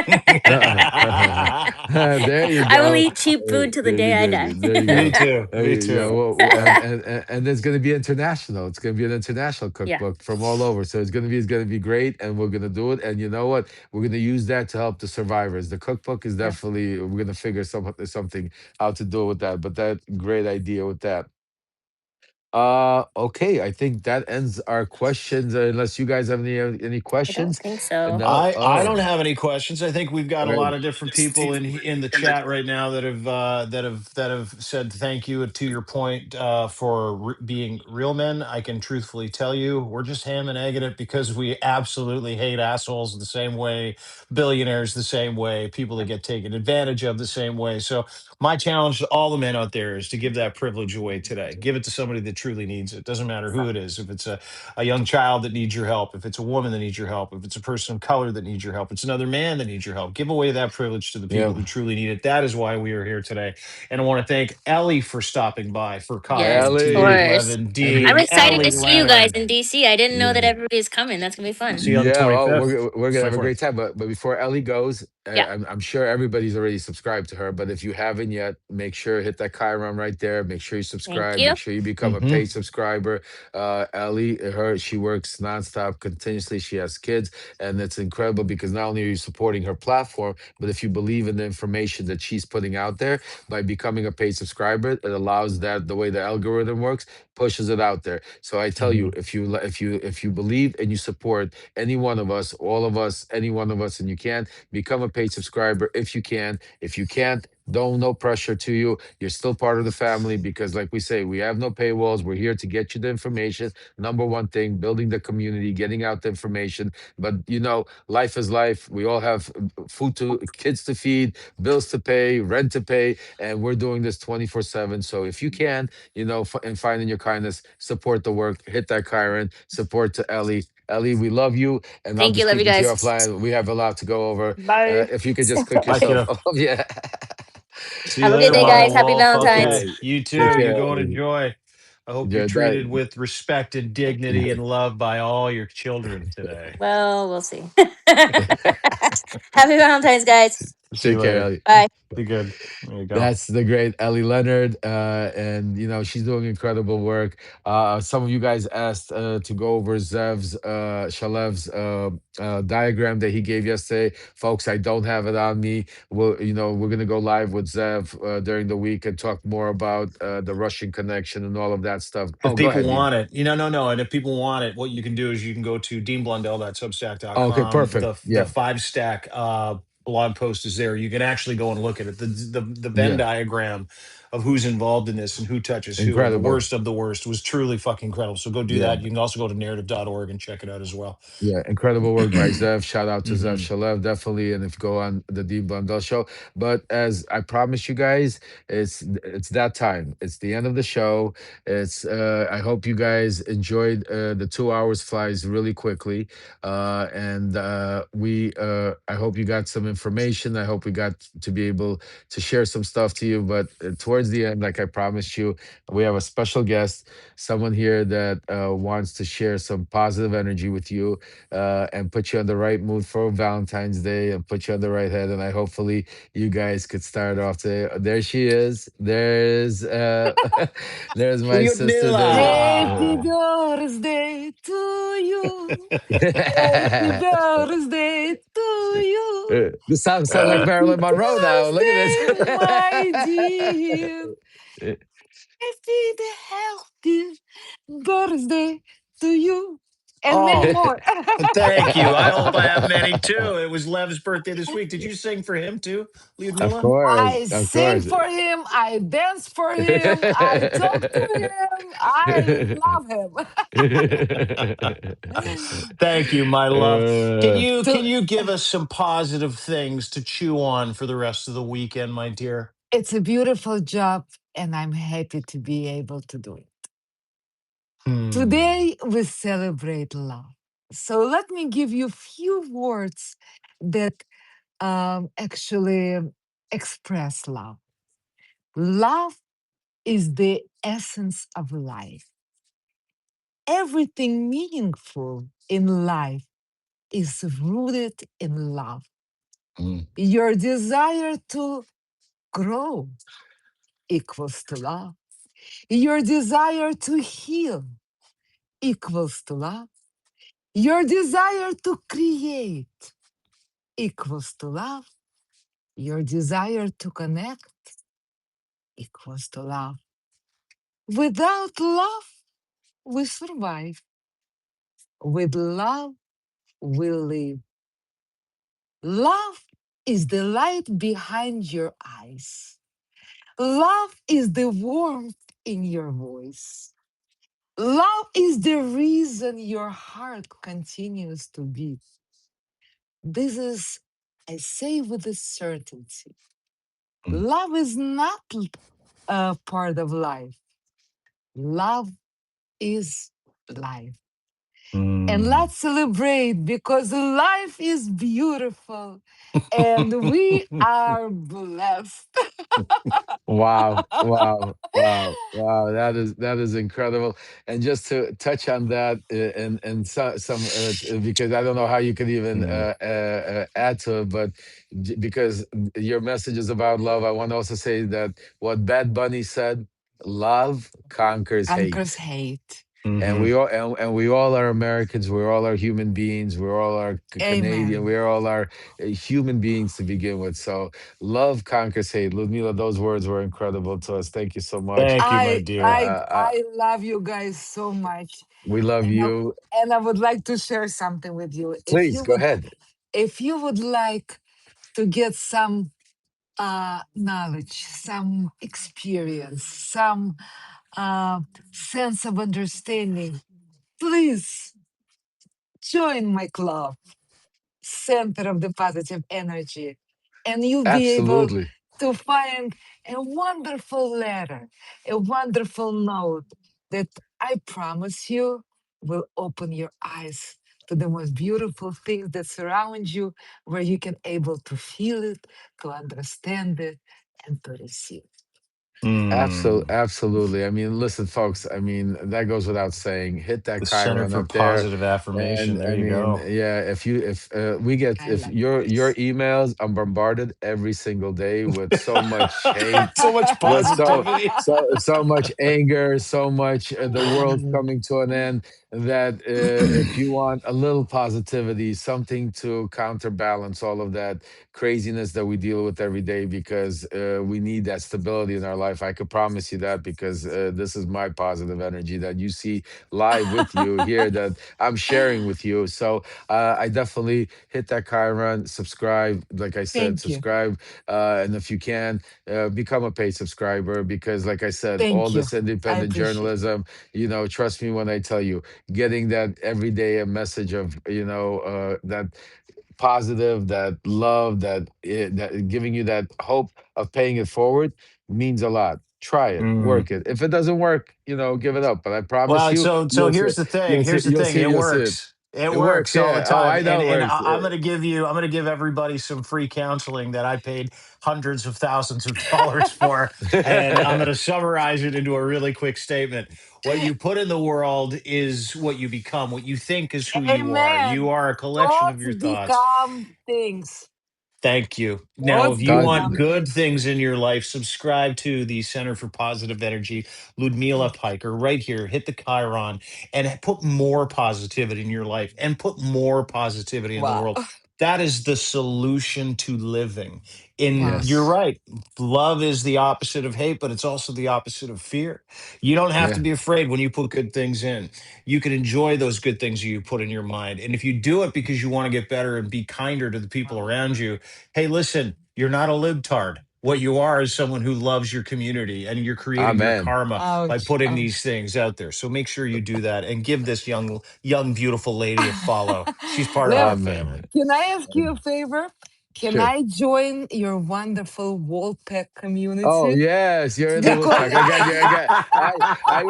There you I will go. eat cheap food till the There you day I go. die. There you Me go. too. Me Yeah, too. well, and it's going to be international. It's going to be an international Yeah. cookbook from all over. So it's going to be great, and we're going to do it. And you know what? We're going to use that to help the survivors. The cookbook is Yeah. definitely, we're going to figure something how to do with that. But that great idea with that. Okay, I think that ends our questions. Unless you guys have any I don't questions. think And so. now, I don't have any questions. I think we've got all a right. lot of different people in the chat right now that have said thank you. To your point, for being real men, I can truthfully tell you we're just ham and egging it because we absolutely hate assholes the same way, billionaires the same way, people that get taken advantage of the same way. So my challenge to all the men out there is to give that privilege away today. Give it to somebody that truly needs it. Doesn't matter who it is. If it's a young child that needs your help, if it's a woman that needs your help, if it's a person of color that needs your help, it's another man that needs your help. Give away that privilege to the people Yeah. who truly need it. That is why we are here today. And I want to thank Ellie for stopping by for coffee Yes, and of tea with Ellie. course. Levin, And I'm Dean, excited Ellie to see you guys Leonard. in DC. I didn't know that yeah. everybody's coming. That's gonna be fun. See you on the Yeah, well, 25th, we're gonna have a 24th. great time. But before Ellie goes, Yeah. I'm sure everybody's already subscribed to her. But if you haven't yet, make sure hit that Chiron right there. Make sure you Thank subscribe. you. Make sure you become a Hmm. paid subscriber. Ellie, she works nonstop, continuously. She has kids, and it's incredible because not only are you supporting her platform, but if you believe in the information that she's putting out there, by becoming a paid subscriber, it allows that the way the algorithm works pushes it out there. So I tell Hmm. you, if you believe and you support any one of us, all of us, any one of us, and you can become a paid subscriber if you can. If you can't, don't, no pressure to you. You're still part of the family because, like we say, we have no paywalls. We're here to get you the information. Number one thing, building the community, getting out the information. But life is life. We all have food to kids to feed, bills to pay, rent to pay, and we're doing this 24/7. So if you can, and finding your kindness, support the work, hit that Kyron, support to Ellie. Ellie, we love you, and I'll Thank be you. Love you speaking to you guys. offline. We have a lot to go over. Bye. If you could just cook Bye, yourself kiddo. off, yeah. See you Have a good later, day, Uh, Mama guys. Happy Wolf. all Okay, Valentine's. right. you Take too. You care, go and Ellie. enjoy. I hope you're Yeah, treated with respect and dignity and love by all your children today. Well, we'll see. Happy Valentine's, guys. See you Take care, later. Ellie. Bye. Be good. There you go. That's the great Ellie Leonard, and she's doing incredible work. Some of you guys asked to go over Shalev's diagram that he gave yesterday, folks. I don't have it on me. We're gonna go live with Zev during the week and talk more about the Russian connection and all of that stuff. If Oh, go people ahead, Dean. want it, no. And if people want it, what you can do is you can go to Oh, okay, deanblundell.substack.com. perfect. The Yeah, 5 stack blog post is there. You can actually go and look at it. The Venn yeah. diagram of who's involved in this and who touches who, and the Incredible. worst of the worst was truly fucking incredible. So go do Yeah. that. You can also go to narrative.org and check it out as well. Yeah, incredible work by Zev. Shout out to Zev Hmm. Shalev, definitely. And if you go on the Dean Blundell show. But as I promised you guys, it's that time. It's the end of the show. It's I hope you guys enjoyed the 2 hours flies really quickly. And we I hope you got some information. I hope we got to be able to share some stuff to you. But towards the end, like I promised you, we have a special guest, someone here that wants to share some positive energy with you and put you on the right mood for Valentine's Day and put you on the right head. And I hopefully you guys could start off today. There she is. There's there's my sister. There's Happy Lyudmila. birthday to you. Happy birthday to you. this sounds like Happy Marilyn Monroe now. Look at this. birthday, my dear. Happy the healthy birthday to you. And many Oh, more. thank you. I hope I have many too. It was Lev's birthday this week. Did you sing for him too, Of Lyudmila? course, I of sing course. for him. I dance for him. I talk to him. I love him. Thank you, my love. Can Uh, you can To you give us some positive things to chew on for the rest of the weekend, my dear? It's a beautiful job, and I'm happy to be able to do it. Hmm. Today, we celebrate love. So, let me give you a few words that actually express love. Love is the essence of life. Everything meaningful in life is rooted in love. mm, Your desire to grow equals to love. Your desire to heal equals to love. Your desire to create equals to love. Your desire to connect equals to love. Without love, we survive. With love, we live. Love is the light behind your eyes. Love is the warmth in your voice. Love is the reason your heart continues to beat. This is, I say with a certainty, mm, love is not a part of life. Love is life. And Hmm. let's celebrate because life is beautiful and we are blessed. wow, wow, wow, wow. That is incredible. And just to touch on that, and some because I don't know how you could even Hmm. add to it, but because your message is about love, I want to also say that what Bad Bunny said, love conquers Anchors hate. hate. And Hmm. we all are Americans. We all are human beings. We all are Canadian. Amen. We all are human beings to begin with. So love conquers hate. Ludmila, those words were incredible to us. Thank you so much. Thank you, my I dear. I Uh, I love you guys so much. we love And I, you. and I would like to share something with you. Please go ahead. If you would like to get some knowledge, some experience, some uh, sense of understanding, please join my club, Center of the Positive Energy, and you'll be able Absolutely. to find a wonderful letter, a wonderful note that I promise you will open your eyes to the most beautiful things that surround you, where you can able to feel it, to understand it, and to receive. Absolutely, Hmm. absolutely. I mean, listen, folks. I mean, that goes without saying. Hit that The Center Chiron for up there, Positive Affirmation. and There I you mean, go. yeah. I If love you your guys. emails, I'm bombarded every single day with so much hate, So much with so positivity. so so much anger, so much the world coming to an end. that if you want a little positivity, something to counterbalance all of that craziness that we deal with every day, because we need that stability in our life. I could promise you that, because this is my positive energy that you see live with you here, that I'm sharing with you. So I definitely hit that Chiron, subscribe. Like I said, Thank you. subscribe. And if you can, become a paid subscriber, because, like I said, all Thank you. this I independent appreciate it. journalism, trust me when I tell you, getting that every day a message of that positive, that love, that giving you that hope of paying it forward means a lot. Try it, Mm. work it. If it doesn't work, give it up. But I promise Well, you, so you'll see, here's the thing. you'll see, Here's the you'll thing. see, It you'll see it. works. It It works, works all the yeah. Oh, time. I know it And works. I'm gonna give everybody some free counseling that I paid hundreds of thousands of dollars for. And I'm gonna summarize it into a really quick statement. What you put in the world is what you become. What you think is who you are. You Amen. are a collection of Thoughts your thoughts. become things. Thank you. Now, if Thoughts you God, want become good things. things in your life, subscribe to the Center for Positive Energy, Ludmila Thank Piker, right here. Hit the Chiron and put more positivity in your life and put more positivity you. in the Wow. world. That is the solution to living. And Wow. you're yes, right. Love is the opposite of hate, but it's also the opposite of fear. You don't have to yeah, be afraid when you put good things in. You can enjoy those good things you put in your mind. And if you do it because you want to get better and be kinder to the people around you, hey, listen, you're not a libtard. What you are is someone who loves your community, and you're creating your amen, karma by Ouch. putting these Ouch. things out there. So make sure you do that and give this young, beautiful lady a follow. She's part of our Lev, family. amen. can I ask you a favor? Can Sure. I join your wonderful Wolfpack Oh community? yes, you're in the wolf Because pack. I got you. I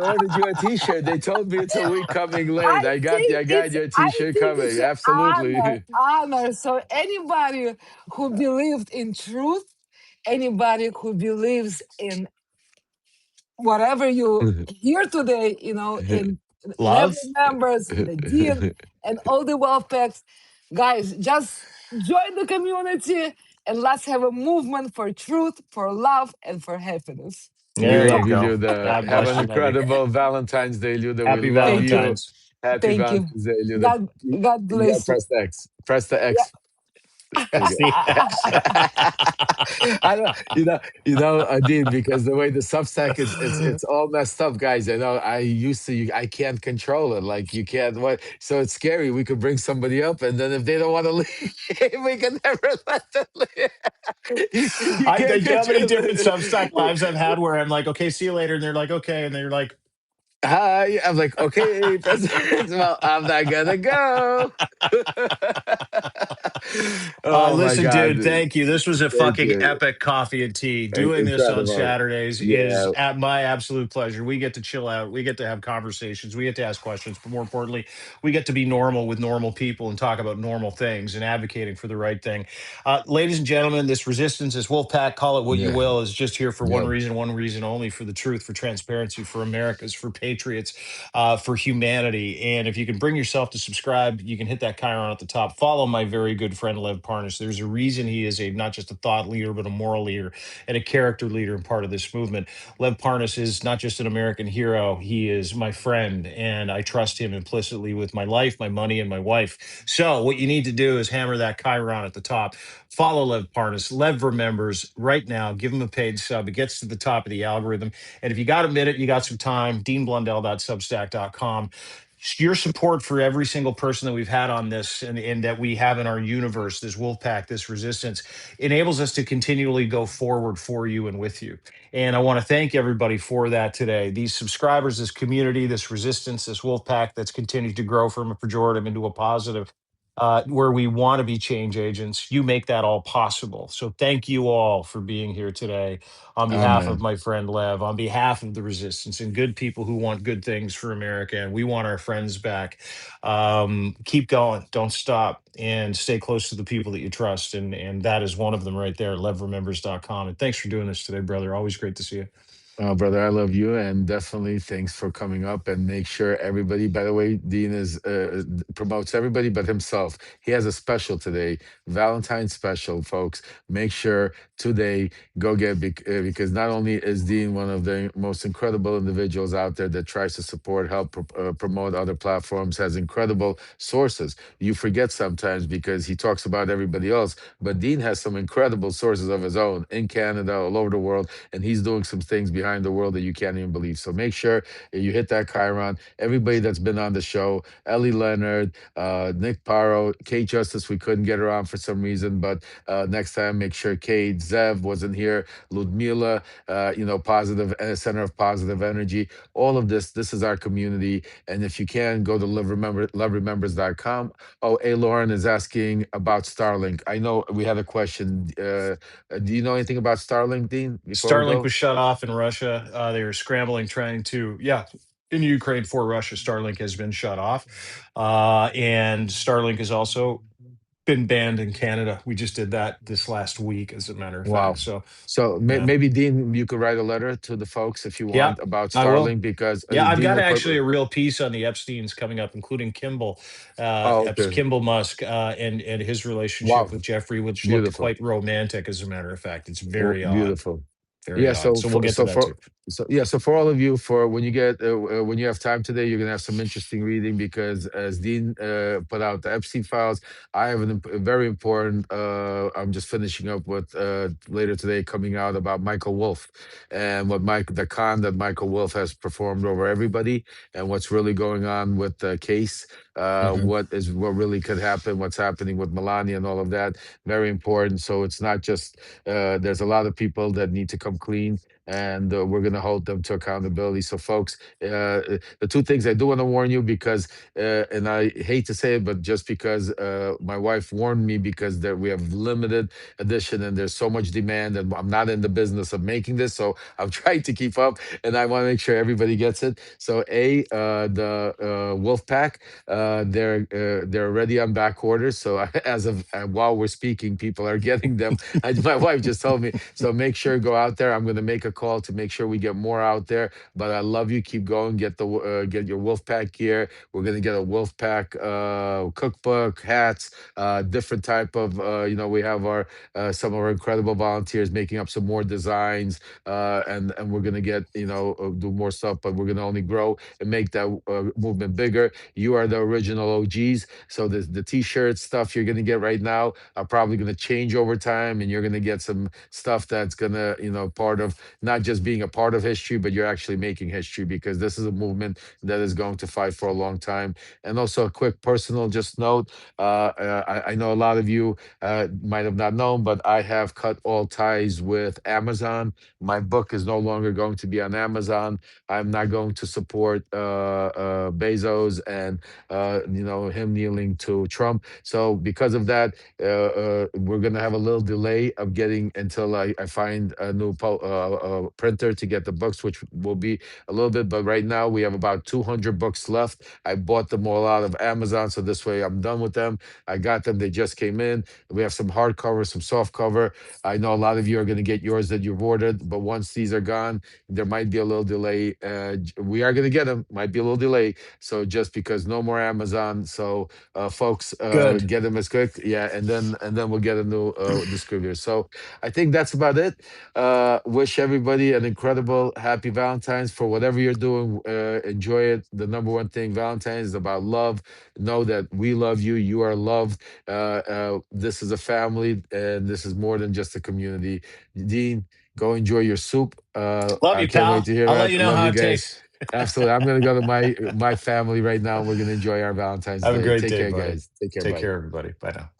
ordered you a T-shirt. They told me it's a week coming late. I I got you. think I got it's you a I T-shirt think it's coming. an honor, Absolutely. honor. So anybody who believed in truth, anybody who believes in whatever you hear today, in Level Love? members, the Dean, and all the wealth packs, guys, just join the community and let's have a movement for truth, for love, and for happiness. There Great, you Bye. go. Luda. God Have bless an you, lady. incredible Valentine's Day, Luda. We Happy love Thank you. you. Valentine's. Happy Thank you. Valentine's Day, Luda. God, You, God you gotta bless you. press the X. Press the Yeah. X. That's Okay. the X. I don't, Adin, because the way the Substack is, it's all messed up, guys. I can't control it. Like you can't. What? So it's scary. We could bring somebody up, and then if they don't want to leave, we can never let them leave. You I can't think how many control different Substack it. lives I've had where I'm like, okay, see you later. And they're like, okay. And they're like, Hi. I'm like, okay, President. Well, I'm not gonna go. Oh my Listen, God. dude, thank you. This was a Thank fucking you. epic coffee and tea. Doing this on Incredible. Saturdays is Yeah. at my absolute pleasure. We get to chill out. We get to have conversations. We get to ask questions. But more importantly, we get to be normal with normal people and talk about normal things and advocating for the right thing. Ladies and gentlemen, this resistance, this Wolfpack, call it what you Yeah. will, is just here for Yep. one reason only, for the truth, for transparency, for Americans, for patriots, for humanity. And if you can bring yourself to subscribe, you can hit that Chiron at the top. Follow my very good friend Lev Parnas. There's a reason he is a not just a thought leader, but a moral leader and a character leader and part of this movement. Lev Parnas is not just an American hero; he is my friend, and I trust him implicitly with my life, my money, and my wife. So what you need to do is hammer that Chiron at the top. Follow Lev Parnas. Lev remembers right now. Give him a paid sub. It gets to the top of the algorithm. And if you got a minute, you got some time, deanblundell.substack.com. Your support for every single person that we've had on this, and that we have in our universe, this wolf pack, this resistance, enables us to continually go forward for you and with you. And I want to thank everybody for that today. These subscribers, this community, this resistance, this wolf pack that's continued to grow from a pejorative into a positive, where we want to be change agents. You make that all possible. So thank you all for being here today, on behalf of Amen. my friend Lev, on behalf of the resistance and good people who want good things for America. And we want our friends back. Keep going. Don't stop, and stay close to the people that you trust. And that is one of them right there, levremembers.com. And thanks for doing this today, brother. Always great to see you. Brother, I love you, and definitely thanks for coming up. And make sure everybody. By the way, Dean is promotes everybody but himself. He has a special today, Valentine special, folks. Make sure today go get because not only is Dean one of the most incredible individuals out there that tries to support, help promote other platforms, has incredible sources. You forget sometimes because he talks about everybody else, but Dean has some incredible sources of his own in Canada, all over the world, and he's doing some things behind the world that you can't even believe. So make sure you hit that Chiron. Everybody that's been on the show, Ellie Leonard, Nick Paro, Kate Justice, we couldn't get her on for some reason, but next time make sure Kate, Zev wasn't here, Ludmila, positive center of positive energy. All of this is our community. And if you can, go to loveremembers.com. Oh, A. Lauren is asking about Starlink. I know we had a question. Do you know anything about Starlink, Dean, before we Starlink go? was shut off in Russia. They were scrambling, trying to, yeah, in Ukraine for Russia. Starlink has been shut off. And Starlink has also been banned in Canada. We just did that this last week, as a matter of fact. Wow. So, So yeah. maybe, Dean, you could write a letter to the folks if you Yeah, want about I will. Starlink because Yeah, I've Dean got will put. actually a real piece on the Epsteins coming up, including Oh, okay. Kimball Musk, and his relationship Wow. with Jeffrey, which looked Beautiful. quite romantic, as a matter of fact. It's very odd, Beautiful. very Yeah. odd. So So we'll for get to so that for too. for all of you, for when you get when you have time today, you're gonna have some interesting reading because as Dean put out the Epstein files, I have a very important. I'm just finishing up with later today coming out about Michael Wolff and what Mike the con that Michael Wolff has performed over everybody and what's really going on with the case. Hmm. What really could happen, what's happening with Melania and all of that. Very important. So it's not just there's a lot of people that need to come clean, and we're going to hold them to accountability. So, folks, the two things I do want to warn you because, and I hate to say it, but just because my wife warned me because there we have limited edition and there's so much demand, and I'm not in the business of making this, so I'm trying to keep up, and I want to make sure everybody gets it. So, the Wolf Pack, they're already on back orders. So as of while we're speaking, people are getting them. My wife just told me. So make sure go out there. I'm going to make a call to make sure we get more out there. But I love you. Keep going. Get your Wolfpack gear. We're going to get a Wolfpack cookbook, hats, different type of. We have our some of our incredible volunteers making up some more designs, and we're going to get do more stuff. But we're going to only grow and make that movement bigger. You are the original OGs. So the t-shirt stuff you're gonna get right now are probably gonna change over time, and you're gonna get some stuff that's gonna, part of not just being a part of history, but you're actually making history because this is a movement that is going to fight for a long time. And also a quick personal just note. I know a lot of you might have not known, but I have cut all ties with Amazon. My book is no longer going to be on Amazon. I'm not going to support Bezos and him kneeling to Trump. So because of that, we're gonna have a little delay of getting until I find a new printer to get the books, which will be a little bit. But right now we have about 200 books left. I bought them all out of Amazon, so this way I'm done with them. I got them; they just came in. We have some hardcover, some soft cover. I know a lot of you are going to get yours that you've ordered, but once these are gone, there might be a little delay. We are going to get them. Might be a little delay. So just because no more Amazon, so folks, Good. get them as quick. Yeah, and then we'll get a new distributor. So I think that's about it. Wish everybody an incredible happy Valentine's for whatever you're doing. Enjoy it. The number one thing, Valentine's is about love. Know that we love you. You are loved. This is a family, and this is more than just a community. Dean, go enjoy your soup. Love I you, can't wait pal. to hear I'll let that. you know Love how you it guys. tastes. Absolutely. I'm gonna go to my family right now. We're gonna enjoy our Valentine's Have a Day. great Take day, care, buddy. guys. Take care. Take Bye. care, everybody. Bye now.